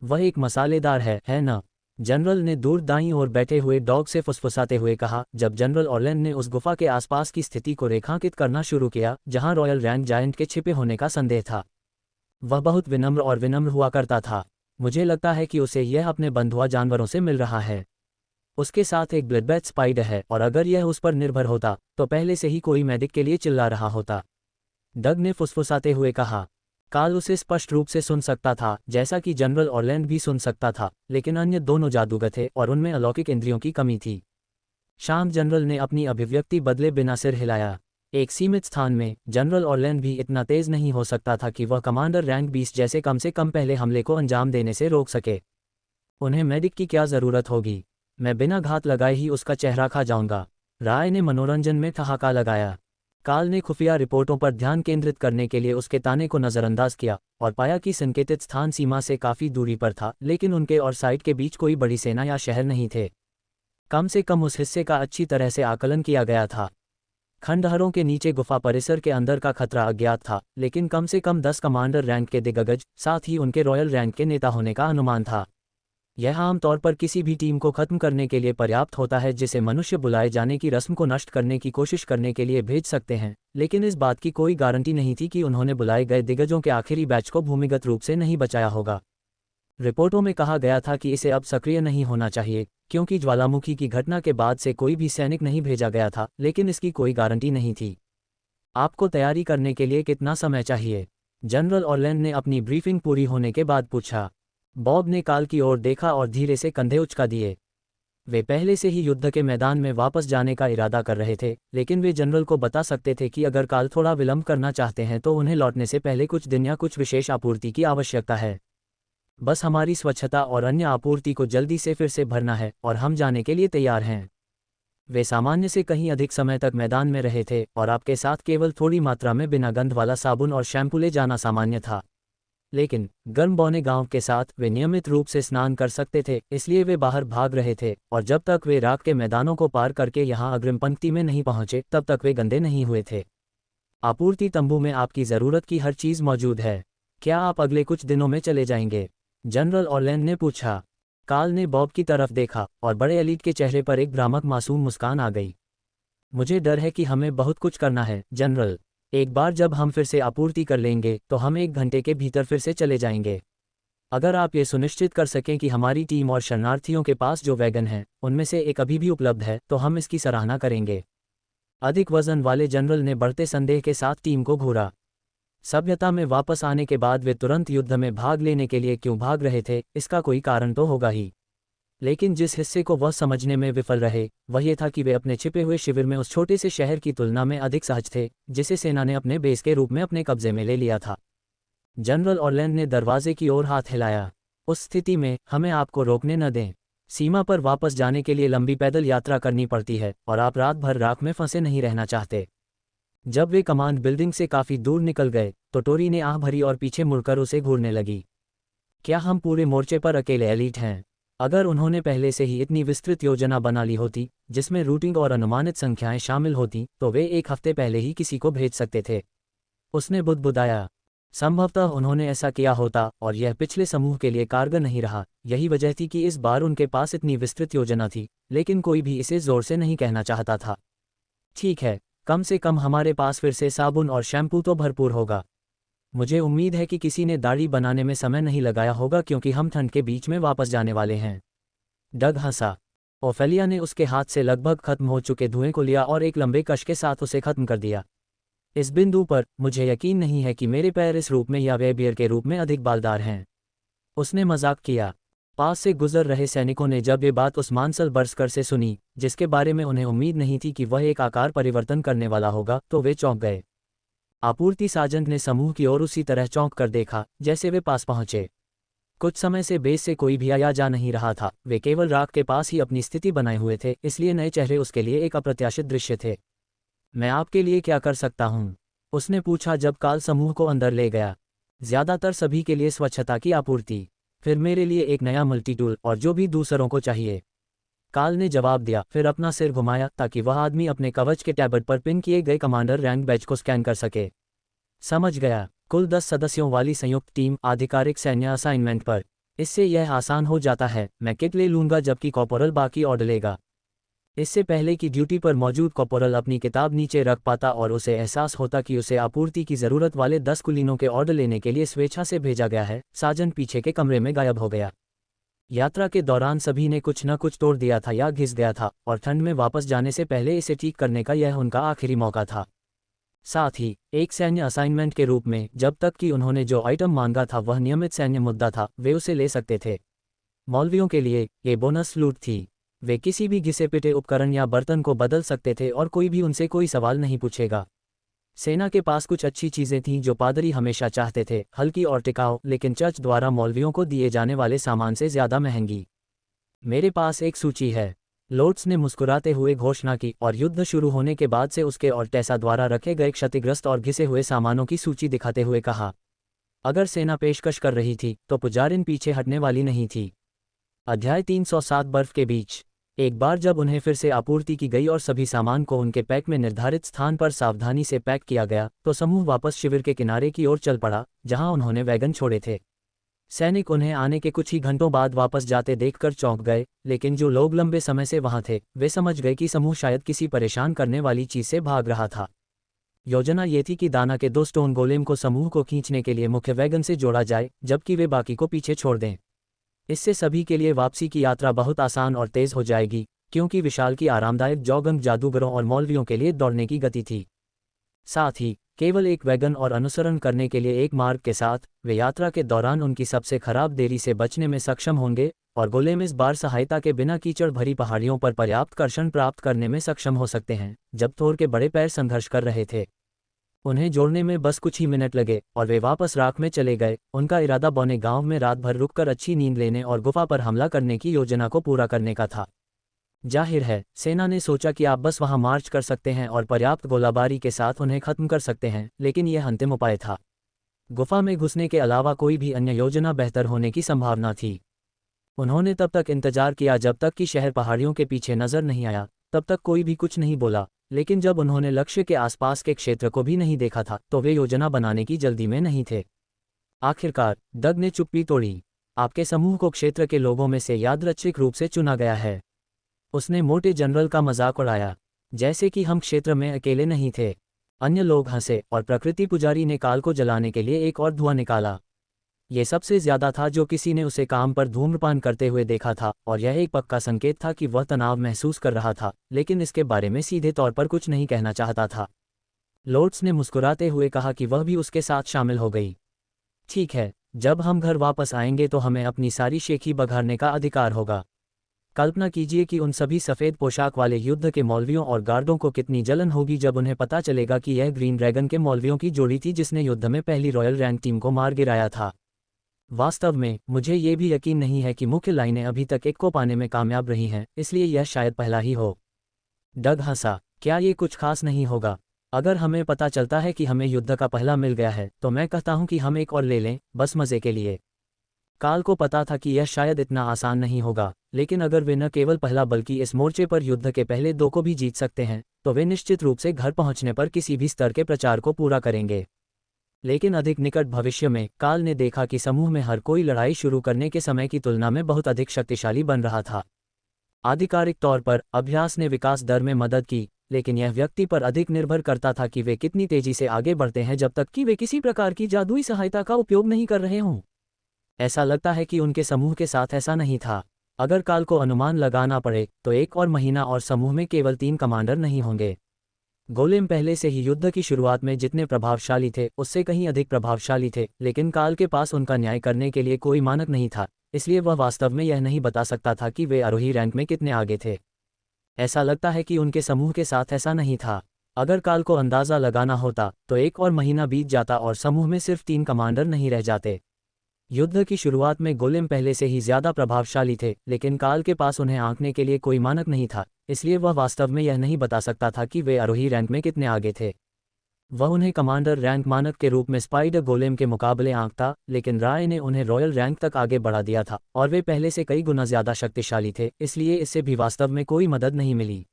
वह एक मसालेदार है ना? जनरल ने दूर दाईं ओर बैठे हुए डॉग से फुसफुसाते हुए कहा। जब जनरल ऑरलैंड ने उस गुफा के आसपास की स्थिति को रेखांकित करना शुरू किया जहां रॉयल रैंक जायंट के छिपे होने का संदेह था, वह बहुत विनम्र और विनम्र हुआ करता था। मुझे लगता है कि उसे यह अपने बंधुआ जानवरों से मिल रहा है। उसके साथ एक ब्लडबैथ स्पाइडर है, और अगर यह उस पर निर्भर होता तो पहले से ही कोई मेडिक के लिए चिल्ला रहा होता, डग ने फुसफुसाते हुए कहा। काल उसे स्पष्ट रूप से सुन सकता था, जैसा कि जनरल ऑरलैंड भी सुन सकता था, लेकिन अन्य दोनों जादूगर थे और उनमें अलौकिक इंद्रियों की कमी थी। शांत जनरल ने अपनी अभिव्यक्ति बदले बिना सिर हिलाया। एक सीमित स्थान में जनरल ऑरलैंड भी इतना तेज नहीं हो सकता था कि वह कमांडर रैंक 20 जैसे कम से कम पहले हमले को अंजाम देने से रोक सके। उन्हें मेडिक की क्या ज़रूरत होगी? मैं बिना घात लगाए ही उसका चेहरा खा जाऊंगा, राय ने मनोरंजन में ठहाका लगाया। काल ने खुफिया रिपोर्टों पर ध्यान केंद्रित करने के लिए उसके ताने को नज़रअंदाज किया और पाया कि संकेतित स्थान सीमा से काफ़ी दूरी पर था, लेकिन उनके और साइट के बीच कोई बड़ी सेना या शहर नहीं थे। कम से कम उस हिस्से का अच्छी तरह से आकलन किया गया था। खंडहरों के नीचे गुफा परिसर के अंदर का खतरा अज्ञात था, लेकिन कम से कम 10 कमांडर रैंक के दिग्गज, साथ ही उनके रॉयल रैंक के नेता होने का अनुमान था। यह आमतौर पर किसी भी टीम को खत्म करने के लिए पर्याप्त होता है जिसे मनुष्य बुलाए जाने की रस्म को नष्ट करने की कोशिश करने के लिए भेज सकते हैं, लेकिन इस बात की कोई गारंटी नहीं थी कि उन्होंने बुलाए गए दिग्गजों के आखिरी बैच को भूमिगत रूप से नहीं बचाया होगा। रिपोर्टों में कहा गया था कि इसे अब सक्रिय नहीं होना चाहिए क्योंकि ज्वालामुखी की घटना के बाद से कोई भी सैनिक नहीं भेजा गया था, लेकिन इसकी कोई गारंटी नहीं थी। आपको तैयारी करने के लिए कितना समय चाहिए? जनरल ऑरलैंड ने अपनी ब्रीफिंग पूरी होने के बाद पूछा। बॉब ने काल की ओर देखा और धीरे से कंधे उचका दिए। वे पहले से ही युद्ध के मैदान में वापस जाने का इरादा कर रहे थे, लेकिन वे जनरल को बता सकते थे कि अगर काल थोड़ा विलंब करना चाहते हैं तो उन्हें लौटने से पहले कुछ दिन या कुछ विशेष आपूर्ति की आवश्यकता है। बस हमारी स्वच्छता और अन्य आपूर्ति को जल्दी से फिर से भरना है और हम जाने के लिए तैयार हैं। वे सामान्य से कहीं अधिक समय तक मैदान में रहे थे और आपके साथ केवल थोड़ी मात्रा में बिना गंध वाला साबुन और शैम्पू ले जाना सामान्य था। लेकिन गर्म बौने गांव के साथ वे नियमित रूप से स्नान कर सकते थे, इसलिए वे बाहर भाग रहे थे, और जब तक वे राख के मैदानों को पार करके यहाँ अग्रिम पंक्ति में नहीं पहुंचे तब तक वे गंदे नहीं हुए थे। आपूर्ति तंबू में आपकी ज़रूरत की हर चीज़ मौजूद है। क्या आप अगले कुछ दिनों में चले जाएंगे? जनरल ऑरलैंड ने पूछा। कार्ल ने बॉब की तरफ देखा और बड़े एलिट के चेहरे पर एक भ्रामक मासूम मुस्कान आ गई। मुझे डर है कि हमें बहुत कुछ करना है जनरल। एक बार जब हम फिर से आपूर्ति कर लेंगे तो हम 1 घंटे के भीतर फिर से चले जाएंगे। अगर आप ये सुनिश्चित कर सकें कि हमारी टीम और शरणार्थियों के पास जो वैगन है उनमें से एक अभी भी उपलब्ध है तो हम इसकी सराहना करेंगे। अधिक वजन वाले जनरल ने बढ़ते संदेह के साथ टीम को घूरा। सभ्यता में वापस आने के बाद वे तुरंत युद्ध में भाग लेने के लिए क्यों भाग रहे थे, इसका कोई कारण तो होगा ही। लेकिन जिस हिस्से को वह समझने में विफल रहे वह ये था कि वे अपने छिपे हुए शिविर में उस छोटे से शहर की तुलना में अधिक सहज थे जिसे सेना ने अपने बेस के रूप में अपने कब्जे में ले लिया था। जनरल ऑरलैंड ने दरवाजे की ओर हाथ हिलाया। उस स्थिति में हमें आपको रोकने न दें। सीमा पर वापस जाने के लिए लंबी पैदल यात्रा करनी पड़ती है और आप रात भर राख में फंसे नहीं रहना चाहते। जब वे कमांड बिल्डिंग से काफ़ी दूर निकल गए तो टोरी ने आह भरी और पीछे मुड़कर उसे घूरने लगी। क्या हम पूरे मोर्चे पर अकेले एलीट हैं? अगर उन्होंने पहले से ही इतनी विस्तृत योजना बना ली होती जिसमें रूटिंग और अनुमानित संख्याएं शामिल होती तो वे 1 हफ्ते पहले ही किसी को भेज सकते थे। उसने बुदबुदाया। संभवतः उन्होंने ऐसा किया होता और यह पिछले समूह के लिए कारगर नहीं रहा। यही वजह थी कि इस बार उनके पास इतनी विस्तृत योजना थी, लेकिन कोई भी इसे जोर से नहीं कहना चाहता था। ठीक है, कम से कम हमारे पास फिर से साबुन और शैम्पू तो भरपूर होगा। मुझे उम्मीद है कि किसी ने दाढ़ी बनाने में समय नहीं लगाया होगा क्योंकि हम ठंड के बीच में वापस जाने वाले हैं। डग हंसा। ओफेलिया ने उसके हाथ से लगभग खत्म हो चुके धुएं को लिया और एक लंबे कश के साथ उसे खत्म कर दिया। इस बिंदु पर मुझे यकीन नहीं है कि मेरे पैर इस रूप में या वेबियर के रूप में अधिक बालदार हैं। उसने मजाक किया। पास से गुजर रहे सैनिकों ने जब ये बात उस मांसल बरसकर से सुनी जिसके बारे में उन्हें उम्मीद नहीं थी कि वह एक आकार परिवर्तन करने वाला होगा तो वे चौंक गए। आपूर्ति साजंट ने समूह की ओर उसी तरह चौंक कर देखा जैसे वे पास पहुंचे। कुछ समय से बेस से कोई भी आया जा नहीं रहा था। वे केवल राख के पास ही अपनी स्थिति बनाए हुए थे, इसलिए नए चेहरे उसके लिए एक अप्रत्याशित दृश्य थे। मैं आपके लिए क्या कर सकता हूँ? उसने पूछा जब कार्ल समूह को अंदर ले गया। ज्यादातर सभी के लिए स्वच्छता की आपूर्ति, फिर मेरे लिए एक नया मल्टीटूल और जो भी दूसरों को चाहिए। कार्ल ने जवाब दिया, फिर अपना सिर घुमाया ताकि वह आदमी अपने कवच के टैबलेट पर पिन किए गए कमांडर रैंक बैज को स्कैन कर सके। समझ गया। कुल 10 सदस्यों वाली संयुक्त टीम आधिकारिक सैन्य असाइनमेंट पर। इससे यह आसान हो जाता है। मैं किट ले लूंगा जबकि कॉर्पोरल बाकी ऑर्डर लेगा। इससे पहले कि ड्यूटी पर मौजूद कॉर्पोरल अपनी किताब नीचे रख पाता और उसे एहसास होता कि उसे आपूर्ति की ज़रूरत वाले 10 कुलीनों के ऑर्डर लेने के लिए स्वेच्छा से भेजा गया है, साजन पीछे के कमरे में गायब हो गया। यात्रा के दौरान सभी ने कुछ न कुछ तोड़ दिया था या घिस गया था और ठंड में वापस जाने से पहले इसे ठीक करने का यह उनका आखिरी मौका था। साथ ही एक सैन्य असाइनमेंट के रूप में जब तक कि उन्होंने जो आइटम मांगा था वह नियमित सैन्य मुद्दा था, वे उसे ले सकते थे। मौलवियों के लिए ये बोनस लूट थी। वे किसी भी घिसे पिटे उपकरण या बर्तन को बदल सकते थे और कोई भी उनसे कोई सवाल नहीं पूछेगा। सेना के पास कुछ अच्छी चीज़ें थीं जो पादरी हमेशा चाहते थे, हल्की और टिकाऊ, लेकिन चर्च द्वारा मौलवियों को दिए जाने वाले सामान से ज़्यादा महंगी। मेरे पास एक सूची है, लोर्ड्स ने मुस्कुराते हुए घोषणा की और युद्ध शुरू होने के बाद से उसके और टेसा द्वारा रखे गए क्षतिग्रस्त और घिसे हुए सामानों की सूची दिखाते हुए कहा। अगर सेना पेशकश कर रही थी तो पुजारिन पीछे हटने वाली नहीं थी। अध्याय 307 बर्फ के बीच। एक बार जब उन्हें फिर से आपूर्ति की गई और सभी सामान को उनके पैक में निर्धारित स्थान पर सावधानी से पैक किया गया तो समूह वापस शिविर के किनारे की ओर चल पड़ा जहां उन्होंने वैगन छोड़े थे। सैनिक उन्हें आने के कुछ ही घंटों बाद वापस जाते देखकर चौंक गए, लेकिन जो लोग लंबे समय से वहां थे वे समझ गए कि समूह शायद किसी परेशान करने वाली चीज से भाग रहा था। योजना ये थी कि दाना के 2 स्टोन गोलेम को समूह को खींचने के लिए मुख्य वैगन से जोड़ा जाए जबकि वे बाकी को पीछे छोड़ दें। इससे सभी के लिए वापसी की यात्रा बहुत आसान और तेज हो जाएगी क्योंकि विशाल की आरामदायक जॉगिंग जादूगरों और मौलवियों के लिए दौड़ने की गति थी। साथ ही केवल एक वैगन और अनुसरण करने के लिए एक मार्ग के साथ वे यात्रा के दौरान उनकी सबसे खराब देरी से बचने में सक्षम होंगे और गोलेम इस बार सहायता के बिना कीचड़ भरी पहाड़ियों पर पर्याप्त कर्षण प्राप्त करने में सक्षम हो सकते हैं। जब थोर के बड़े पैर संघर्ष कर रहे थे, उन्हें जोड़ने में बस कुछ ही मिनट लगे और वे वापस राख में चले गए। उनका इरादा बौने गांव में रात भर रुककर अच्छी नींद लेने और गुफा पर हमला करने की योजना को पूरा करने का था। जाहिर है सेना ने सोचा कि आप बस वहां मार्च कर सकते हैं और पर्याप्त गोलाबारी के साथ उन्हें खत्म कर सकते हैं, लेकिन यह अंतिम उपाय था। गुफा में घुसने के अलावा कोई भी अन्य योजना बेहतर होने की संभावना थी। उन्होंने तब तक इंतजार किया जब तक कि शहर पहाड़ियों के पीछे नजर नहीं आया, तब तक कोई भी कुछ नहीं बोला। लेकिन जब उन्होंने लक्ष्य के आसपास के क्षेत्र को भी नहीं देखा था, तो वे योजना बनाने की जल्दी में नहीं थे। आखिरकार डग ने चुप्पी तोड़ी। आपके समूह को क्षेत्र के लोगों में से यादृच्छिक रूप से चुना गया है। उसने मोटे जनरल का मजाक उड़ाया, जैसे कि हम क्षेत्र में अकेले नहीं थे। अन्य लोग हंसे और प्रकृति पुजारी ने काल को जलाने के लिए एक और धुआं निकाला। ये सबसे ज्यादा था जो किसी ने उसे काम पर धूम्रपान करते हुए देखा था, और यह एक पक्का संकेत था कि वह तनाव महसूस कर रहा था, लेकिन इसके बारे में सीधे तौर पर कुछ नहीं कहना चाहता था। लोर्ड्स ने मुस्कुराते हुए कहा कि वह भी उसके साथ शामिल हो गई। ठीक है, जब हम घर वापस आएंगे तो हमें अपनी सारी शेखी बघाड़ने का अधिकार होगा। कल्पना कीजिए कि उन सभी सफ़ेद पोशाक वाले युद्ध के मौलवियों और गार्डों को कितनी जलन होगी जब उन्हें पता चलेगा कि यह ग्रीन ड्रैगन के मौलवियों की जोड़ी थी जिसने युद्ध में पहली रॉयल रैंक टीम को मार गिराया था। वास्तव में मुझे ये भी यकीन नहीं है कि मुख्य लाइनें अभी तक एक को पाने में कामयाब रही हैं, इसलिए यह शायद पहला ही हो। डग हंसा, क्या ये कुछ खास नहीं होगा? अगर हमें पता चलता है कि हमें युद्ध का पहला मिल गया है, तो मैं कहता हूं कि हम एक और ले लें, बस मजे के लिए। काल को पता था कि यह शायद इतना आसान नहीं होगा, लेकिन अगर वे न केवल पहला बल्कि इस मोर्चे पर युद्ध के पहले दो को भी जीत सकते हैं, तो वे निश्चित रूप से घर पहुंचने पर किसी भी स्तर के प्रचार को पूरा करेंगे। लेकिन अधिक निकट भविष्य में काल ने देखा कि समूह में हर कोई लड़ाई शुरू करने के समय की तुलना में बहुत अधिक शक्तिशाली बन रहा था। आधिकारिक तौर पर अभ्यास ने विकास दर में मदद की, लेकिन यह व्यक्ति पर अधिक निर्भर करता था कि वे कितनी तेजी से आगे बढ़ते हैं जब तक कि वे किसी प्रकार की जादुई सहायता का उपयोग नहीं कर रहे हों। ऐसा लगता है कि उनके समूह के साथ ऐसा नहीं था। अगर काल को अनुमान लगाना पड़े तो एक और महीना और समूह में केवल 3 कमांडर नहीं होंगे। गोलेम पहले से ही युद्ध की शुरुआत में जितने प्रभावशाली थे उससे कहीं अधिक प्रभावशाली थे, लेकिन काल के पास उनका न्याय करने के लिए कोई मानक नहीं था, इसलिए वह वास्तव में यह नहीं बता सकता था कि वे आरोही रैंक में कितने आगे थे। ऐसा लगता है कि उनके समूह के साथ ऐसा नहीं था। अगर काल को अंदाज़ा लगाना होता तो एक और महीना बीत जाता और समूह में सिर्फ 3 कमांडर नहीं रह जाते। युद्ध की शुरुआत में गोलेम पहले से ही ज्यादा प्रभावशाली थे, लेकिन काल के पास उन्हें आंकने के लिए कोई मानक नहीं था, इसलिए वह वास्तव में यह नहीं बता सकता था कि वे आरोही रैंक में कितने आगे थे। वह उन्हें कमांडर रैंक मानक के रूप में स्पाइडर गोलेम के मुकाबले आंकता, लेकिन राय ने उन्हें रॉयल रैंक तक आगे बढ़ा दिया था और वे पहले से कई गुना ज्यादा शक्तिशाली थे, इसलिए इससे भी वास्तव में कोई मदद नहीं मिली।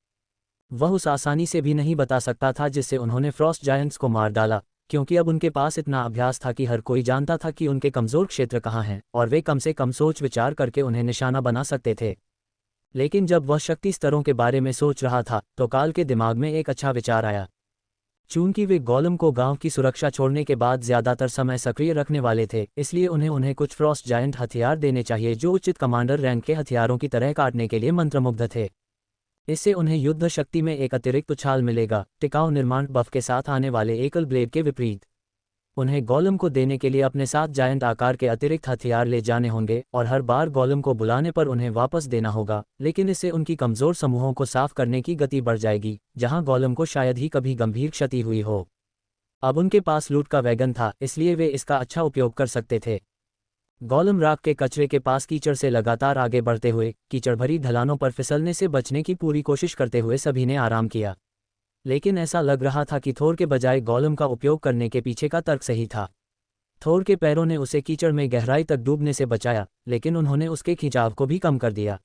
वह उस आसानी से भी नहीं बता सकता था जिससे उन्होंने फ्रॉस्ट जायंट्स को मार डाला, क्योंकि अब उनके पास इतना अभ्यास था कि हर कोई जानता था कि उनके कमज़ोर क्षेत्र कहाँ हैं और वे कम से कम सोच विचार करके उन्हें निशाना बना सकते थे। लेकिन जब वह शक्ति स्तरों के बारे में सोच रहा था तो काल के दिमाग में एक अच्छा विचार आया। चूंकि वे गोलम को गांव की सुरक्षा छोड़ने के बाद ज़्यादातर समय सक्रिय रखने वाले थे, इसलिए उन्हें कुछ फ्रॉस्ट जायंट हथियार देने चाहिए जो उचित कमांडर रैंक के हथियारों की तरह काटने के लिए मंत्रमुग्ध थे। इससे उन्हें युद्ध शक्ति में एक अतिरिक्त उछाल मिलेगा, टिकाऊ निर्माण बफ के साथ आने वाले एकल ब्लेड के विपरीत। उन्हें गोलम को देने के लिए अपने साथ जायंट आकार के अतिरिक्त हथियार ले जाने होंगे और हर बार गोलम को बुलाने पर उन्हें वापस देना होगा, लेकिन इससे उनकी कमज़ोर समूहों को साफ करने की गति बढ़ जाएगी, जहां गोलम को शायद ही कभी गंभीर क्षति हुई हो। अब उनके पास लूट का वैगन था, इसलिए वे इसका अच्छा उपयोग कर सकते थे। गोलम राख के कचरे के पास कीचड़ से लगातार आगे बढ़ते हुए कीचड़ भरी ढलानों पर फिसलने से बचने की पूरी कोशिश करते हुए सभी ने आराम किया। लेकिन ऐसा लग रहा था कि थोर के बजाय गोलम का उपयोग करने के पीछे का तर्क सही था। थोर के पैरों ने उसे कीचड़ में गहराई तक डूबने से बचाया, लेकिन उन्होंने उसके खिंचाव को भी कम कर दिया।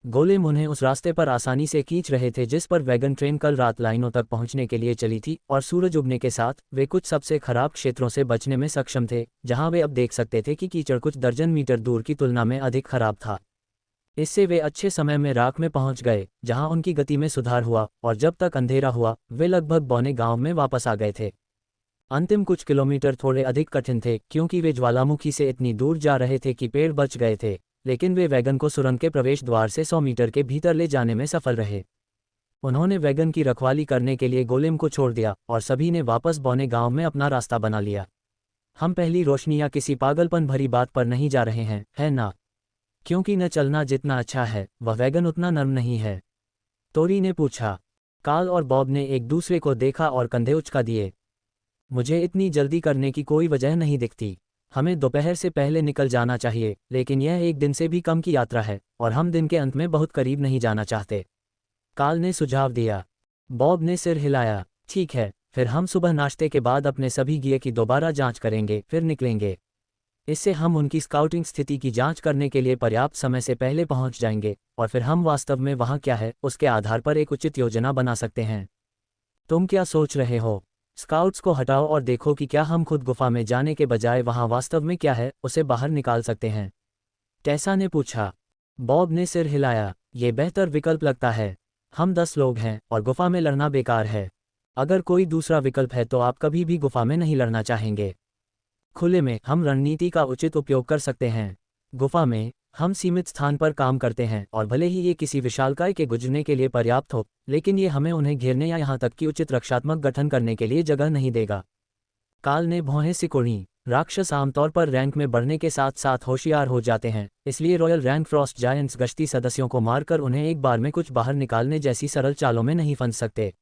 गोलेम उन्हें उस रास्ते पर आसानी से खींच रहे थे जिस पर वैगन ट्रेन कल रात लाइनों तक पहुंचने के लिए चली थी, और सूरज उगने के साथ वे कुछ सबसे खराब क्षेत्रों से बचने में सक्षम थे, जहां वे अब देख सकते थे कि कीचड़ कुछ दर्जन मीटर दूर की तुलना में अधिक खराब था। इससे वे अच्छे समय में राख में पहुंच गए, जहां उनकी गति में सुधार हुआ, और जब तक अंधेरा हुआ वे लगभग बौने गांव में वापस आ गए थे। अंतिम कुछ किलोमीटर थोड़े अधिक कठिन थे क्योंकि वे ज्वालामुखी से इतनी दूर जा रहे थे कि पेड़ बच गए थे, लेकिन वे वैगन को सुरंग के प्रवेश द्वार से 100 मीटर के भीतर ले जाने में सफल रहे। उन्होंने वैगन की रखवाली करने के लिए गोलेम को छोड़ दिया और सभी ने वापस बौने गांव में अपना रास्ता बना लिया। हम पहली रोशनी या किसी पागलपन भरी बात पर नहीं जा रहे हैं, है ना? क्योंकि न चलना जितना अच्छा है वह वैगन उतना नर्म नहीं है, तोरी ने पूछा। काल और बॉब ने एक दूसरे को देखा और कंधे उचका दिए। मुझे इतनी जल्दी करने की कोई वजह नहीं दिखती। हमें दोपहर से पहले निकल जाना चाहिए, लेकिन यह एक दिन से भी कम की यात्रा है और हम दिन के अंत में बहुत करीब नहीं जाना चाहते। काल ने सुझाव दिया। बॉब ने सिर हिलाया। ठीक है, फिर हम सुबह नाश्ते के बाद अपने सभी गियर की दोबारा जांच करेंगे, फिर निकलेंगे। इससे हम उनकी स्काउटिंग स्थिति की जांच करने के लिए पर्याप्त समय से पहले पहुंच जाएंगे, और फिर हम वास्तव में वहां क्या है उसके आधार पर एक उचित योजना बना सकते हैं। तुम क्या सोच रहे हो? स्काउट्स को हटाओ और देखो कि क्या हम खुद गुफा में जाने के बजाय वहां वास्तव में क्या है उसे बाहर निकाल सकते हैं, टेसा ने पूछा। बॉब ने सिर हिलाया। ये बेहतर विकल्प लगता है। हम 10 लोग हैं और गुफा में लड़ना बेकार है। अगर कोई दूसरा विकल्प है तो आप कभी भी गुफा में नहीं लड़ना चाहेंगे। खुले में हम रणनीति का उचित उपयोग कर सकते हैं। गुफा में हम सीमित स्थान पर काम करते हैं और भले ही ये किसी विशालकाय के गुजरने के लिए पर्याप्त हो, लेकिन ये हमें उन्हें घेरने या यहाँ तक कि उचित रक्षात्मक गठन करने के लिए जगह नहीं देगा। काल ने भौहें सिकोड़ी। राक्षस आमतौर पर रैंक में बढ़ने के साथ साथ होशियार हो जाते हैं, इसलिए रॉयल रैंक फ्रॉस्ट जायंट्स गश्ती सदस्यों को मारकर उन्हें एक बार में कुछ बाहर निकालने जैसी सरल चालों में नहीं फंस सकते।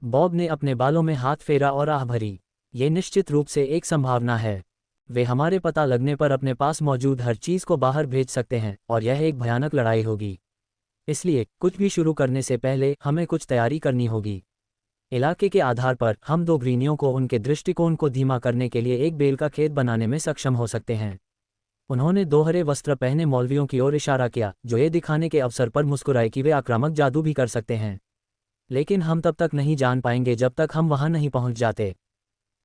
बॉब ने अपने बालों में हाथ फेरा और आह भरी। ये निश्चित रूप से एक संभावना है। वे हमारे पता लगने पर अपने पास मौजूद हर चीज़ को बाहर भेज सकते हैं और यह एक भयानक लड़ाई होगी। इसलिए कुछ भी शुरू करने से पहले हमें कुछ तैयारी करनी होगी। इलाके के आधार पर हम 2 गृहिणियों को उनके दृष्टिकोण को धीमा करने के लिए एक बेल का खेत बनाने में सक्षम हो सकते हैं। उन्होंने दोहरे वस्त्र पहने मौलवियों की ओर इशारा किया, जो ये दिखाने के अवसर पर मुस्कुराए कि वे आक्रामक जादू भी कर सकते हैं। लेकिन हम तब तक नहीं जान पाएंगे जब तक हम वहां नहीं पहुंच जाते।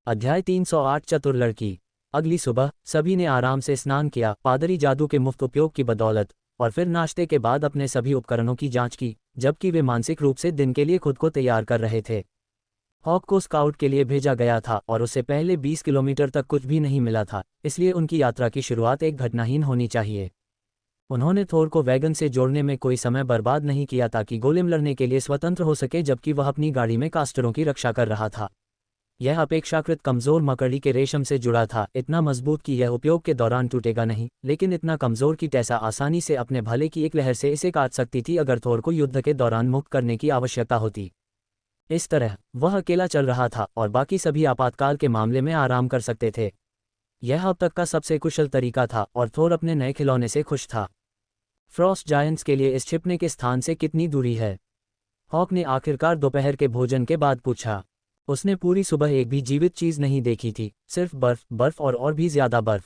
अध्याय 308 चतुर लड़की। अगली सुबह सभी ने आराम से स्नान किया, पादरी जादू के मुफ्त उपयोग की बदौलत, और फिर नाश्ते के बाद अपने सभी उपकरणों की जांच की, जबकि वे मानसिक रूप से दिन के लिए खुद को तैयार कर रहे थे। हॉक को स्काउट के लिए भेजा गया था और उससे पहले 20 किलोमीटर तक कुछ भी नहीं मिला था, इसलिए उनकी यात्रा की शुरुआत एक घटनाहीन होनी चाहिए। उन्होंने थोर को वैगन से जोड़ने में कोई समय बर्बाद नहीं किया ताकि गोलेम लड़ने के लिए स्वतंत्र हो सके, जबकि वह अपनी गाड़ी में कास्टरों की रक्षा कर रहा था। यह अपेक्षाकृत कमज़ोर मकड़ी के रेशम से जुड़ा था, इतना मजबूत कि यह उपयोग के दौरान टूटेगा नहीं, लेकिन इतना कमज़ोर कि टेसा आसानी से अपने भाले की एक लहर से इसे काट सकती थी अगर थोर को युद्ध के दौरान मुक्त करने की आवश्यकता होती। इस तरह वह अकेला चल रहा था और बाकी सभी आपातकाल के मामले में आराम कर सकते थे। यह अब तक का सबसे कुशल तरीका था और थोर अपने नए खिलौने से खुश था। फ्रॉस्ट जायंट्स के लिए इस छिपने के स्थान से कितनी दूरी है? हॉक ने आखिरकार दोपहर के भोजन के बाद पूछा। उसने पूरी सुबह एक भी जीवित चीज नहीं देखी थी, सिर्फ बर्फ और भी ज्यादा बर्फ।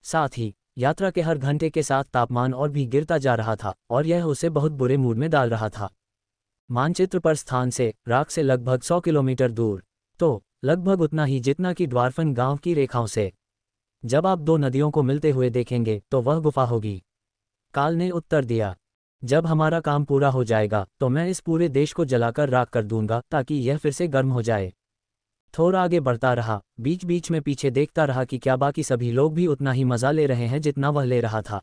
साथ ही यात्रा के हर घंटे के साथ तापमान और भी गिरता जा रहा था और यह उसे बहुत बुरे मूड में डाल रहा था। मानचित्र पर स्थान से राख से लगभग 100 किलोमीटर दूर, तो लगभग उतना ही जितना कि ड्वार्फन गांव की रेखाओं से। जब आप 2 नदियों को मिलते हुए देखेंगे तो वह गुफा होगी, काल ने उत्तर दिया। जब हमारा काम पूरा हो जाएगा तो मैं इस पूरे देश को जलाकर राख कर दूंगा ताकि यह फिर से गर्म हो जाए। थोर आगे बढ़ता रहा, बीच बीच में पीछे देखता रहा कि क्या बाकी सभी लोग भी उतना ही मजा ले रहे हैं जितना वह ले रहा था।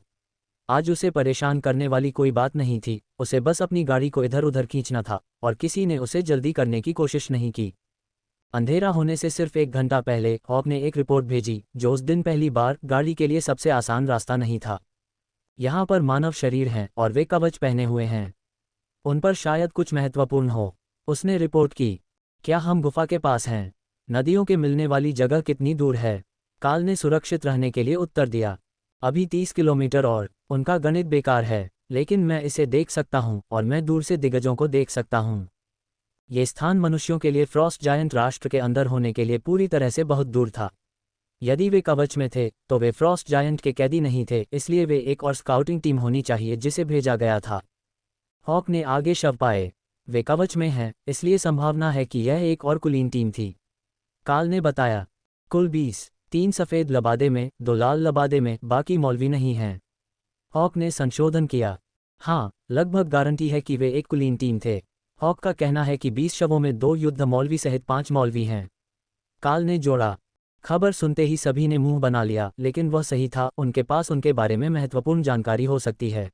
आज उसे परेशान करने वाली कोई बात नहीं थी, उसे बस अपनी गाड़ी को इधर उधर खींचना था और किसी ने उसे जल्दी करने की कोशिश नहीं की। अंधेरा होने से सिर्फ 1 घंटा पहले हॉक ने एक रिपोर्ट भेजी, जो उस दिन पहली बार गाड़ी के लिए सबसे आसान रास्ता नहीं था। यहाँ पर मानव शरीर हैं और वे कवच पहने हुए हैं। उन पर शायद कुछ महत्वपूर्ण हो। उसने रिपोर्ट की। क्या हम गुफा के पास हैं? नदियों के मिलने वाली जगह कितनी दूर है? काल ने सुरक्षित रहने के लिए उत्तर दिया। अभी 30 किलोमीटर और। उनका गणित बेकार है, लेकिन मैं इसे देख सकता हूँ और मैं दूर से दिग्गजों को देख सकता हूँ। ये स्थान मनुष्यों के लिए फ्रॉस्ट जायंट राष्ट्र के अंदर होने के लिए पूरी तरह से बहुत दूर था। यदि वे कवच में थे तो वे फ्रॉस्ट जायंट के कैदी नहीं थे, इसलिए वे एक और स्काउटिंग टीम होनी चाहिए जिसे भेजा गया था। हॉक ने आगे शव पाए। वे कवच में हैं, इसलिए संभावना है कि यह एक और कुलीन टीम थी, काल ने बताया। कुल 20, 3 सफ़ेद लबादे में, 2 लाल लबादे में, बाकी मौलवी नहीं हैं। हॉक ने संशोधन किया। हाँ, लगभग गारंटी है कि वे एक कुलीन टीम थे। हॉक का कहना है कि 20 शवों में 2 युद्ध मौलवी सहित 5 मौलवी हैं, काल ने जोड़ा। खबर सुनते ही सभी ने मुंह बना लिया, लेकिन वह सही था, उनके पास उनके बारे में महत्वपूर्ण जानकारी हो सकती है।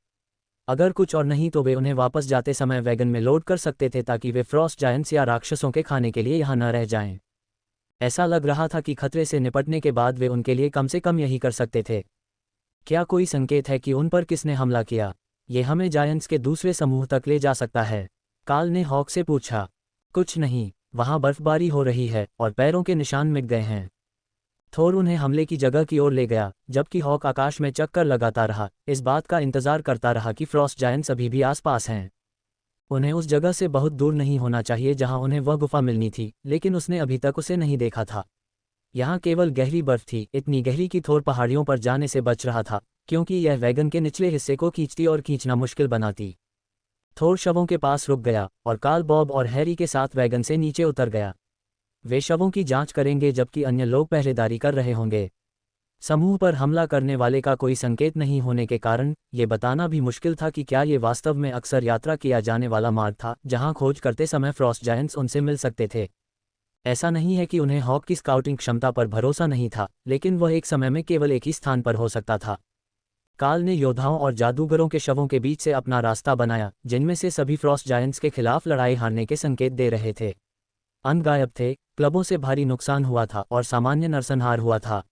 अगर कुछ और नहीं तो वे उन्हें वापस जाते समय वैगन में लोड कर सकते थे ताकि वे फ्रॉस्ट जायंट्स या राक्षसों के खाने के लिए यहाँ न रह जाएं। ऐसा लग रहा था कि खतरे से निपटने के बाद वे उनके लिए कम से कम यही कर सकते थे। क्या कोई संकेत है कि उन पर किसने हमला किया? ये हमें जायंट्स के दूसरे समूह तक ले जा सकता है, काल ने हॉक से पूछा। कुछ नहीं, वहाँ बर्फबारी हो रही है और पैरों के निशान मिट गए हैं। थोर उन्हें हमले की जगह की ओर ले गया, जबकि हॉक आकाश में चक्कर लगाता रहा, इस बात का इंतजार करता रहा कि फ्रॉस्ट जायंट्स अभी भी आसपास हैं। उन्हें उस जगह से बहुत दूर नहीं होना चाहिए जहां उन्हें वह गुफा मिलनी थी, लेकिन उसने अभी तक उसे नहीं देखा था। यहाँ केवल गहरी बर्फ थी, इतनी गहरी कि थोर पहाड़ियों पर जाने से बच रहा था, क्योंकि यह वैगन के निचले हिस्से को खींचती और खींचना मुश्किल बनाती। थोर शवों के पास रुक गया और कार्ल बॉब और हैरी के साथ वैगन से नीचे उतर गया। वे शवों की जांच करेंगे जबकि अन्य लोग पहरेदारी कर रहे होंगे। समूह पर हमला करने वाले का कोई संकेत नहीं होने के कारण ये बताना भी मुश्किल था कि क्या ये वास्तव में अक्सर यात्रा किया जाने वाला मार्ग था जहां खोज करते समय फ्रॉस्ट जायंट्स उनसे मिल सकते थे। ऐसा नहीं है कि उन्हें हॉक की स्काउटिंग क्षमता पर भरोसा नहीं था, लेकिन वह एक समय में केवल एक ही स्थान पर हो सकता था। काल ने योद्धाओं और जादूगरों के शवों के बीच से अपना रास्ता बनाया, जिनमें से सभी फ्रॉस्ट जायंट्स के खिलाफ लड़ाई हारने के संकेत दे रहे थे। अंग गायब थे, क्लबों से भारी नुकसान हुआ था और सामान्य नरसंहार हुआ था।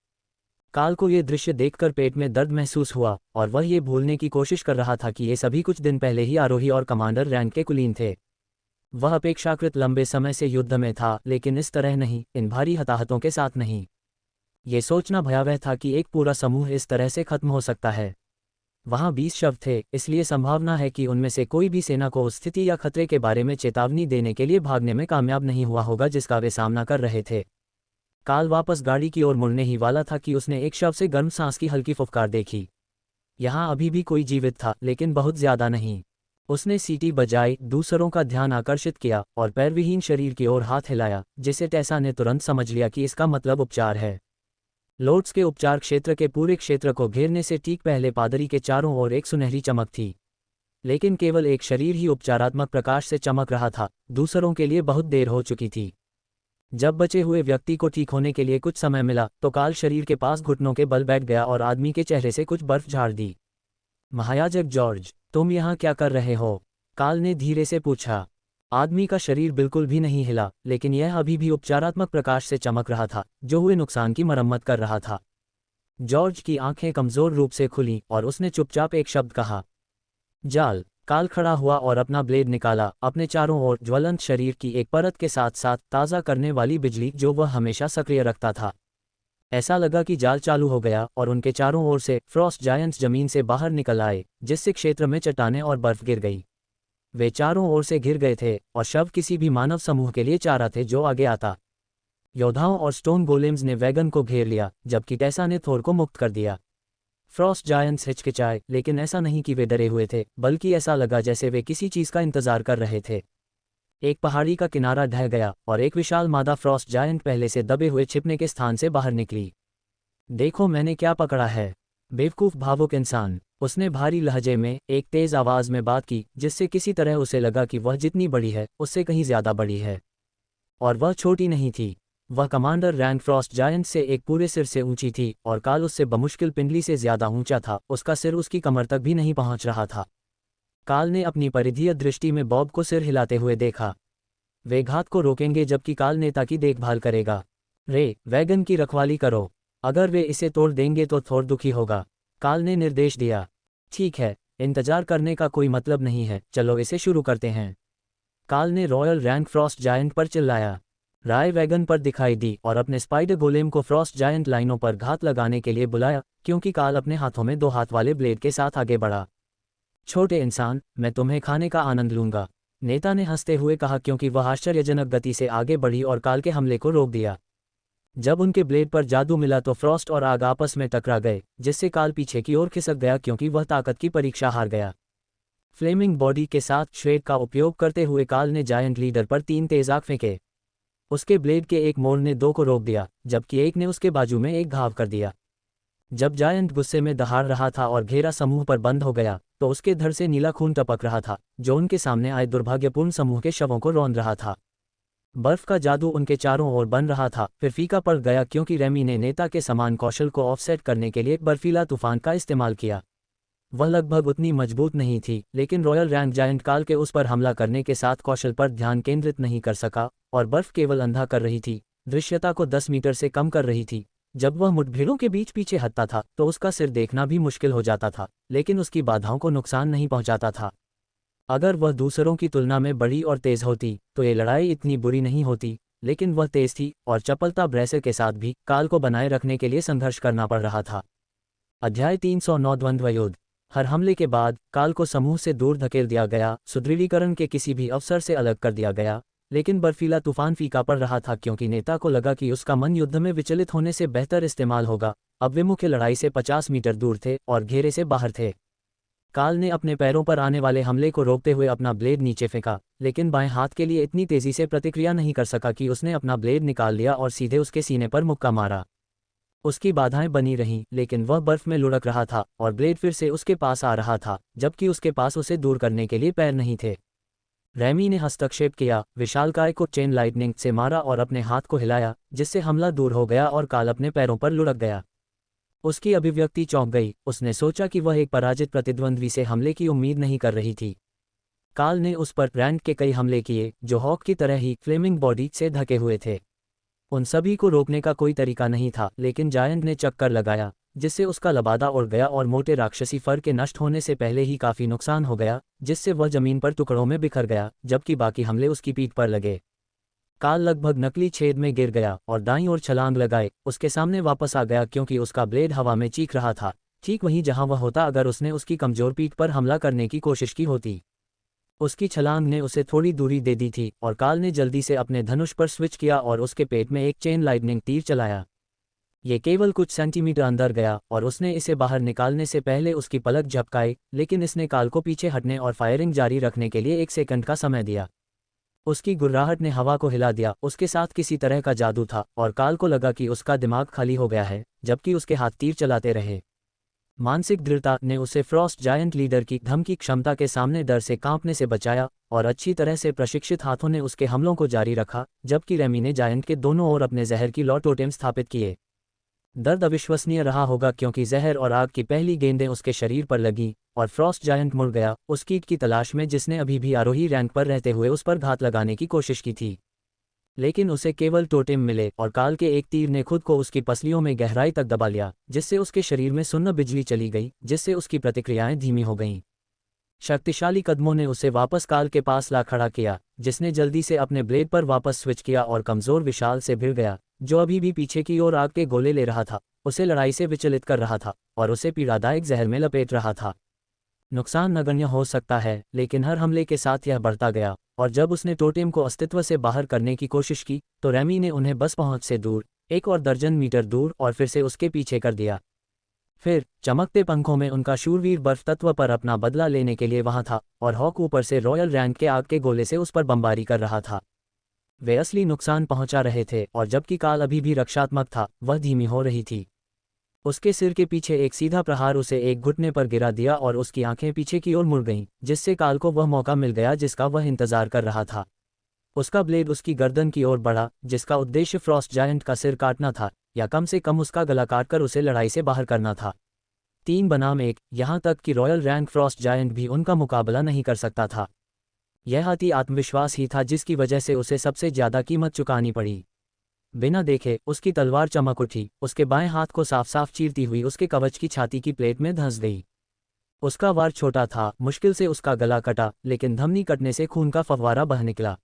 काल को ये दृश्य देखकर पेट में दर्द महसूस हुआ और वह ये भूलने की कोशिश कर रहा था कि ये सभी कुछ दिन पहले ही आरोही और कमांडर रैंक के कुलीन थे। वह अपेक्षाकृत लंबे समय से युद्ध में था, लेकिन इस तरह नहीं, इन भारी हताहतों के साथ नहीं। ये सोचना भयावह था कि एक पूरा समूह इस तरह से खत्म हो सकता है। वहाँ 20 शव थे, इसलिए संभावना है कि उनमें से कोई भी सेना को उस स्थिति या खतरे के बारे में चेतावनी देने के लिए भागने में कामयाब नहीं हुआ होगा जिसका वे सामना कर रहे थे। काल वापस गाड़ी की ओर मुड़ने ही वाला था कि उसने एक शव से गर्म सांस की हल्की फुफकार देखी। यहाँ अभी भी कोई जीवित था, लेकिन बहुत ज्यादा नहीं। उसने सीटी बजाई, दूसरों का ध्यान आकर्षित किया और पैरविहीन शरीर की ओर हाथ हिलाया, जिसे टेसा ने तुरंत समझ लिया कि इसका मतलब उपचार है। लोर्ड्स के उपचार क्षेत्र के पूरे क्षेत्र को घेरने से ठीक पहले पादरी के चारों ओर एक सुनहरी चमक थी। लेकिन केवल एक शरीर ही उपचारात्मक प्रकाश से चमक रहा था, दूसरों के लिए बहुत देर हो चुकी थी। जब बचे हुए व्यक्ति को ठीक होने के लिए कुछ समय मिला तो काल शरीर के पास घुटनों के बल बैठ गया और आदमी के चेहरे से कुछ बर्फ झाड़ दी। महायाजक जॉर्ज, तुम यहाँ क्या कर रहे हो? काल ने धीरे से पूछा। आदमी का शरीर बिल्कुल भी नहीं हिला, लेकिन यह अभी भी उपचारात्मक प्रकाश से चमक रहा था, जो हुए नुकसान की मरम्मत कर रहा था। जॉर्ज की आंखें कमजोर रूप से खुलीं और उसने चुपचाप एक शब्द कहा, जाल। काल खड़ा हुआ और अपना ब्लेड निकाला, अपने चारों ओर ज्वलंत शरीर की एक परत के साथ साथ ताज़ा करने वाली बिजली जो वह हमेशा सक्रिय रखता था। ऐसा लगा कि जाल चालू हो गया और उनके चारों ओर से फ्रॉस्ट जायंट्स जमीन से बाहर निकल आए, जिससे क्षेत्र में चट्टानें और बर्फ गिर गई। वे चारों ओर से घिर गए थे और शव किसी भी मानव समूह के लिए चारा थे जो आगे आता। योद्धाओं और स्टोन गोलेम्स ने वैगन को घेर लिया, जबकि टेसा ने थोर को मुक्त कर दिया। फ्रॉस्ट जायंट्स हिचकिचाए, लेकिन ऐसा नहीं कि वे डरे हुए थे, बल्कि ऐसा लगा जैसे वे किसी चीज का इंतजार कर रहे थे। एक पहाड़ी का किनारा ढह गया और एक विशाल मादा फ्रॉस्ट जायंट पहले से दबे हुए छिपने के स्थान से बाहर निकली। देखो मैंने क्या पकड़ा है, बेवकूफ भावुक इंसान, उसने भारी लहजे में एक तेज आवाज में बात की, जिससे किसी तरह उसे लगा कि वह जितनी बड़ी है उससे कहीं ज्यादा बड़ी है। और वह छोटी नहीं थी। वह कमांडर रैंक फ्रॉस्ट जायंट से एक पूरे सिर से ऊंची थी और काल उससे बमुश्किल पिंडली से ज्यादा ऊंचा था, उसका सिर उसकी कमर तक भी नहीं पहुंच रहा था। काल ने अपनी परिधीय दृष्टि में बॉब को सिर हिलाते हुए देखा। वे घात को रोकेंगे जबकि काल नेता की देखभाल करेगा। रे, वैगन की रखवाली करो, अगर वे इसे तोड़ देंगे तो थोर दुखी होगा, काल ने निर्देश दिया। ठीक है, इंतजार करने का कोई मतलब नहीं है, चलो इसे शुरू करते हैं। काल ने रॉयल रैंक फ्रॉस्ट जायंट पर चिल्लाया। राय वैगन पर दिखाई दी और अपने स्पाइडर गोलेम को फ्रॉस्ट जायंट लाइनों पर घात लगाने के लिए बुलाया, क्योंकि काल अपने हाथों में 2 हाथ वाले ब्लेड के साथ आगे बढ़ा। छोटे इंसान, मैं तुम्हें खाने का आनंद लूंगा, नेता ने हंसते हुए कहा, क्योंकि वह आश्चर्यजनक गति से आगे बढ़ी और काल के हमले को रोक दिया। जब उनके ब्लेड पर जादू मिला तो फ्रॉस्ट और आग आपस में टकरा गए, जिससे काल पीछे की ओर खिसक गया क्योंकि वह ताकत की परीक्षा हार गया। फ्लेमिंग बॉडी के साथ श्रेड का उपयोग करते हुए काल ने जायंट लीडर पर 3 तेज आग फेंके। उसके ब्लेड के एक मोड़ ने 2 को रोक दिया, जबकि एक ने उसके बाजू में एक घाव कर दिया। जब जायंट गुस्से में दहाड़ रहा था और घेरा समूह पर बंद हो गया तो उसके धड़ से नीला खून टपक रहा था, जो उनके सामने आए दुर्भाग्यपूर्ण समूह के शवों को रौंद रहा था। बर्फ का जादू उनके चारों ओर बन रहा था, फिर फीका पड़ गया क्योंकि रेमी ने नेता के समान कौशल को ऑफसेट करने के लिए एक बर्फीला तूफान का इस्तेमाल किया। वह लगभग उतनी मजबूत नहीं थी, लेकिन रॉयल रैंक जायंट काल के उस पर हमला करने के साथ कौशल पर ध्यान केंद्रित नहीं कर सका और बर्फ केवल अंधा कर रही थी, दृश्यता को 10 मीटर से कम कर रही थी। जब वह मुठभेड़ों के बीच पीछे हटता था तो उसका सिर देखना भी मुश्किल हो जाता था, लेकिन उसकी बाधाओं को नुकसान नहीं पहुंचाता था। अगर वह दूसरों की तुलना में बड़ी और तेज होती तो ये लड़ाई इतनी बुरी नहीं होती, लेकिन वह तेज थी और चपलता ब्रेसर के साथ भी काल को बनाए रखने के लिए संघर्ष करना पड़ रहा था। अध्याय 309 द्वंद्व युद्ध। हर हमले के बाद काल को समूह से दूर धकेल दिया गया, सुदृढ़ीकरण के किसी भी अवसर से अलग कर दिया गया। लेकिन बर्फीला तूफान फीका पड़ रहा था क्योंकि नेता को लगा कि उसका मन युद्ध में विचलित होने से बेहतर इस्तेमाल होगा। अब वे मुख्य लड़ाई से 50 मीटर दूर थे और घेरे से बाहर थे। काल ने अपने पैरों पर आने वाले हमले को रोकते हुए अपना ब्लेड नीचे फेंका, लेकिन बाएं हाथ के लिए इतनी तेजी से प्रतिक्रिया नहीं कर सका कि उसने अपना ब्लेड निकाल लिया और सीधे उसके सीने पर मुक्का मारा। उसकी बाधाएं बनी रहीं, लेकिन वह बर्फ में लुढ़क रहा था और ब्लेड फिर से उसके पास आ रहा था, जबकि उसके पास उसे दूर करने के लिए पैर नहीं थे। रैमी ने हस्तक्षेप किया, विशालकाय को चेन लाइटनिंग से मारा और अपने हाथ को हिलाया, जिससे हमला दूर हो गया और काल अपने पैरों पर लुढ़क गया। उसकी अभिव्यक्ति चौंक गई। उसने सोचा कि वह एक पराजित प्रतिद्वंद्वी से हमले की उम्मीद नहीं कर रही थी। काल ने उस पर रैंक के कई हमले किए जो हॉक की तरह ही फ्लेमिंग बॉडी से ढके हुए थे। उन सभी को रोकने का कोई तरीका नहीं था, लेकिन जायंट ने चक्कर लगाया, जिससे उसका लबादा उड़ गया और मोटे राक्षसी फर के नष्ट होने से पहले ही काफी नुकसान हो गया, जिससे वह जमीन पर टुकड़ों में बिखर गया, जबकि बाकी हमले उसकी पीठ पर लगे। काल लगभग नकली छेद में गिर गया और दाईं ओर छलांग लगाए उसके सामने वापस आ गया क्योंकि उसका ब्लेड हवा में चीख रहा था, ठीक वहीं जहां वह होता अगर उसने उसकी कमजोर पीठ पर हमला करने की कोशिश की होती। उसकी छलांग ने उसे थोड़ी दूरी दे दी थी और काल ने जल्दी से अपने धनुष पर स्विच किया और उसके पेट में एक चेन लाइटनिंग तीर चलाया। ये केवल कुछ सेंटीमीटर अंदर गया और उसने इसे बाहर निकालने से पहले उसकी पलक झपकाई, लेकिन इसने काल को पीछे हटने और फायरिंग जारी रखने के लिए 1 सेकंड का समय दिया। उसकी गुर्राहट ने हवा को हिला दिया, उसके साथ किसी तरह का जादू था और काल को लगा कि उसका दिमाग खाली हो गया है, जबकि उसके हाथ तीर चलाते रहे। मानसिक दृढ़ता ने उसे फ्रॉस्ट जायंट लीडर की धमकी क्षमता के सामने डर से कांपने से बचाया और अच्छी तरह से प्रशिक्षित हाथों ने उसके हमलों को जारी रखा, जबकि रेमी ने जायंट के दोनों ओर अपने जहर की लौ टोटेम स्थापित किए। दर्द अविश्वसनीय रहा होगा क्योंकि जहर और आग की पहली गेंदें उसके शरीर पर लगीं और फ्रॉस्ट जायंट मुड़ गया उस कीट की तलाश में जिसने अभी भी आरोही रैंक पर रहते हुए उस पर घात लगाने की कोशिश की थी। लेकिन उसे केवल टोटेम मिले और काल के एक तीर ने खुद को उसकी पसलियों में गहराई तक दबा लिया, जिससे उसके शरीर में सुन्न बिजली चली गई, जिससे उसकी प्रतिक्रियाएं धीमी हो गईं। शक्तिशाली कदमों ने उसे वापस काल के पास ला खड़ा किया, जिसने जल्दी से अपने ब्लेड पर वापस स्विच किया और कमजोर विशाल से भिड़ गया, जो अभी भी पीछे की ओर आग के गोले ले रहा था, उसे लड़ाई से विचलित कर रहा था और उसे पीड़ादायक जहर में लपेट रहा था। नुकसान नगण्य हो सकता है, लेकिन हर हमले के साथ यह बढ़ता गया और जब उसने टोटेम को अस्तित्व से बाहर करने की कोशिश की तो रेमी ने उन्हें बस पहुंच से दूर, 1 और दर्जन मीटर दूर और फिर से उसके पीछे कर दिया। फिर चमकते पंखों में उनका शूरवीर बर्फ तत्व पर अपना बदला लेने के लिए वहां था और हॉक ऊपर से रॉयल रैंक के आग के गोले से उस पर बमबारी कर रहा था। वे असली नुकसान पहुंचा रहे थे और जबकि काल अभी भी रक्षात्मक था, वह धीमी हो रही थी। उसके सिर के पीछे एक सीधा प्रहार उसे एक घुटने पर गिरा दिया और उसकी आंखें पीछे की ओर मुड़ गईं, जिससे काल को वह मौका मिल गया जिसका वह इंतजार कर रहा था। उसका ब्लेड उसकी गर्दन की ओर बढ़ा, जिसका उद्देश्य फ्रॉस्ट जायंट का सिर काटना था या कम से कम उसका गला काटकर उसे लड़ाई से बाहर करना था। 3 बनाम 1, यहाँ तक कि रॉयल रैंक फ्रॉस्ट जायंट भी उनका मुकाबला नहीं कर सकता था। यह अति आत्मविश्वास ही था जिसकी वजह से उसे सबसे ज्यादा कीमत चुकानी पड़ी। बिना देखे उसकी तलवार चमक उठी, उसके बाएं हाथ को साफ साफ चीरती हुई उसके कवच की छाती की प्लेट में धंस गई। उसका वार छोटा था, मुश्किल से उसका गला कटा, लेकिन धमनी कटने से खून का फव्वारा बह निकला।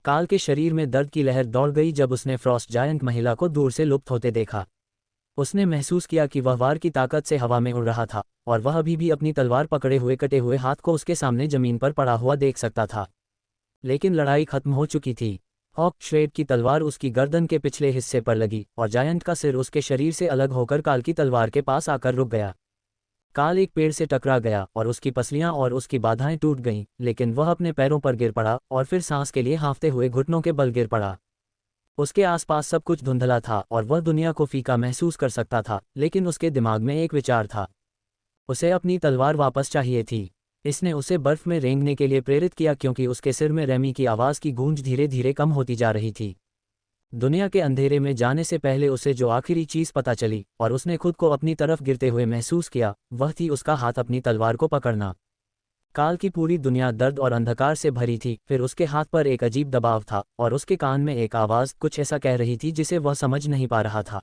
काल के शरीर में दर्द की लहर दौड़ गई जब उसने फ्रॉस्ट जायंट महिला को दूर से लुप्त होते देखा। उसने महसूस किया कि वह वार की ताकत से हवा में उड़ रहा था और वह अभी भी अपनी तलवार पकड़े हुए कटे हुए हाथ को उसके सामने जमीन पर पड़ा हुआ देख सकता था। लेकिन लड़ाई खत्म हो चुकी थी। हॉक श्रेड की तलवार उसकी गर्दन के पिछले हिस्से पर लगी और जायंट का सिर उसके शरीर से अलग होकर काल की तलवार के पास आकर रुक गया। काल एक पेड़ से टकरा गया और उसकी पसलियां और उसकी बाधाएं टूट गईं, लेकिन वह अपने पैरों पर गिर पड़ा और फिर सांस के लिए हाँफते हुए घुटनों के बल गिर पड़ा। उसके आसपास सब कुछ धुंधला था और वह दुनिया को फीका महसूस कर सकता था, लेकिन उसके दिमाग में एक विचार था। उसे अपनी तलवार वापस चाहिए थी। इसने उसे बर्फ में रेंगने के लिए प्रेरित किया क्योंकि उसके सिर में रेमी की आवाज़ की गूंज धीरे धीरे कम होती जा रही थी। दुनिया के अंधेरे में जाने से पहले उसे जो आखिरी चीज़ पता चली और उसने खुद को अपनी तरफ गिरते हुए महसूस किया, वह थी उसका हाथ अपनी तलवार को पकड़ना। काल की पूरी दुनिया दर्द और अंधकार से भरी थी, फिर उसके हाथ पर एक अजीब दबाव था और उसके कान में एक आवाज़ कुछ ऐसा कह रही थी जिसे वह समझ नहीं पा रहा था।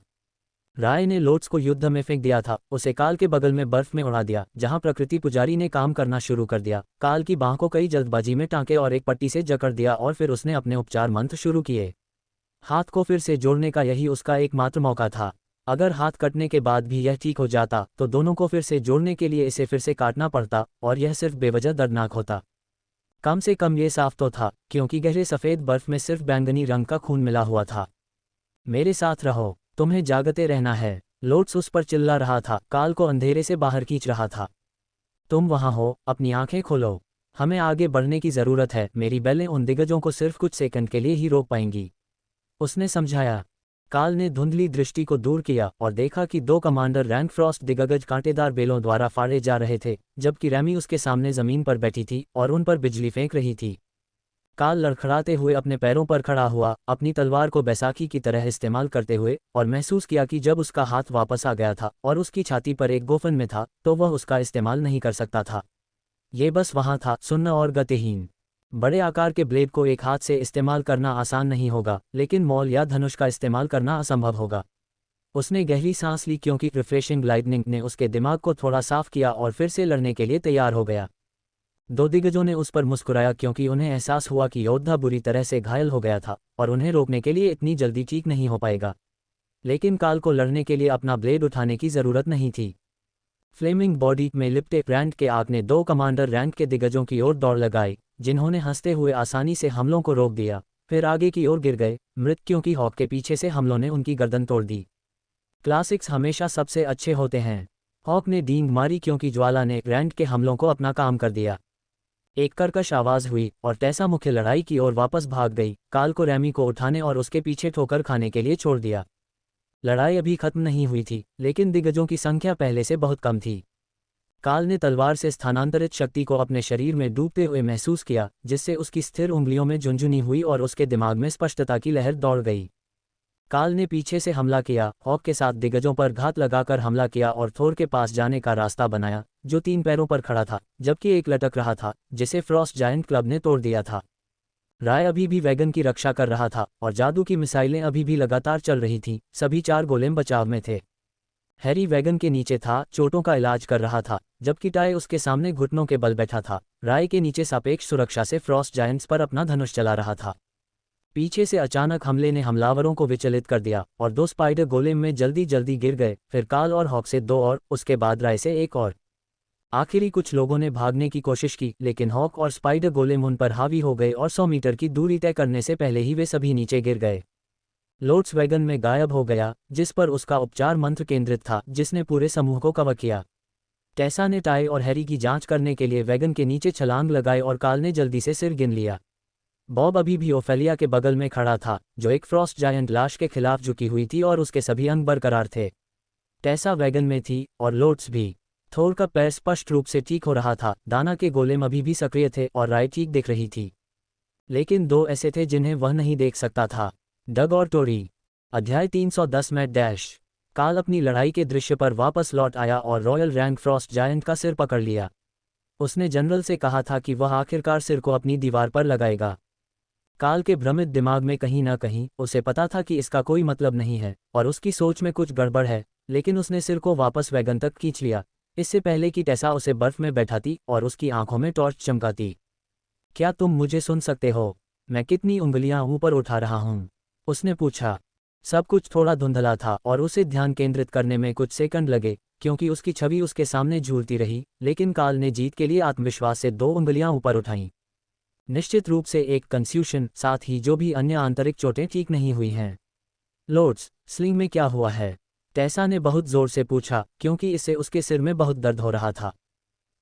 राय ने लोट्स को युद्ध में फेंक दिया था, उसे काल के बगल में बर्फ में उड़ा दिया जहां प्रकृति पुजारी ने काम करना शुरू कर दिया। काल की बाह को कई जल्दबाजी में टांके और एक पट्टी से जकड़ दिया और फिर उसने अपने उपचार मंत्र शुरू किए। हाथ को फिर से जोड़ने का यही उसका एकमात्र मौका था। अगर हाथ कटने के बाद भी यह ठीक हो जाता तो दोनों को फिर से जोड़ने के लिए इसे फिर से काटना पड़ता और यह सिर्फ बेवजह दर्दनाक होता। कम से कम ये साफ तो था, क्योंकि गहरे सफ़ेद बर्फ में सिर्फ बैंगनी रंग का खून मिला हुआ था। मेरे साथ रहो, तुम्हें जागते रहना है, लोट्स उस पर चिल्ला रहा था, काल को अंधेरे से बाहर खींच रहा था। तुम वहां हो, अपनी आंखें खोलो, हमें आगे बढ़ने की ज़रूरत है, मेरी बैलें उन दिग्गजों को सिर्फ कुछ सेकंड के लिए ही रोक पाएंगी, उसने समझाया। काल ने धुंधली दृष्टि को दूर किया और देखा कि दो कमांडर रैंक फ्रॉस्ट दिग्गज कांटेदार बेलों द्वारा फाड़े जा रहे थे, जबकि रैमी उसके सामने ज़मीन पर बैठी थी और उन पर बिजली फेंक रही थी। काल लड़खड़ाते हुए अपने पैरों पर खड़ा हुआ, अपनी तलवार को बैसाखी की तरह इस्तेमाल करते हुए, और महसूस किया कि जब उसका हाथ वापस आ गया था और उसकी छाती पर एक गोफन में था तो वह उसका इस्तेमाल नहीं कर सकता था। ये बस वहाँ था, सुन्न और गतिहीन। बड़े आकार के ब्लेड को एक हाथ से इस्तेमाल करना आसान नहीं होगा, लेकिन मॉल या धनुष का इस्तेमाल करना असंभव होगा। उसने गहरी सांस ली क्योंकि रिफ्रेशिंग ग्लाइडनिंग ने उसके दिमाग को थोड़ा साफ किया और फिर से लड़ने के लिए तैयार हो गया। दो दिग्गजों ने उस पर मुस्कुराया क्योंकि उन्हें एहसास हुआ कि योद्धा बुरी तरह से घायल हो गया था और उन्हें रोकने के लिए इतनी जल्दी ठीक नहीं हो पाएगा। लेकिन काल को लड़ने के लिए अपना ब्लेड उठाने की ज़रूरत नहीं थी। फ्लेमिंग बॉडी में लिपटे रैंक के आग ने दो कमांडर रैंक के दिग्गजों की ओर दौड़ लगाई, जिन्होंने हंसते हुए आसानी से हमलों को रोक दिया, फिर आगे की ओर गिर गए मृत क्योंकि हॉक के पीछे से हमलों ने उनकी गर्दन तोड़ दी। क्लासिक्स हमेशा सबसे अच्छे होते हैं। हॉक ने डींग मारी क्योंकि ज्वाला ने रैंक के हमलों को अपना काम कर दिया। एक कर्कश आवाज़ हुई और टेसा मुख्य लड़ाई की ओर वापस भाग गई। काल को रैमी को उठाने और उसके पीछे ठोकर खाने के लिए छोड़ दिया। लड़ाई अभी खत्म नहीं हुई थी, लेकिन दिग्गजों की संख्या पहले से बहुत कम थी। काल ने तलवार से स्थानांतरित शक्ति को अपने शरीर में डूबते हुए महसूस किया, जिससे उसकी स्थिर उंगलियों में झुंझुनी हुई और उसके दिमाग में स्पष्टता की लहर दौड़ गई। काल ने पीछे से हमला किया, हॉक के साथ दिग्गजों पर घात लगाकर हमला किया और थोर के पास जाने का रास्ता बनाया, जो 3 पैरों पर खड़ा था, जबकि एक लटक रहा था, जिसे फ्रॉस्ट जायंट क्लब ने तोड़ दिया था। राय अभी भी वैगन की रक्षा कर रहा था और जादू की मिसाइलें अभी भी लगातार चल रही थीं। सभी 4 गोलेम बचाव में थे। हैरी वैगन के नीचे था, चोटों का इलाज कर रहा था, जबकि टाई उसके सामने घुटनों के बल बैठा था। राय के नीचे सापेक्ष सुरक्षा से फ्रॉस्ट जायंट्स पर अपना धनुष चला रहा था। पीछे से अचानक हमले ने हमलावरों को विचलित कर दिया और 2 स्पाइडर गोलेम में जल्दी जल्दी गिर गए, फिर काल और हॉक से 2 और उसके बाद राय से 1 और। आखिरी कुछ लोगों ने भागने की कोशिश की, लेकिन हॉक और स्पाइडर गोलेम उन पर हावी हो गए और 100 मीटर की दूरी तय करने से पहले ही वे सभी नीचे गिर गए। लोट्स वैगन में गायब हो गया, जिस पर उसका उपचार मंत्र केंद्रित था, जिसने पूरे समूह को कवर किया। टेसा ने टाई और हैरी की जांच करने के लिए वैगन के नीचे छलांग लगाई और काल ने जल्दी से सिर गिन लिया। बॉब अभी भी ओफेलिया के बगल में खड़ा था, जो एक फ्रॉस्ट जायंट लाश के खिलाफ झुकी हुई थी और उसके सभी अंग बरकरार थे। टेसा वैगन में थी और लोट्स भी। थोर का पैर स्पष्ट रूप से ठीक हो रहा था, दाना के गोलेम अभी भी सक्रिय थे और राय ठीक दिख रही थी। लेकिन 2 ऐसे थे जिन्हें वह नहीं देख सकता था, डग और टोरी। अध्याय 310 मैट डैश। काल अपनी लड़ाई के दृश्य पर वापस लौट आया और रॉयल रैंक फ्रॉस्ट जायंट का सिर पकड़ लिया। उसने जनरल से कहा था कि वह आखिरकार सिर को अपनी दीवार पर लगाएगा। काल के भ्रमित दिमाग में कहीं न कहीं उसे पता था कि इसका कोई मतलब नहीं है और उसकी सोच में कुछ गड़बड़ है, लेकिन उसने सिर को वापस वैगन तक खींच लिया, इससे पहले कि टेसा उसे बर्फ में बैठाती और उसकी आंखों में टॉर्च चमकाती। क्या तुम मुझे सुन सकते हो? मैं कितनी उंगलियां ऊपर उठा रहा हूं? उसने पूछा। सब कुछ थोड़ा धुंधला था और उसे ध्यान केंद्रित करने में कुछ सेकंड लगे, क्योंकि उसकी छवि उसके सामने झूलती रही, लेकिन काल ने जीत के लिए आत्मविश्वास से 2 उंगलियां ऊपर उठाईं। निश्चित रूप से एक कंफ्यूशन, साथ ही जो भी अन्य आंतरिक चोटें ठीक नहीं हुई हैं। लोड्स, स्लिंग में क्या हुआ है? टेसा ने बहुत जोर से पूछा, क्योंकि इससे उसके सिर में बहुत दर्द हो रहा था।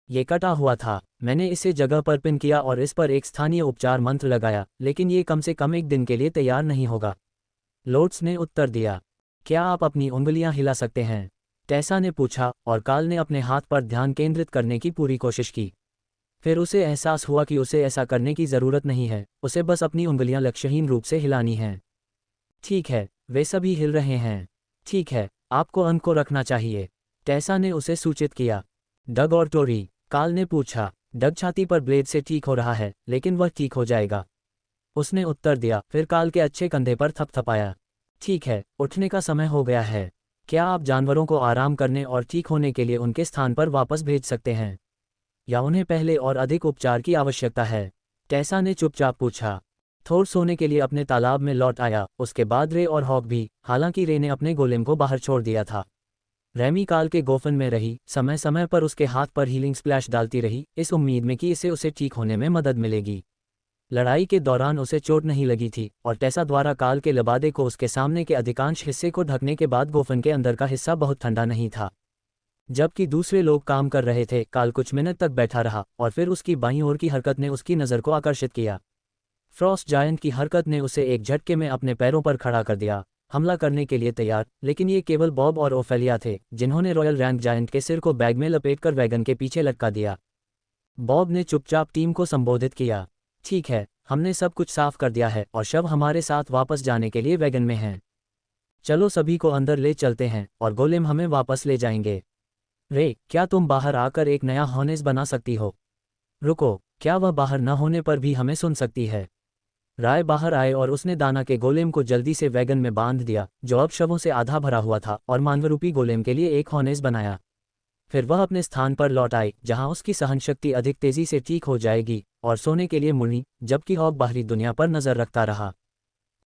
ये कटा हुआ था, मैंने इसे जगह पर पिन किया और इस पर एक स्थानीय उपचार मंत्र लगाया, लेकिन ये कम से कम 1 दिन के लिए तैयार नहीं होगा। लोड्स ने उत्तर दिया। क्या आप अपनी उंगलियां हिला सकते हैं? टेसा ने पूछा और काल ने अपने हाथ पर ध्यान केंद्रित करने की पूरी कोशिश की। फिर उसे एहसास हुआ कि उसे ऐसा करने की ज़रूरत नहीं है, उसे बस अपनी उंगलियां लक्ष्यहीन रूप से हिलानी हैं। ठीक है, वे सभी हिल रहे हैं। ठीक है, आपको अंक को रखना चाहिए, टेसा ने उसे सूचित किया। डग और टोरी? काल ने पूछा। डग छाती पर ब्लेड से ठीक हो रहा है, लेकिन वह ठीक हो जाएगा, उसने उत्तर दिया, फिर काल के अच्छे कंधे पर थपथपाया। ठीक है, उठने का समय हो गया है। क्या आप जानवरों को आराम करने और ठीक होने के लिए उनके स्थान पर वापस भेज सकते हैं, या उन्हें पहले और अधिक उपचार की आवश्यकता है? टेसा ने चुपचाप पूछा। थोर सोने के लिए अपने तालाब में लौट आया, उसके बाद रे और हॉक भी, हालांकि रे ने अपने गोलेम को बाहर छोड़ दिया था। रैमी काल के गोफन में रही, समय समय पर उसके हाथ पर हीलिंग स्प्लैश डालती रही, इस उम्मीद में कि इससे उसे ठीक होने में मदद मिलेगी। लड़ाई के दौरान उसे चोट नहीं लगी थी और टेसा द्वारा काल के लबादे को उसके सामने के अधिकांश हिस्से को ढकने के बाद गोफन के अंदर का हिस्सा बहुत ठंडा नहीं था। जबकि दूसरे लोग काम कर रहे थे, काल कुछ मिनट तक बैठा रहा और फिर उसकी बाईं ओर की हरकत ने उसकी नज़र को आकर्षित किया। फ्रॉस्ट जायंट की हरकत ने उसे एक झटके में अपने पैरों पर खड़ा कर दिया, हमला करने के लिए तैयार, लेकिन ये केवल बॉब और ओफेलिया थे जिन्होंने रॉयल रैंक जायंट के सिर को बैग में लपेटकर वैगन के पीछे लटका दिया। बॉब ने चुपचाप टीम को संबोधित किया, ठीक है, हमने सब कुछ साफ कर दिया है और शव हमारे साथ वापस जाने के लिए वैगन में हैं। चलो सभी को अंदर ले चलते हैं और गोलेम हमें वापस ले जाएंगे। रे, क्या तुम बाहर आकर एक नया हॉर्नेस बना सकती हो? रुको, क्या वह बाहर न होने पर भी हमें सुन सकती है? राय बाहर आए और उसने दाना के गोलेम को जल्दी से वैगन में बांध दिया, जो अब शवों से आधा भरा हुआ था, और मानवरूपी गोलेम के लिए एक हॉर्नेस बनाया। फिर वह अपने स्थान पर लौट आई, जहां उसकी सहनशक्ति अधिक तेजी से ठीक हो जाएगी, और सोने के लिए मुड़ी, जबकि हॉक बाहरी दुनिया पर नजर रखता रहा।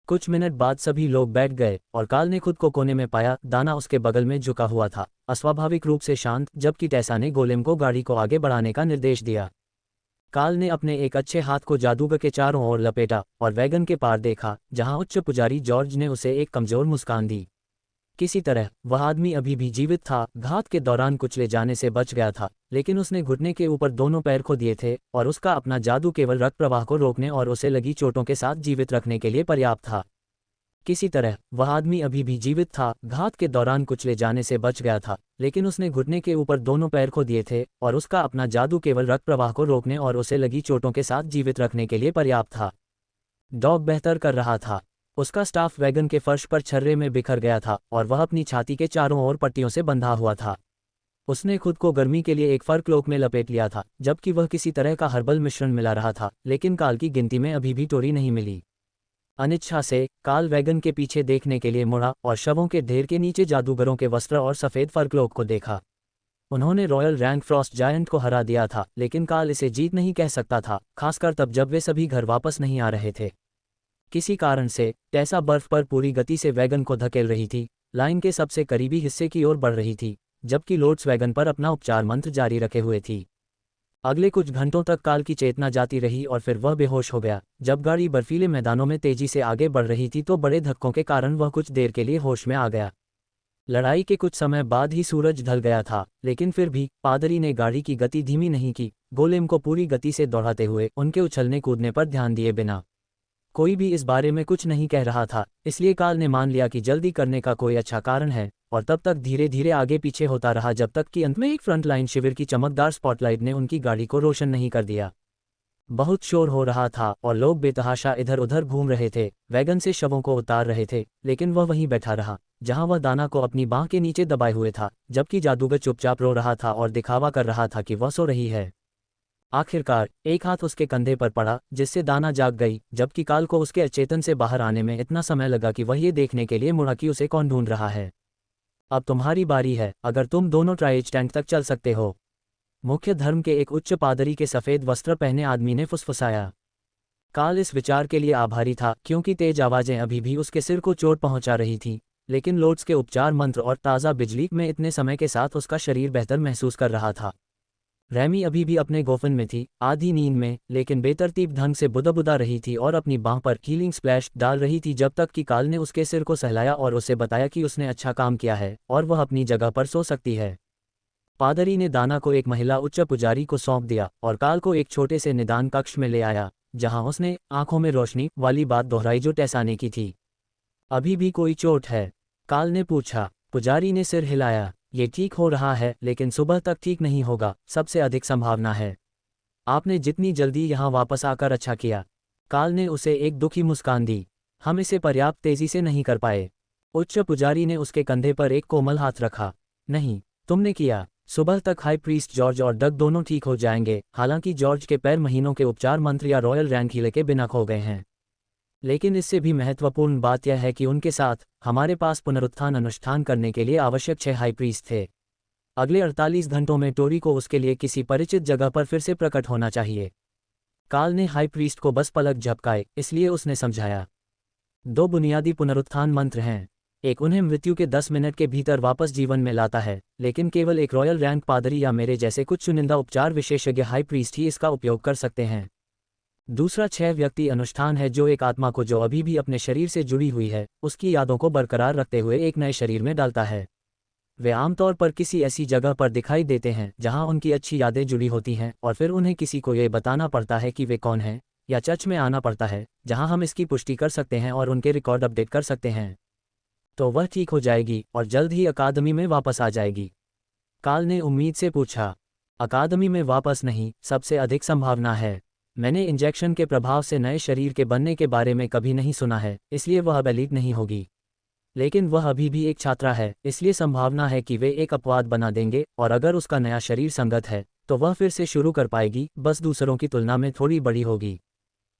कुछ मिनट बाद सभी लोग बैठ गए और काल ने खुद को कोने में पाया, दाना उसके बगल में झुका हुआ था, अस्वाभाविक रूप से शांत, जबकि टेसा ने गोलेम को गाड़ी को आगे बढ़ाने का निर्देश दिया। काल ने अपने एक अच्छे हाथ को जादूगर के चारों ओर लपेटा और वैगन के पार देखा, जहां उच्च पुजारी जॉर्ज ने उसे एक कमजोर मुस्कान दी। किसी तरह वह आदमी अभी भी जीवित था, घात के दौरान कुचले जाने से बच गया था, लेकिन उसने घुटने के ऊपर दोनों पैर खो दिए थे और उसका अपना जादू केवल रक्त प्रवाह को रोकने और उसे लगी चोटों के साथ जीवित रखने के लिए पर्याप्त था। किसी तरह वह आदमी अभी भी जीवित था, घात के दौरान कुचले जाने से बच गया था, लेकिन उसने घुटने के ऊपर दोनों पैर खो दिए थे और उसका अपना जादू केवल रक्त प्रवाह को रोकने और उसे लगी चोटों के साथ जीवित रखने के लिए पर्याप्त था। डॉग बेहतर कर रहा था। उसका स्टाफ वैगन के फर्श पर छर्रे में बिखर गया था और वह अपनी छाती के चारों ओर पट्टियों से बंधा हुआ था। उसने खुद को गर्मी के लिए एक फर क्लोक में लपेट लिया था, जबकि वह किसी तरह का हर्बल मिश्रण मिला रहा था, लेकिन काल की गिनती में अभी भी टोरी नहीं मिली। अनिच्छा से काल वैगन के पीछे देखने के लिए मुड़ा और शवों के ढेर के नीचे जादूगरों के वस्त्र और सफ़ेद फर क्लोक को देखा। उन्होंने रॉयल रैंक फ्रॉस्ट जायंट को हरा दिया था, लेकिन काल इसे जीत नहीं कह सकता था, खासकर तब जब वे सभी घर वापस नहीं आ रहे थे। किसी कारण से टेसा बर्फ पर पूरी गति से वैगन को धकेल रही थी, लाइन के सबसे करीबी हिस्से की ओर बढ़ रही थी, जबकि लोड्स वैगन पर अपना उपचार मंत्र जारी रखे हुए थी। अगले कुछ घंटों तक काल की चेतना जाती रही और फिर वह बेहोश हो गया। जब गाड़ी बर्फीले मैदानों में तेजी से आगे बढ़ रही थी तो बड़े धक्कों के कारण वह कुछ देर के लिए होश में आ गया। लड़ाई के कुछ समय बाद ही सूरज ढल गया था, लेकिन फिर भी पादरी ने गाड़ी की गति धीमी नहीं की, गोलेम को पूरी गति से दौड़ाते हुए उनके उछलने कूदने पर ध्यान दिए बिना। कोई भी इस बारे में कुछ नहीं कह रहा था, इसलिए काल ने मान लिया कि जल्दी करने का कोई अच्छा कारण है, और तब तक धीरे धीरे आगे पीछे होता रहा जब तक कि अंत में एक फ्रंटलाइन शिविर की चमकदार स्पॉटलाइट ने उनकी गाड़ी को रोशन नहीं कर दिया। बहुत शोर हो रहा था और लोग बेतहाशा इधर उधर घूम रहे थे, वैगन से शवों को उतार रहे थे, लेकिन वह वहीं बैठा रहा, जहां वह दाना को अपनी बांह के नीचे दबाए हुए था, जबकि जादूगर चुपचाप रो रहा था और दिखावा कर रहा था कि वह सो रही है। आखिरकार एक हाथ उसके कंधे पर पड़ा, जिससे दाना जाग गई, जबकि काल को उसके अचेतन से बाहर आने में इतना समय लगा कि वह ये देखने के लिए मुड़ा कि उसे कौन ढूंढ रहा है। अब तुम्हारी बारी है, अगर तुम दोनों ट्राइज टैंक तक चल सकते हो। मुख्य धर्म के एक उच्च पादरी के सफ़ेद वस्त्र पहने आदमी ने फुसफुसाया। काल इस विचार के लिए आभारी था, क्योंकि तेज आवाज़ें अभी भी उसके सिर को चोट पहुंचा रही थीं, लेकिन लोड्स के उपचार मंत्र और ताज़ा बिजली में इतने समय के साथ उसका शरीर बेहतर महसूस कर रहा था। रैमी अभी भी अपने गोफन में थी, आधी नींद में, लेकिन बेतरतीब ढंग से बुदा रही थी और अपनी बांह पर हीलिंग स्प्लैश डाल रही थी जब तक कि काल ने उसके सिर को सहलाया और उसे बताया कि उसने अच्छा काम किया है और वह अपनी जगह पर सो सकती है। पादरी ने दाना को एक महिला उच्च पुजारी को सौंप दिया और काल को एक छोटे से निदान कक्ष में ले आया, जहां उसने आंखों में रोशनी वाली बात दोहराई जो टेसाने की थी। अभी भी कोई चोट है? काल ने पूछा। पुजारी ने सिर हिलाया। ये ठीक हो रहा है, लेकिन सुबह तक ठीक नहीं होगा, सबसे अधिक संभावना है। आपने जितनी जल्दी यहाँ वापस आकर अच्छा किया। काल ने उसे एक दुखी मुस्कान दी। हम इसे पर्याप्त तेजी से नहीं कर पाए। उच्च पुजारी ने उसके कंधे पर एक कोमल हाथ रखा। नहीं, तुमने किया। सुबह तक हाई प्रीस्ट जॉर्ज और डग दोनों ठीक हो जाएंगे, हालांकि जॉर्ज के पैर महीनों के उपचार मंत्र या रॉयल रैंक हीले के बिना खो गए हैं। लेकिन इससे भी महत्वपूर्ण बात यह है कि उनके साथ हमारे पास पुनरुत्थान अनुष्ठान करने के लिए आवश्यक 6 हाई प्रीस्ट थे। अगले 48 घंटों में टोरी को उसके लिए किसी परिचित जगह पर फिर से प्रकट होना चाहिए। काल ने हाई प्रीस्ट को बस पलक झपकाए, इसलिए उसने समझाया। 2 बुनियादी पुनरुत्थान मंत्र हैं। एक उन्हें मृत्यु के 10 मिनट के भीतर वापस जीवन में लाता है, लेकिन केवल एक रॉयल रैंक पादरी या मेरे जैसे कुछ चुनिंदा उपचार विशेषज्ञ हाई प्रीस्ट ही इसका उपयोग कर सकते हैं। दूसरा 6 व्यक्ति अनुष्ठान है जो एक आत्मा को जो अभी भी अपने शरीर से जुड़ी हुई है, उसकी यादों को बरकरार रखते हुए एक नए शरीर में डालता है। वे आमतौर पर किसी ऐसी जगह पर दिखाई देते हैं जहां उनकी अच्छी यादें जुड़ी होती हैं, और फिर उन्हें किसी को ये बताना पड़ता है कि वे कौन हैं, या चर्च में आना पड़ता है जहां हम इसकी पुष्टि कर सकते हैं और उनके रिकॉर्ड अपडेट कर सकते हैं। तो वह ठीक हो जाएगी और जल्द ही अकादमी में वापस आ जाएगी। काल ने उम्मीद से पूछा। अकादमी में वापस नहीं, सबसे अधिक संभावना है। मैंने इंजेक्शन के प्रभाव से नए शरीर के बनने के बारे में कभी नहीं सुना है, इसलिए वह अब एलीट नहीं होगी। लेकिन वह अभी भी एक छात्रा है, इसलिए संभावना है कि वे एक अपवाद बना देंगे, और अगर उसका नया शरीर संगत है तो वह फिर से शुरू कर पाएगी, बस दूसरों की तुलना में थोड़ी बड़ी होगी।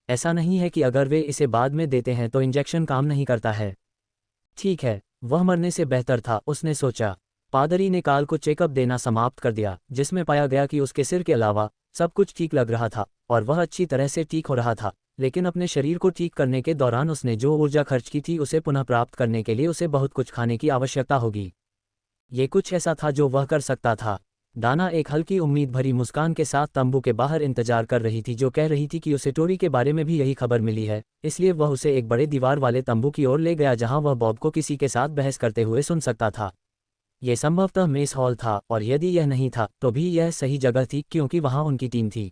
ऐसा नहीं है कि अगर वे इसे बाद में देते हैं तो इंजेक्शन काम नहीं करता है। ठीक है, वह मरने से बेहतर था, उसने सोचा। पादरी ने काल को चेकअप देना समाप्त कर दिया, जिसमें पाया गया कि उसके सिर के अलावा सब कुछ ठीक लग रहा था और वह अच्छी तरह से ठीक हो रहा था, लेकिन अपने शरीर को ठीक करने के दौरान उसने जो ऊर्जा खर्च की थी उसे पुनः प्राप्त करने के लिए उसे बहुत कुछ खाने की आवश्यकता होगी। ये कुछ ऐसा था जो वह कर सकता था। दाना एक हल्की उम्मीद भरी मुस्कान के साथ तंबू के बाहर इंतजार कर रही थी, जो कह रही थी कि उसे टोरी के बारे में भी यही खबर मिली है, इसलिए वह उसे एक बड़े दीवार वाले तंबू की ओर ले गया जहां वह बॉब को किसी के साथ बहस करते हुए सुन सकता था। यह संभवतः मेस हॉल था, और यदि यह नहीं था तो भी यह सही जगह थी क्योंकि वहां उनकी टीम थी।